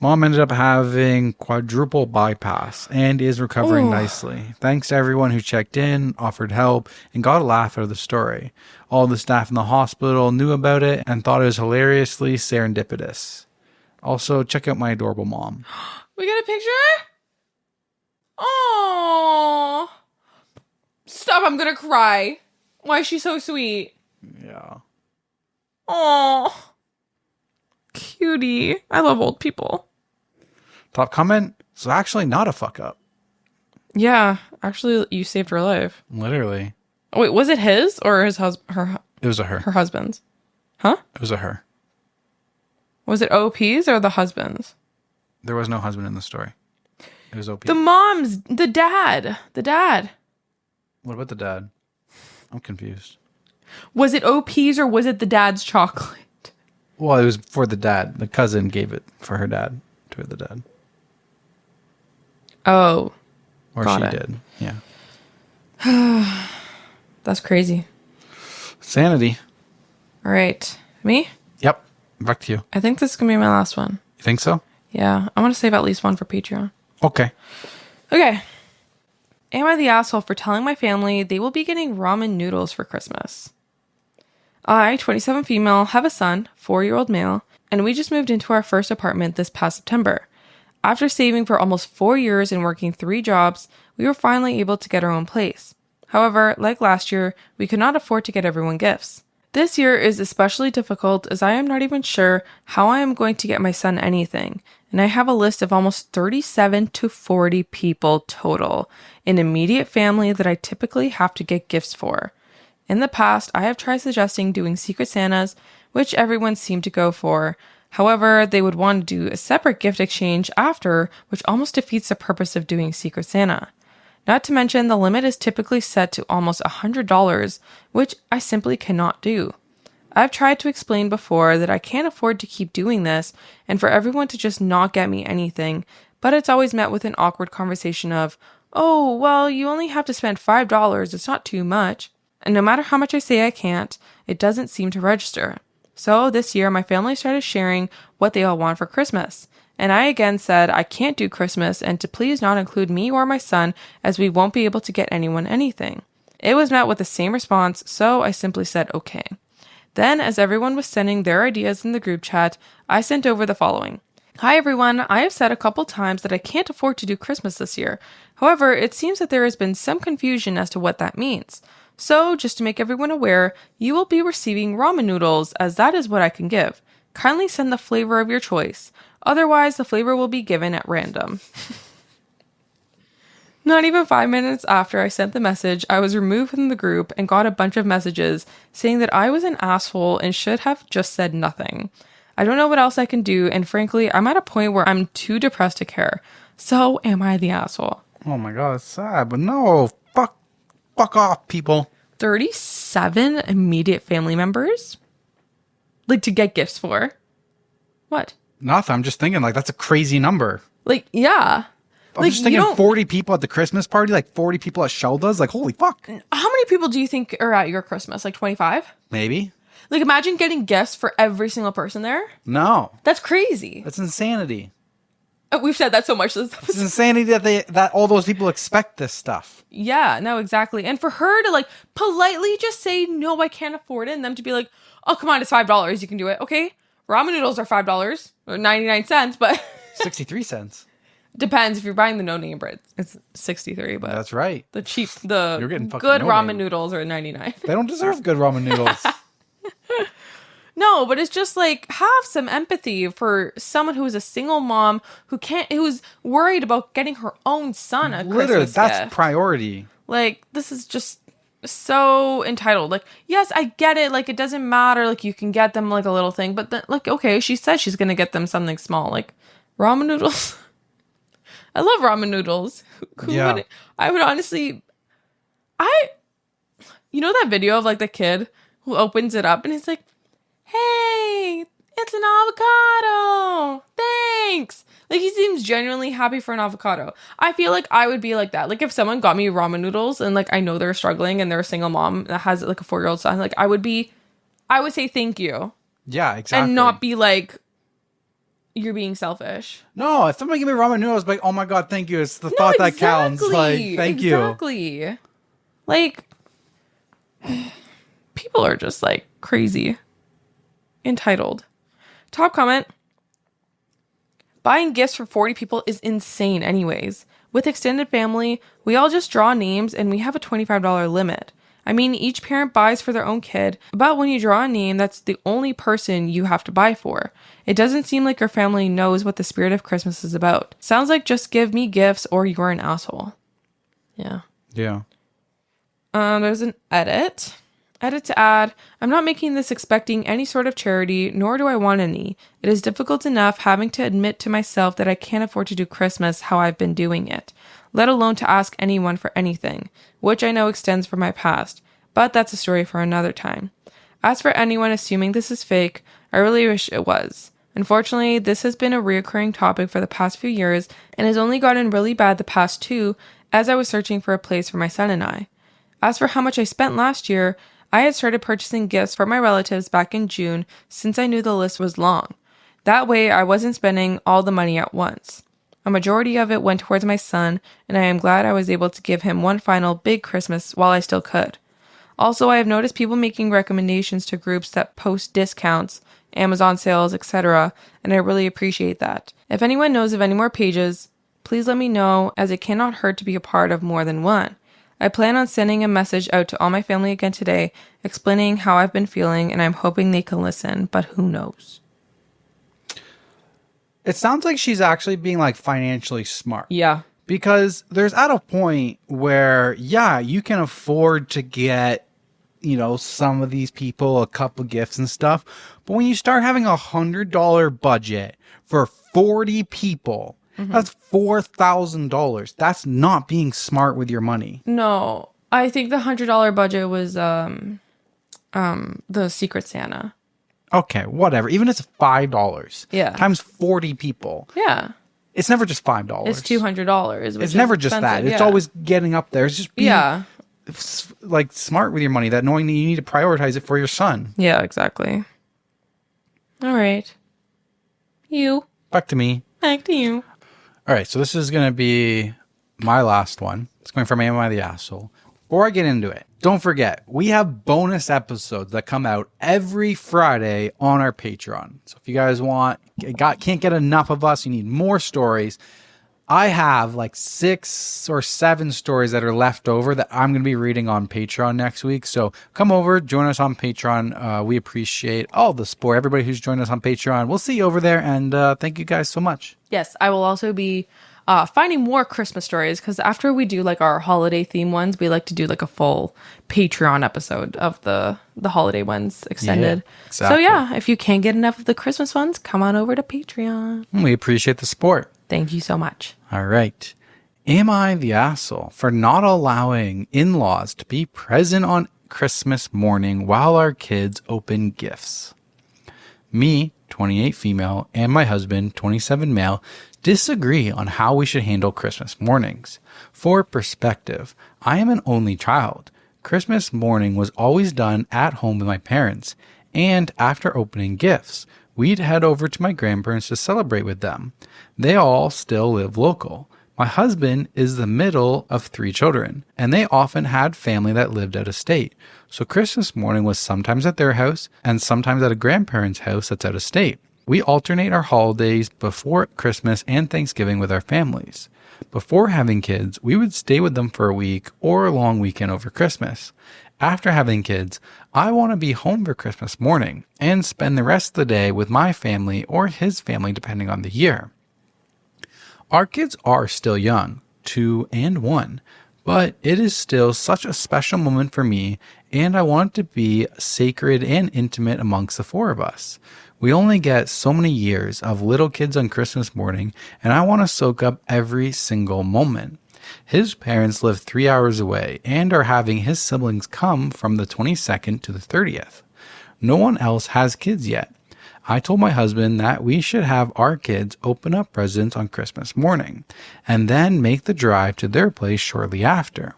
Mom ended up having quadruple bypass and is recovering nicely. Thanks to everyone who checked in, offered help, and got a laugh out of the story. All the staff in the hospital knew about it and thought it was hilariously serendipitous. Also, check out my adorable mom. We got a picture? Aww. Stop, I'm gonna cry. Why is she so sweet? Yeah. Aww. Cutie. I love old people. Top comment. It's actually not a fuck up. Yeah, actually, you saved her life. Literally. Wait, was it his or his husband? It was a her. Her husband's. Huh? It was a her. Was it OPs or the husbands? There was no husband in the story. It was OP. The moms, the dad. What about the dad? I'm confused. Was it OPs or was it the dad's chocolate? Well, it was for the dad. The cousin gave it for her dad to the dad. Oh. Or got she it. did. Yeah. That's crazy. Sanity. All right. Me? Yep. Back to you. I think this is going to be my last one. You think so? Yeah. I want to save at least one for Patreon. Okay. Okay. Am I the asshole for telling my family they will be getting ramen noodles for Christmas? I, 27 female, have a son, 4-year-old male, and we just moved into our first apartment this past September. After saving for almost 4 years and working 3 jobs, we were finally able to get our own place. However, like last year, we could not afford to get everyone gifts. This year is especially difficult as I am not even sure how I am going to get my son anything, and I have a list of almost 37 to 40 people total, an immediate family that I typically have to get gifts for. In the past, I have tried suggesting doing Secret Santas, which everyone seemed to go for. However, they would want to do a separate gift exchange after, which almost defeats the purpose of doing Secret Santa. Not to mention, the limit is typically set to almost $100, which I simply cannot do. I've tried to explain before that I can't afford to keep doing this and for everyone to just not get me anything, but it's always met with an awkward conversation of, oh, well, you only have to spend $5, it's not too much. And no matter how much I say I can't, it doesn't seem to register. So this year, my family started sharing what they all want for Christmas. And I again said I can't do Christmas and to please not include me or my son as we won't be able to get anyone anything. It was met with the same response, so I simply said okay. Then, as everyone was sending their ideas in the group chat, I sent over the following. Hi everyone, I have said a couple times that I can't afford to do Christmas this year. However, it seems that there has been some confusion as to what that means. So, just to make everyone aware, you will be receiving ramen noodles as that is what I can give. Kindly send the flavor of your choice. Otherwise, the flavor will be given at random. Not even 5 minutes after I sent the message, I was removed from the group and got a bunch of messages saying that I was an asshole and should have just said nothing. I don't know what else I can do, and frankly, I'm at a point where I'm too depressed to care. So, am I the asshole? Oh my god, it's sad, but no. Fuck off, people. 37 immediate family members? Like, to get gifts for? What? Nothing. I'm just thinking, like, that's a crazy number. Like, yeah. I'm just thinking 40 people at the Christmas party, like 40 people at Shelda's. Like, holy fuck. How many people do you think are at your Christmas? Like 25? Maybe. Like, imagine getting gifts for every single person there. No. That's crazy. That's insanity. We've said that so much. It's insanity that all those people expect this stuff. Yeah, no, exactly. And for her to, like, politely just say, no, I can't afford it, and them to be like, oh, come on, it's $5. You can do it. Okay. Ramen noodles are $5 or 99 cents, but 63 cents. Depends if you're buying the no-name bread. It's 63, but that's right. The cheap, You're getting good no-name. ramen noodles are 99. They don't deserve good ramen noodles. No, but it's just like, have some empathy for someone who is a single mom who's worried about getting her own son a Christmas that's gift. Priority. Like, this is just so entitled. Like, yes, I get it. Like, it doesn't matter. Like, you can get them like a little thing, but then, like, okay, she said she's gonna get them something small, like ramen noodles. I love ramen noodles. I would honestly, you know that video of like the kid who opens it up and he's like, hey, it's an avocado. Thanks. Like, he seems genuinely happy for an avocado. I feel like I would be like that. Like, if someone got me ramen noodles and like I know they're struggling and they're a single mom that has like a 4-year-old son, like I would say thank you. Yeah, exactly. And not be like, you're being selfish. No, if somebody give me ramen noodles, like, oh my god, thank you. It's the thought that counts. Like, thank you. Exactly. Like, people are just like crazy. Entitled. Top comment. Buying gifts for 40 people is insane anyways. With extended family, we all just draw names and we have a $25 limit. I mean, each parent buys for their own kid, but when you draw a name, that's the only person you have to buy for. It doesn't seem like your family knows what the spirit of Christmas is about. Sounds like just give me gifts or you're an asshole. Yeah. Yeah. There's an edit. Edit to add, I'm not making this expecting any sort of charity, nor do I want any. It is difficult enough having to admit to myself that I can't afford to do Christmas how I've been doing it, let alone to ask anyone for anything, which I know extends from my past, but that's a story for another time. As for anyone assuming this is fake, I really wish it was. Unfortunately, this has been a reoccurring topic for the past few years and has only gotten really bad the past 2 as I was searching for a place for my son and I. As for how much I spent last year, I had started purchasing gifts for my relatives back in June since I knew the list was long. That way, I wasn't spending all the money at once. A majority of it went towards my son, and I am glad I was able to give him one final big Christmas while I still could. Also, I have noticed people making recommendations to groups that post discounts, Amazon sales, etc., and I really appreciate that. If anyone knows of any more pages, please let me know, as it cannot hurt to be a part of more than one. I plan on sending a message out to all my family again today, explaining how I've been feeling, and I'm hoping they can listen, but who knows? It sounds like she's actually being like financially smart. Yeah. Because there's at a point where, yeah, you can afford to get, you know, some of these people a couple gifts and stuff. But when you start having $100 budget for 40 people, that's $4,000. That's not being smart with your money. No, I think the $100 budget was the Secret Santa. Okay, whatever. Even if it's $5. Yeah. Times 40 people. Yeah. It's never just $5. It's $200. It's never just that. It's always getting up there. It's just being like smart with your money, that knowing that you need to prioritize it for your son. Yeah, exactly. All right. Back to me. Back to you. All right, so this is going to be my last one. It's going from Am I the Asshole? Before I get into it, don't forget, we have bonus episodes that come out every Friday on our Patreon. So if you guys can't get enough of us, you need more stories, I have like 6 or 7 stories that are left over that I'm going to be reading on Patreon next week. So come over, join us on Patreon. We appreciate all the support, everybody who's joined us on Patreon. We'll see you over there, and thank you guys so much. Yes, I will also be finding more Christmas stories, because after we do like our holiday theme ones, we like to do like a full Patreon episode of the holiday ones extended. Yeah, exactly. So yeah, if you can't get enough of the Christmas ones, come on over to Patreon. We appreciate the support. Thank you so much. All right. Am I the asshole for not allowing in-laws to be present on Christmas morning while our kids open gifts? Me, 28 female, and my husband, 27 male, disagree on how we should handle Christmas mornings. For perspective, I am an only child. Christmas morning was always done at home with my parents, and after opening gifts, we'd head over to my grandparents to celebrate with them. They all still live local. My husband is the middle of 3 children, and they often had family that lived out of state. So Christmas morning was sometimes at their house and sometimes at a grandparent's house that's out of state. We alternate our holidays before Christmas and Thanksgiving with our families. Before having kids, we would stay with them for a week or a long weekend over Christmas. After having kids, I want to be home for Christmas morning and spend the rest of the day with my family or his family depending on the year. Our kids are still young, 2 and 1, but it is still such a special moment for me, and I want it to be sacred and intimate amongst the 4 of us. We only get so many years of little kids on Christmas morning, and I want to soak up every single moment. His parents live 3 hours away and are having his siblings come from the 22nd to the 30th. No one else has kids yet. I told my husband that we should have our kids open up presents on Christmas morning and then make the drive to their place shortly after.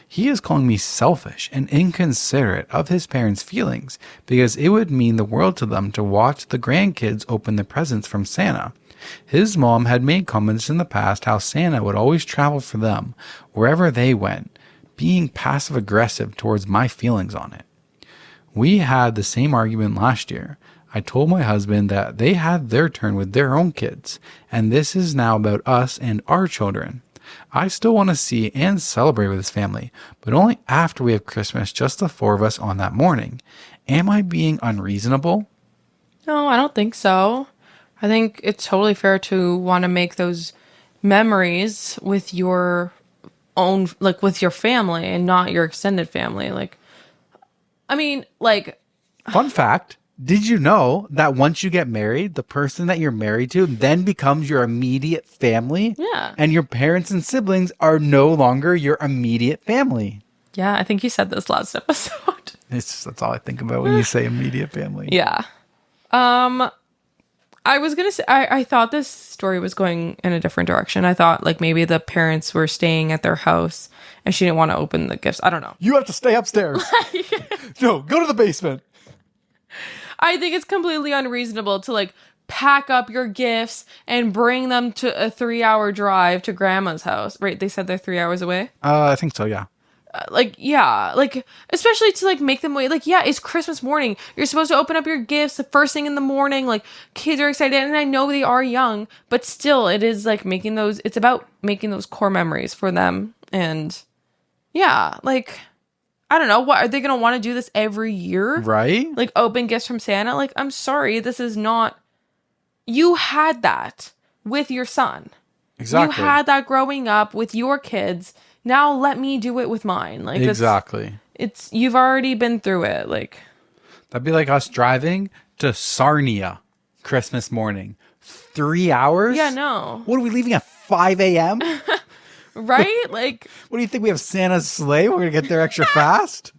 He is calling me selfish and inconsiderate of his parents' feelings because it would mean the world to them to watch the grandkids open the presents from Santa. His mom had made comments in the past how Santa would always travel for them wherever they went, being passive-aggressive towards my feelings on it. We had the same argument last year. I told my husband that they had their turn with their own kids, and this is now about us and our children. I still want to see and celebrate with his family, but only after we have Christmas, just the 4 of us on that morning. Am I being unreasonable? No, I don't think so. I think it's totally fair to want to make those memories with your own, like with your family and not your extended family. Like, I mean, like, Fun fact. Did you know that once you get married, the person that you're married to then becomes your immediate family? Yeah. And your parents and siblings are no longer your immediate family. yeah, I think you said this last episode. That's all I think about when you say immediate family. Yeah. I was gonna say, I thought this story was going in a different direction. I thought like maybe the parents were staying at their house and she didn't want to open the gifts. I don't know. You have to stay upstairs. No, go to the basement. I think it's completely unreasonable to like pack up your gifts and bring them to a 3-hour drive to grandma's house. Right? They said they're 3 hours away. I think so, yeah. Like, yeah, like, especially to like make them wait. Like, yeah, it's Christmas morning. You're supposed to open up your gifts the first thing in the morning. Like, kids are excited, and I know they are young, but still, it is like making those, it's about making those core memories for them. And yeah, like, I don't know, what are they going to want to do this every year? Right? Like, open gifts from Santa? Like, I'm sorry, this is not, you had that with your son. Exactly. You had that growing up with your kids. Now let me do it with mine. Like, exactly. It's you've already been through it. Like, that'd be like us driving to Sarnia Christmas morning. 3 hours? yeah, no. What are we leaving at 5 a.m.? Right? Like, What do you think? We have Santa's sleigh? We're going to get there extra fast?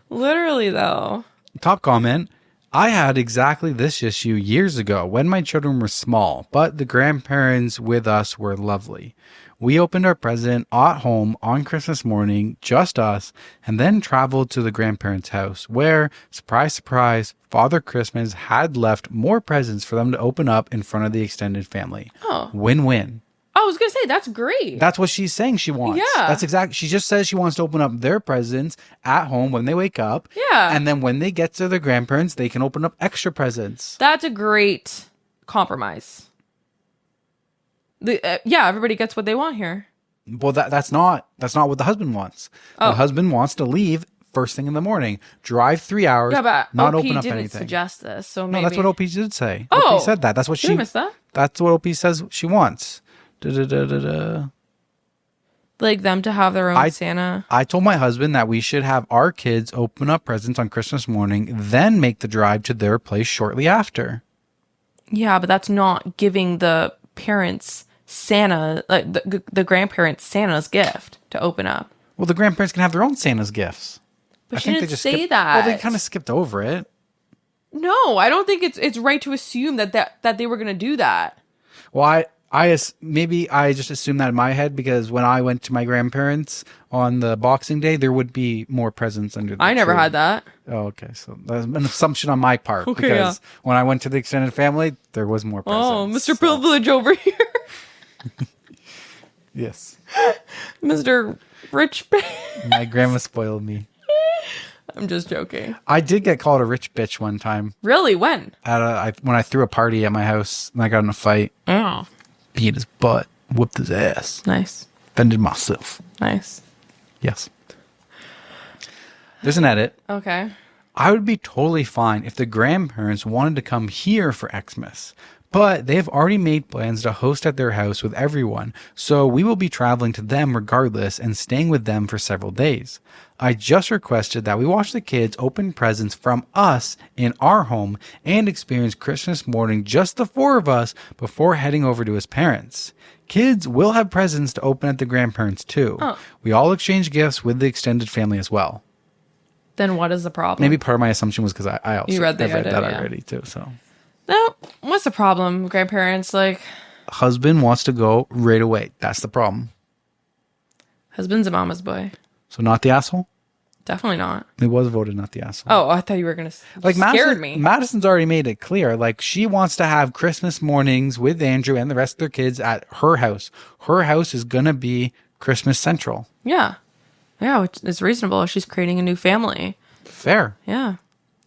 literally though. Top comment. I had exactly this issue years ago when my children were small, but the grandparents with us were lovely. We opened our present at home on Christmas morning, just us, and then traveled to the grandparents' house where, surprise, surprise, Father Christmas had left more presents for them to open up in front of the extended family. Oh. Win-win. I was gonna say that's great. That's what she's saying she wants. Yeah. That's exactly. She just says she wants to open up their presents at home when they wake up. Yeah. And then when they get to their grandparents, they can open up extra presents. That's a great compromise. Yeah, everybody gets what they want here. Well, that's not what the husband wants. Oh. The husband wants to leave first thing in the morning, drive 3 hours, Yeah, but not OP open up didn't anything. suggest this, so No, maybe that's what OP did say. Oh. OP said that. That's what Did I miss that? That's what OP says she wants. Da-da-da-da-da. Like them to have their own Santa. I told my husband that we should have our kids open up presents on Christmas morning, then make the drive to their place shortly after. Yeah, but that's not giving the parents Santa, like the grandparents Santa's gift to open up. Well, the grandparents can have their own Santa's gifts. But she didn't say skipped, that. Well, they kind of skipped over it. No, I don't think it's right to assume that they were going to do that. Well, maybe I just assumed that in my head because when I went to my grandparents on the Boxing Day, there would be more presents under the I never tree. had that. Oh, okay. So that's an assumption on my part Okay, because when I went to the extended family, there was more presents. Oh, Mr. Privilege over here. Yes. Mr. Rich bitch. My grandma spoiled me. I'm just joking. I did get called a rich bitch one time Really? When? when I threw a party at my house and I got in a fight. Oh. Beat his butt, whooped his ass, Nice. offended myself. Nice. Yes. There's an edit. Okay. I would be totally fine if the grandparents wanted to come here for Xmas, but they have already made plans to host at their house with everyone, so we will be traveling to them regardless and staying with them for several days. I just requested that we watch the kids open presents from us in our home and experience Christmas morning just the 4 of us before heading over to his parents. Kids will have presents to open at the grandparents too. Oh. We all exchange gifts with the extended family as well. Then what is the problem? Maybe part of my assumption was because I also You read the I've read edit, that yeah. already too. So No. What's the problem, grandparents? Like, husband wants to go right away. That's the problem. husband's a mama's boy. So not the asshole. Definitely not. It was voted not the asshole. Oh, I thought you were gonna. Like scared me. Madison's already made it clear. Like she wants to have Christmas mornings with Andrew and the rest of their kids at her house. Her house is gonna be Christmas Central. Yeah. Yeah, which is reasonable. She's creating a new family. Fair. Yeah.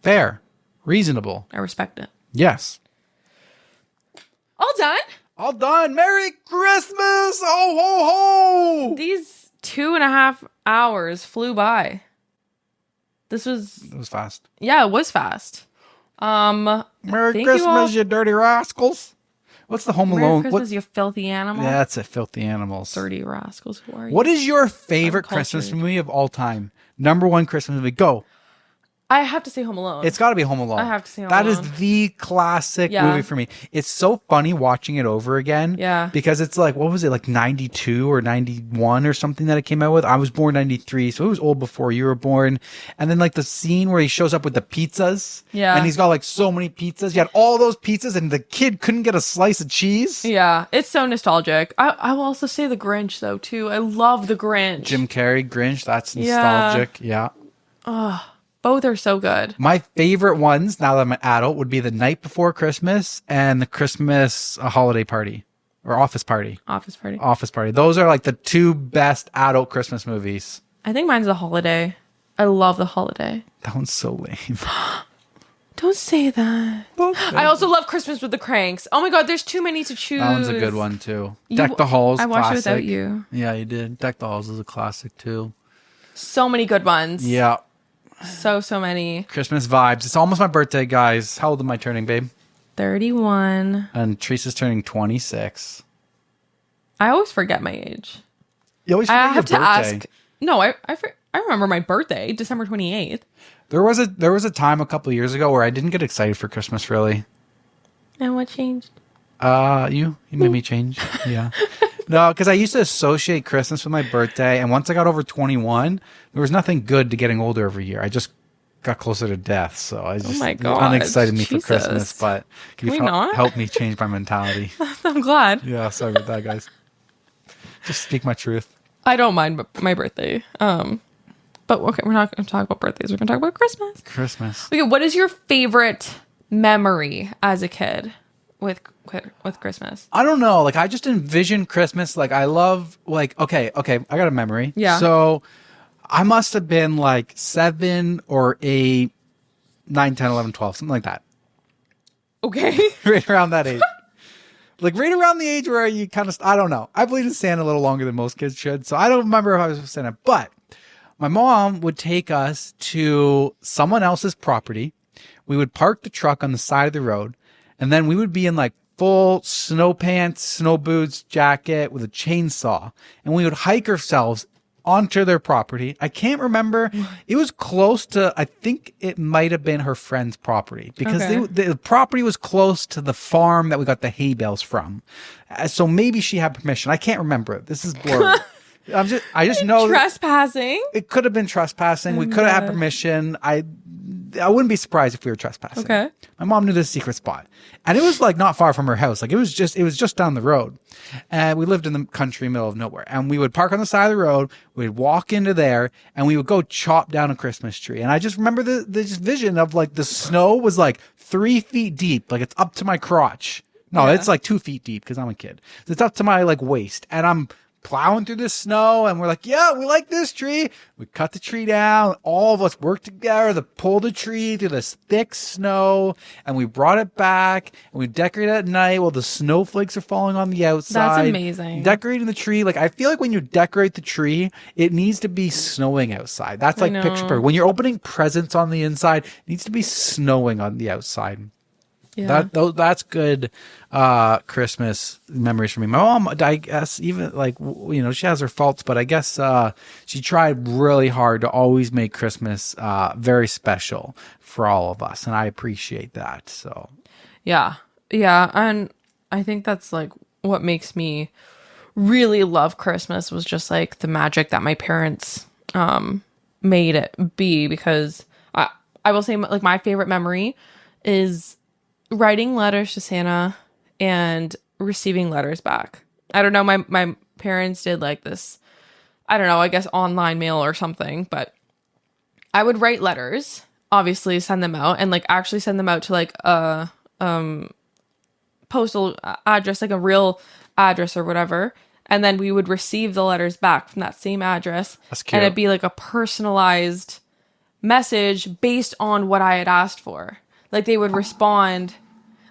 Fair. Reasonable. I respect it. Yes. All done? All done. Merry Christmas. Ho, ho, ho. These 2.5 hours flew by. This was, It was fast. yeah, it was fast. Merry Thank you Christmas, all. you dirty rascals. What's the Home Merry Alone? Christmas, you filthy animal. Yeah, that's it. Filthy animals. Dirty rascals. Who are you? What is your favorite Christmas movie of all time? Number one Christmas movie. Go. I have to say Home Alone. It's got to be Home Alone. I have to say Home That Alone. is the classic movie for me. It's so funny watching it over again. Yeah. Because it's like, what was it, like 92 or 91 or something that it came out with? I was born 93, so it was old before you were born. And then like the scene where he shows up with the pizzas. Yeah. And he's got like so many pizzas. You had all those pizzas and the kid couldn't get a slice of cheese. Yeah. It's so nostalgic. I will also say The Grinch, though, too. I love The Grinch. Jim Carrey, Grinch, that's nostalgic. Yeah. Both are so good. My favorite ones, now that I'm an adult, would be The Night Before Christmas and the Christmas Holiday Party or Office Party. Office Party. Office Party. Those are like the two best adult Christmas movies. I think mine's The Holiday. I love The Holiday. That one's so lame. Don't say that. Okay. I also love Christmas with the Cranks. Oh my God, there's too many to choose. That one's a good one too. Deck the Halls. I watched classic. it without you. Yeah, you did. Deck the Halls is a classic too. So many good ones. Yeah. So many. Christmas vibes. It's almost my birthday, guys. How old am I turning, babe? 31. And Teresa's turning 26. I always forget my age. You always I forget have your to birthday. ask. No, I remember my birthday, December 28th. There was a time a couple of years ago where I didn't get excited for Christmas really. And what changed? You made me change. Yeah. No, because I used to associate Christmas with my birthday, and once I got over 21, there was nothing good to getting older every year. I just got closer to death, so I just my God, unexcited me for Jesus. Christmas. But Can we not? help me change my mentality. I'm glad. Yeah, sorry about that, guys. Just speak my truth. I don't mind my birthday. But okay, we're not going to talk about birthdays. We're going to talk about Christmas. Christmas. Okay, what is your favorite memory as a kid with Christmas? I don't know. Like, I just envision Christmas. Like, I love, like, okay. I got a memory. Yeah. So, I must have been like 7 or 8, 9, 10, 11, 12, something like that. Okay. Right around that age. Like, right around the age where you kind of, I don't know. I believed in Santa a little longer than most kids should. So, I don't remember if I was with Santa. But my mom would take us to someone else's property. We would park the truck on the side of the road. And then we would be in like full snow pants, snow boots, jacket with a chainsaw. And we would hike ourselves onto their property. I can't remember. It was close to, I think it might have been her friend's property because Okay. the property was close to the farm that we got the hay bales from. So maybe she had permission. I can't remember. This is blurry. I just know that Trespassing. it could have been trespassing. We could have had permission. I wouldn't be surprised if we were trespassing. Okay. My mom knew this secret spot. And it was like not far from her house. Like it was just down the road. And we lived in the country, middle of nowhere. And we would park on the side of the road. We'd walk into there and we would go chop down a Christmas tree. And I just remember this vision of like the snow was like 3 feet deep. Like it's up to my crotch. No, Yeah. it's like 2 feet deep because I'm a kid. It's up to my like waist. And I'm plowing through the snow and we're like, yeah, we like this tree. We cut the tree down. All of us worked together to pull the tree through this thick snow, and we brought it back and we decorated at night while the snowflakes are falling on the outside. That's amazing. Decorating the tree. Like I feel like when you decorate the tree, it needs to be snowing outside. That's like picture know. perfect. When you're opening presents on the inside, it needs to be snowing on the outside. Yeah. That's good Christmas memories for me. My mom, I guess, even like, she has her faults, but I guess she tried really hard to always make Christmas very special for all of us. And I appreciate that. So, Yeah. Yeah. And I think that's like what makes me really love Christmas was just like the magic that my parents made it be, because I will say like my favorite memory is writing letters to Santa and receiving letters back. I don't know. My parents did like this, I don't know, I guess online mail or something, but I would write letters, obviously send them out, and like actually send them out to like a postal address, like a real address or whatever. And then we would receive the letters back from that same address. That's cute. And it'd be like a personalized message based on what I had asked for. Like they would respond,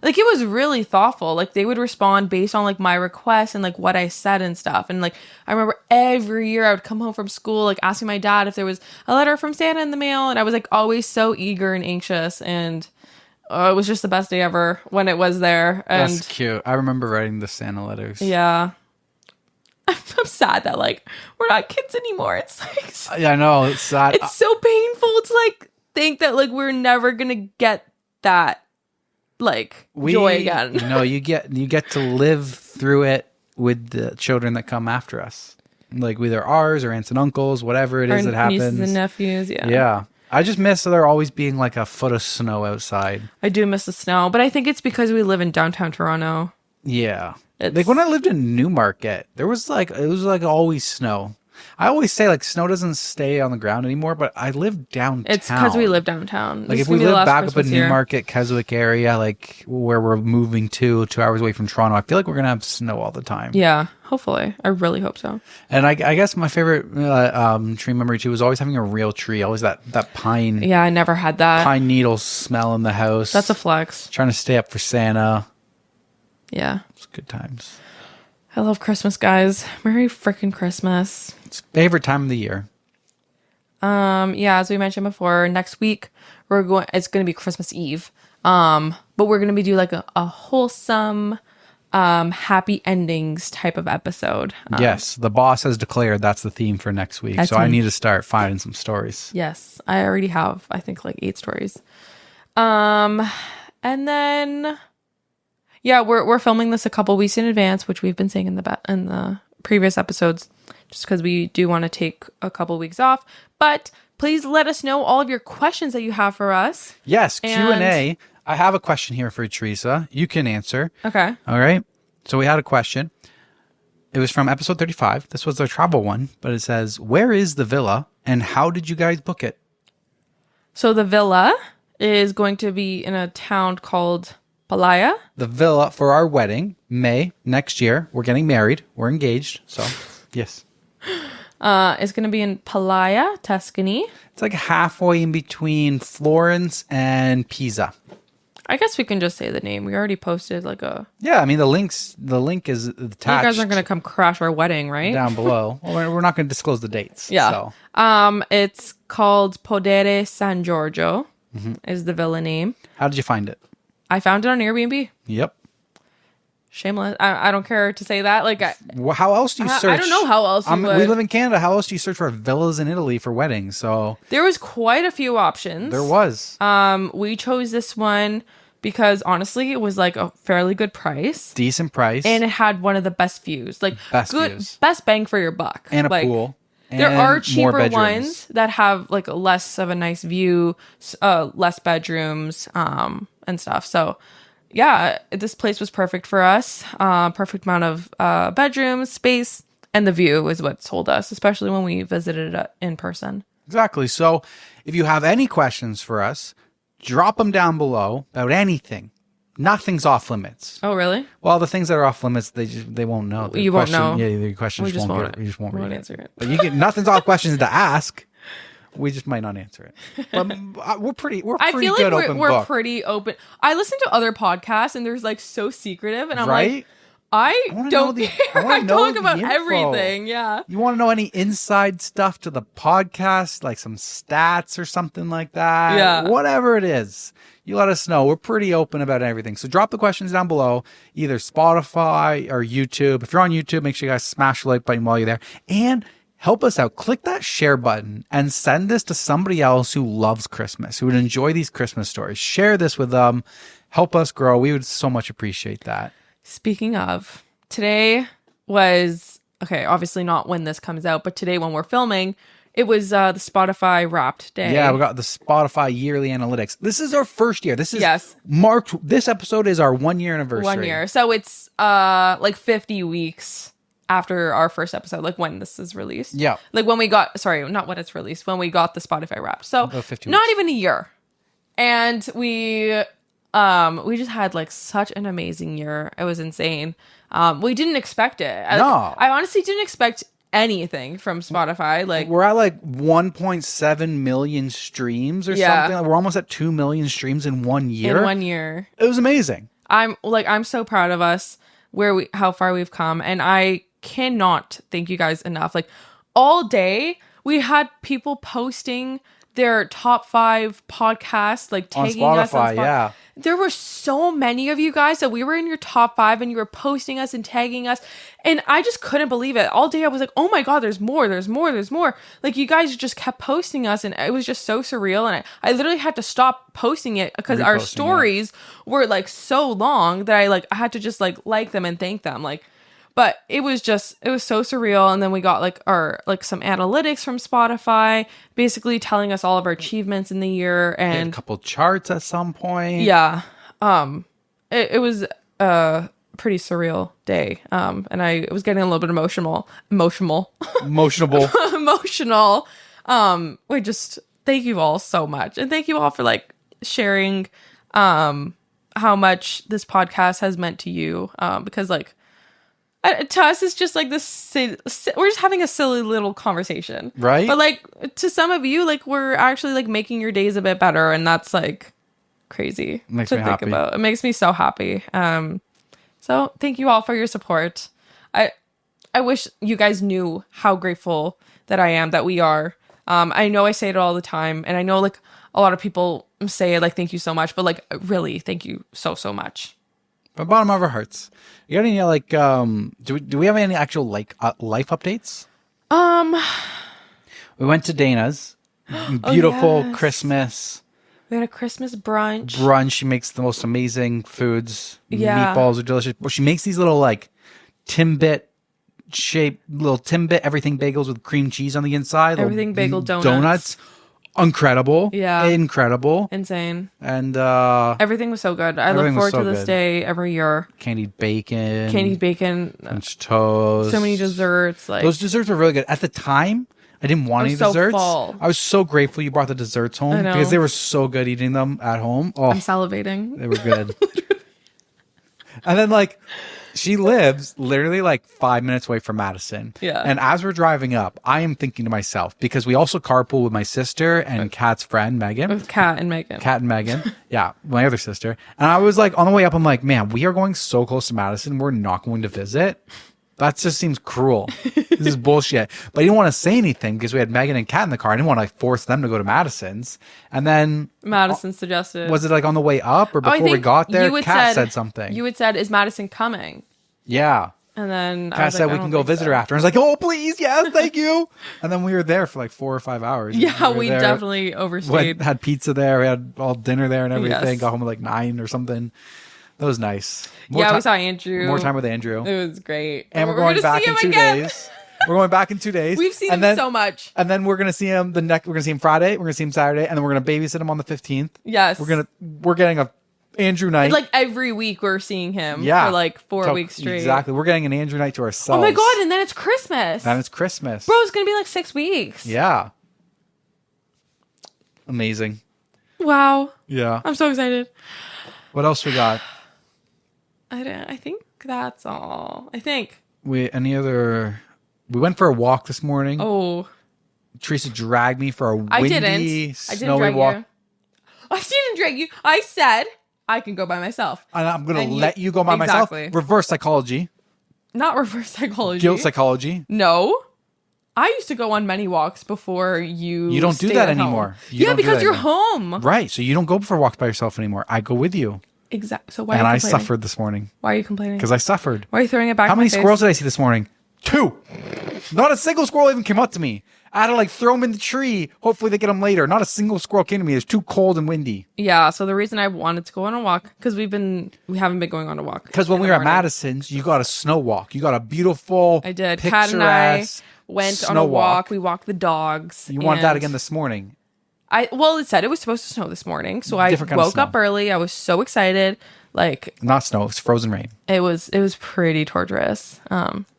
like it was really thoughtful. Like they would respond based on like my request and like what I said and stuff. And like I remember every year I would come home from school like asking my dad if there was a letter from Santa in the mail, and I was like always so eager and anxious. And it was just the best day ever when it was there. And That's cute. I remember writing the Santa letters. yeah. I'm sad that like we're not kids anymore. It's like Yeah, I know. It's sad. it's so painful to like think that like we're never gonna get that like joy again. You get to live through it with the children that come after us, like either ours or aunts and uncles, whatever it is that happens. Nieces and nephews, yeah. Yeah. I just miss there always being like a foot of snow outside. I do miss the snow, but I think it's because we live in downtown Toronto. Yeah. Like when I lived in Newmarket, it was like always snow. I always say like snow doesn't stay on the ground anymore, but I live downtown. It's because we live downtown. Like if we live back up in Newmarket, Keswick area, like where we're moving to 2 hours away from Toronto, I feel like we're going to have snow all the time. Yeah, hopefully. I really hope so. And I guess my favorite tree memory too was always having a real tree. Always that pine. Yeah, I never had that. Pine needles smell in the house. That's a flex. Trying to stay up for Santa. Yeah. It's good times. I love Christmas, guys. Merry freaking Christmas. It's favorite time of the year. Yeah, as we mentioned before, next week it's going to be Christmas Eve. But we're going to be doing like a wholesome happy endings type of episode. Yes, the boss has declared that's the theme for next week. So I need to start finding some stories. Yes, I already have, I think, like 8 stories. And then yeah, we're filming this a couple weeks in advance, which we've been saying in the previous episodes, just because we do want to take a couple weeks off. But please let us know all of your questions that you have for us. Yes, Q&A. I have a question here for Teresa. You can answer. Okay. All right. So we had a question. It was from episode 35. This was our travel one, but it says, where is the villa and how did you guys book it? So the villa is going to be in a town called Palaya. The villa for our wedding, May next year. We're getting married. We're engaged. So, yes. It's going to be in Palaya, Tuscany. It's like halfway in between Florence and Pisa. I guess we can just say the name. We already posted like a... Yeah, I mean, the link is attached. You guys aren't going to come crash our wedding, right? Down below. Well, we're not going to disclose the dates. Yeah. So. It's called Podere San Giorgio is the villa name. How did you find it? I found it on Airbnb. Yep. Shameless. I don't care to say that. Like, how else do you search? I don't know how else you would. We live in Canada. How else do you search for villas in Italy for weddings? So there was quite a few options. There was. We chose this one because honestly, it was like a fairly good price. Decent price. And it had one of the best views. Like best bang for your buck. And a pool. There are cheaper ones that have like less of a nice view, less bedrooms, and stuff. So yeah, this place was perfect for us. Perfect amount of bedrooms, space, and the view is what sold us, especially when we visited it in person. Exactly. So if you have any questions for us, drop them down below about anything. Nothing's off limits. Oh, really? Well, the things that are off limits, they won't know. You won't know. Yeah, your questions just won't get it. You just won't answer it. But nothing's off questions to ask. We just might not answer it. But we're pretty good open book. We're pretty open. I listen to other podcasts and there's like so secretive and I'm like, I don't care. I talk about everything. Yeah. You want to know any inside stuff to the podcast, like some stats or something like that? Yeah. Whatever it is, you let us know. We're pretty open about everything. So drop the questions down below, either Spotify or YouTube. If you're on YouTube, make sure you guys smash the like button while you're there. And help us out. Click that share button and send this to somebody else who loves Christmas, who would enjoy these Christmas stories. Share this with them. Help us grow. We would so much appreciate that. Speaking of, today was, okay, obviously not when this comes out, but today when we're filming, it was the Spotify Wrapped Day. Yeah, we got the Spotify yearly analytics. This is our first year. This is this episode is our 1 year anniversary. 1 year. So it's like 50 weeks after our first episode, like when this is released. Yeah. Like when we got, sorry, not when it's released, when we got the Spotify Wrapped. So not even a year. And we just had like such an amazing year. It was insane. We didn't expect it. No. I honestly didn't expect anything from Spotify. Like we're at like 1.7 million streams or something. We're almost at 2 million streams in 1 year. In 1 year. It was amazing. I'm so proud of us how far we've come, and I cannot thank you guys enough. Like all day we had people posting their top 5 podcasts, like On tagging us on Spotify, Spotify. yeah. There were so many of you guys that we were in your top 5 and you were posting us and tagging us. And I just couldn't believe it. All day I was like, oh my God, there's more. Like you guys just kept posting us and it was just so surreal. And I literally had to stop posting it because our stories were like so long that I had to just like them and thank them. But it was so surreal. And then we got some analytics from Spotify, basically telling us all of our achievements in the year. And Hit a couple charts at some point. Yeah. It was a pretty surreal day. And I was getting a little bit emotional. We just thank you all so much. And thank you all for sharing, how much this podcast has meant to you. Because to us, it's just this. We're just having a silly little conversation, right? But to some of you, we're actually making your days a bit better, and that's crazy to think happy. About. It makes me so happy. So thank you all for your support. I wish you guys knew how grateful that I am that we are. I know I say it all the time, and I know a lot of people say it thank you so much, but really thank you so much. From the bottom of our hearts. You got any do we have any actual life updates? We went to Dana's. Beautiful Christmas. We had a Christmas brunch. She makes the most amazing foods. Yeah. Meatballs are delicious. Well, she makes these little Timbit everything bagels with cream cheese on the inside. Everything bagel donuts. Incredible. Yeah. Incredible. Insane. And everything was so good. I look forward to this day every year. Candied bacon. French toast. So many desserts. Those desserts were really good. At the time, I didn't want any desserts. Full. I was so grateful you brought the desserts home because they were so good eating them at home. Oh, I'm salivating. They were good. And then she lives literally 5 minutes away from Madison. Yeah. And as we're driving up, I am thinking to myself, because we also carpool with my sister and Kat's friend, Megan. With Kat and Megan. Yeah, my other sister. And I was on the way up, I'm like, man, we are going so close to Madison. We're not going to visit. That just seems cruel. This is bullshit. But I didn't want to say anything because we had Megan and Kat in the car. I didn't want to force them to go to Madison's. And then Madison suggested. Was it on the way up or before we got there? Kat said something. You had said, is Madison coming? Yeah. And then Kat said we can go visit her after. I was like, oh, please, yes, thank you. And then we were there for 4 or 5 hours. Yeah, we definitely overstayed. Had pizza there. We had all dinner there and everything. Yes. Got home at 9 or something. That was nice. We saw Andrew. More time with Andrew. It was great. And we're going back in 2 days. We're going back in 2 days. We've seen him so much. And then we're gonna see him we're gonna see him Friday, we're gonna see him Saturday, and then we're gonna babysit him on the 15th. Yes. We're getting a Andrew night. Every week we're seeing him for 4 weeks straight. Exactly. We're getting an Andrew night to ourselves. Oh my God, and then it's Christmas. Bro, it's gonna be 6 weeks. Yeah. Amazing. Wow. Yeah. I'm so excited. What else we got? I think that's all. We went for a walk this morning. Oh. Teresa dragged me for a windy, snowy walk. I didn't drag you. I said I can go by myself. And I'm going to let you go by myself. Reverse psychology. Not reverse psychology. Guilt psychology. No. I used to go on many walks before you. You don't do that anymore. Because you're home. Right. So you don't go for walks by yourself anymore. I go with you. Exactly. So why? And I suffered this morning. Why are you complaining? Because I suffered. Why are you throwing it back? How many squirrels did I see this morning? 2. Not a single squirrel even came up to me. I had to throw them in the tree. Hopefully they get them later. Not a single squirrel came to me. It's too cold and windy. Yeah. So the reason I wanted to go on a walk because we haven't been going on a walk. Because when we were at Madison's, you got a snow walk. You got a beautiful. I did. Kat and I went on a walk. We walked the dogs. You want that again this morning? It said it was supposed to snow this morning, so I woke up early. I was so excited. Not snow, it's frozen rain. It was pretty torturous.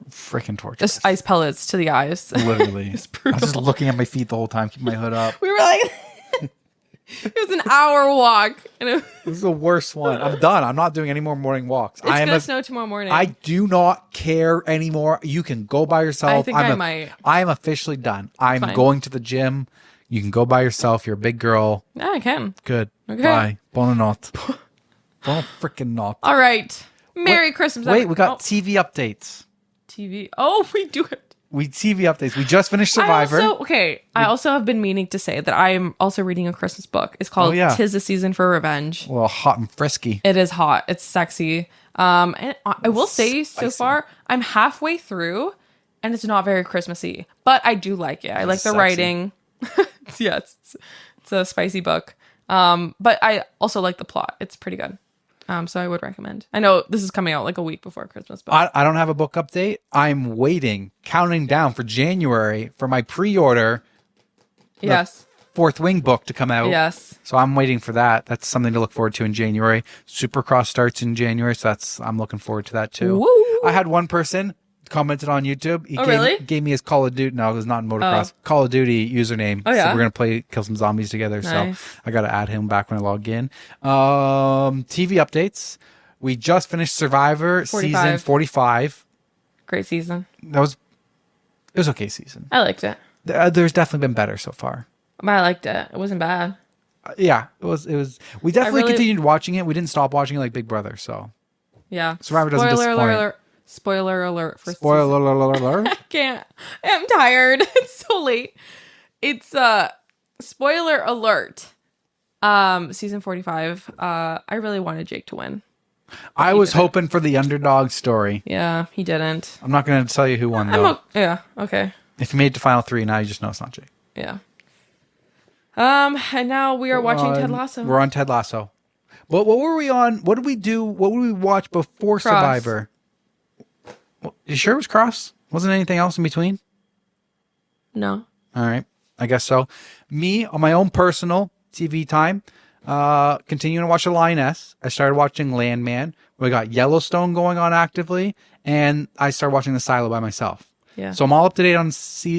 Freaking torturous. Just ice pellets to the eyes. Literally. I was just looking at my feet the whole time, keeping my hood up. We were it was an hour walk. And this is the worst one. I'm done. I'm not doing any more morning walks. It's going to snow tomorrow morning. I do not care anymore. You can go by yourself. I think I might. I am officially done. I'm going to the gym. You can go by yourself. You're a big girl. Yeah, I can. Good. Okay. Bye. Bonne notte. Bonne freaking notte. All right. Merry Christmas. Wait, we got TV updates. TV. Oh, we do it. We TV updates. We just finished Survivor. I also have been meaning to say that I am also reading a Christmas book. It's called "'Tis the Season for Revenge." Well, hot and frisky. It is hot. It's sexy. And I will say, so far, I'm halfway through, and it's not very Christmassy, but I do like it. I like the writing. It's a spicy book. But I also like the plot. It's pretty good. So I would recommend. I know this is coming out like a week before Christmas, but I don't have a book update. I'm waiting, counting down for January for my pre-order. Yes. Fourth Wing book to come out. Yes. So I'm waiting for that. That's something to look forward to in January. Supercross starts in January, so I'm looking forward to that too. Woo! I had one person commented on YouTube. He gave me his Call of Duty. No, it was not in motocross. Call of Duty username. Oh, yeah. So we're going to kill some zombies together. Nice. So I got to add him back when I log in. TV updates. We just finished Survivor 45. season 45. Great season. It was okay season. I liked it. There's definitely been better so far. I liked it. It wasn't bad. Yeah, it was. We definitely continued watching it. We didn't stop watching it like Big Brother. So yeah, Survivor doesn't disappoint. Spoiler alert for Spoiler alert. I can't. I'm tired. It's so late. It's spoiler alert. Season 45. I really wanted Jake to win. I was hoping for the underdog story. Yeah, he didn't. I'm not going to tell you who won though. Yeah, okay. If you made it to final 3, now you just know it's not Jake. Yeah. And now we are watching Ted Lasso. We're on Ted Lasso. But what were we on? What did we do? What did we watch before Survivor? You sure it was Cross? Wasn't anything else in between? No. All right. I guess so. Me, on my own personal TV time, continuing to watch The Lioness. I started watching Landman. We got Yellowstone going on actively. And I started watching The Silo by myself. Yeah. So I'm all up to date on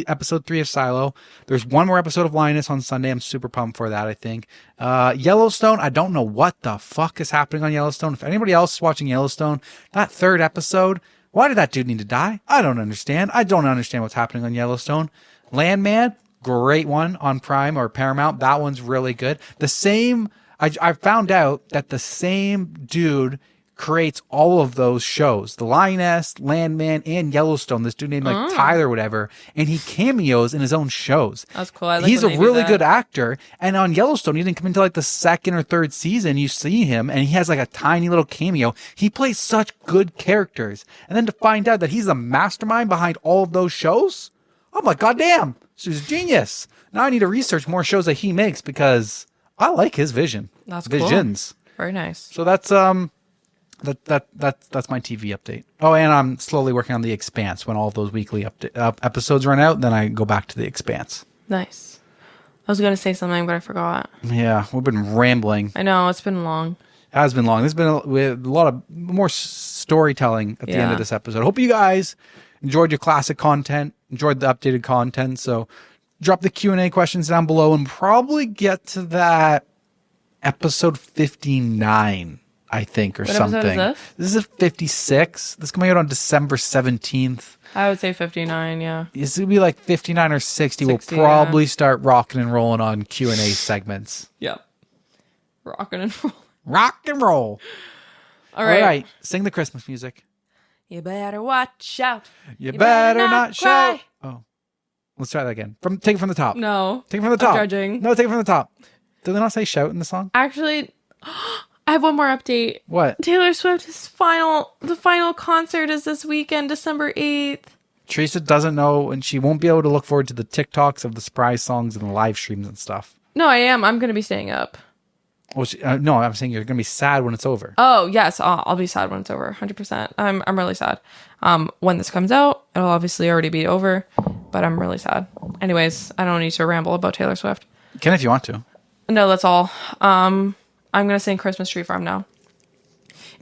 episode 3 of Silo. There's one more episode of Lioness on Sunday. I'm super pumped for that, I think. Yellowstone, I don't know what the fuck is happening on Yellowstone. If anybody else is watching Yellowstone, that 3rd episode, why did that dude need to die? I don't understand. I don't understand what's happening on Yellowstone. Landman, great one on Prime or Paramount. That one's really good. I found out that the same dude creates all of those shows, The Lioness, Landman, and Yellowstone. This dude named like Tyler or whatever, and he cameos in his own shows. That's cool. He's a really good actor, and on Yellowstone, he didn't come into like the 2nd or 3rd season. You see him, and he has like a tiny little cameo. He plays such good characters, and then to find out that he's the mastermind behind all of those shows, I'm like, goddamn, this is genius. Now I need to research more shows that he makes because I like his vision. That's visions. Cool. Very nice. So that's that's my TV update. Oh, and I'm slowly working on The Expanse. When all of those weekly episodes run out, then I go back to The Expanse. Nice. I was going to say something, but I forgot. Yeah, we've been rambling. I know, it's been long. It has been long. There's been a lot of more storytelling at the end of this episode. Hope you guys enjoyed your classic content, enjoyed the updated content. So drop the Q&A questions down below and probably get to that episode 59. I think, or something. What episode is this? This is 56. This is coming out on December 17th. I would say 59, yeah. It's going to be like 59 or 60. We'll probably start rocking and rolling on Q&A segments. Yep. Rocking and roll. Rock and roll. All right. Sing the Christmas music. You better watch out. You better not shout. Oh. Let's try that again. Take it from the top. No. Take it from the top. I'm judging. No, take it from the top. Do they not say shout in the song? Actually... I have one more update. What? Taylor Swift's the final concert is this weekend, December 8th. Teresa doesn't know, and she won't be able to look forward to the TikToks of the surprise songs and the live streams and stuff. No, I am. I'm going to be staying up. Well, no, I'm saying you're going to be sad when it's over. Oh, yes. I'll be sad when it's over. 100%. I'm really sad. When this comes out, it'll obviously already be over, but I'm really sad. Anyways, I don't need to ramble about Taylor Swift. You can if you want to. No, that's all. I'm going to sing Christmas Tree Farm now.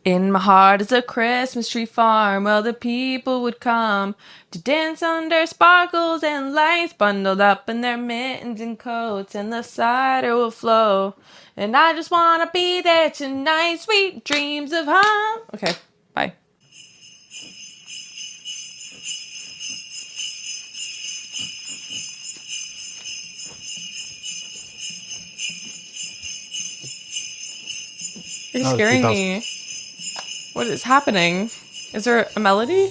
In my heart is a Christmas tree farm where the people would come to dance under sparkles and lights, bundled up in their mittens and coats, and the cider will flow. And I just want to be there tonight, sweet dreams of home. Okay, bye. You're scaring me. What is happening? Is there a melody?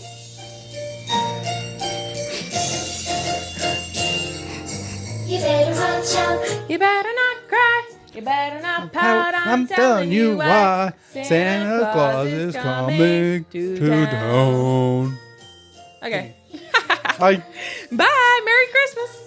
You better not cry. You better not pout. I'm telling you why. Santa Claus is coming to town. Okay. Bye. Bye. Merry Christmas.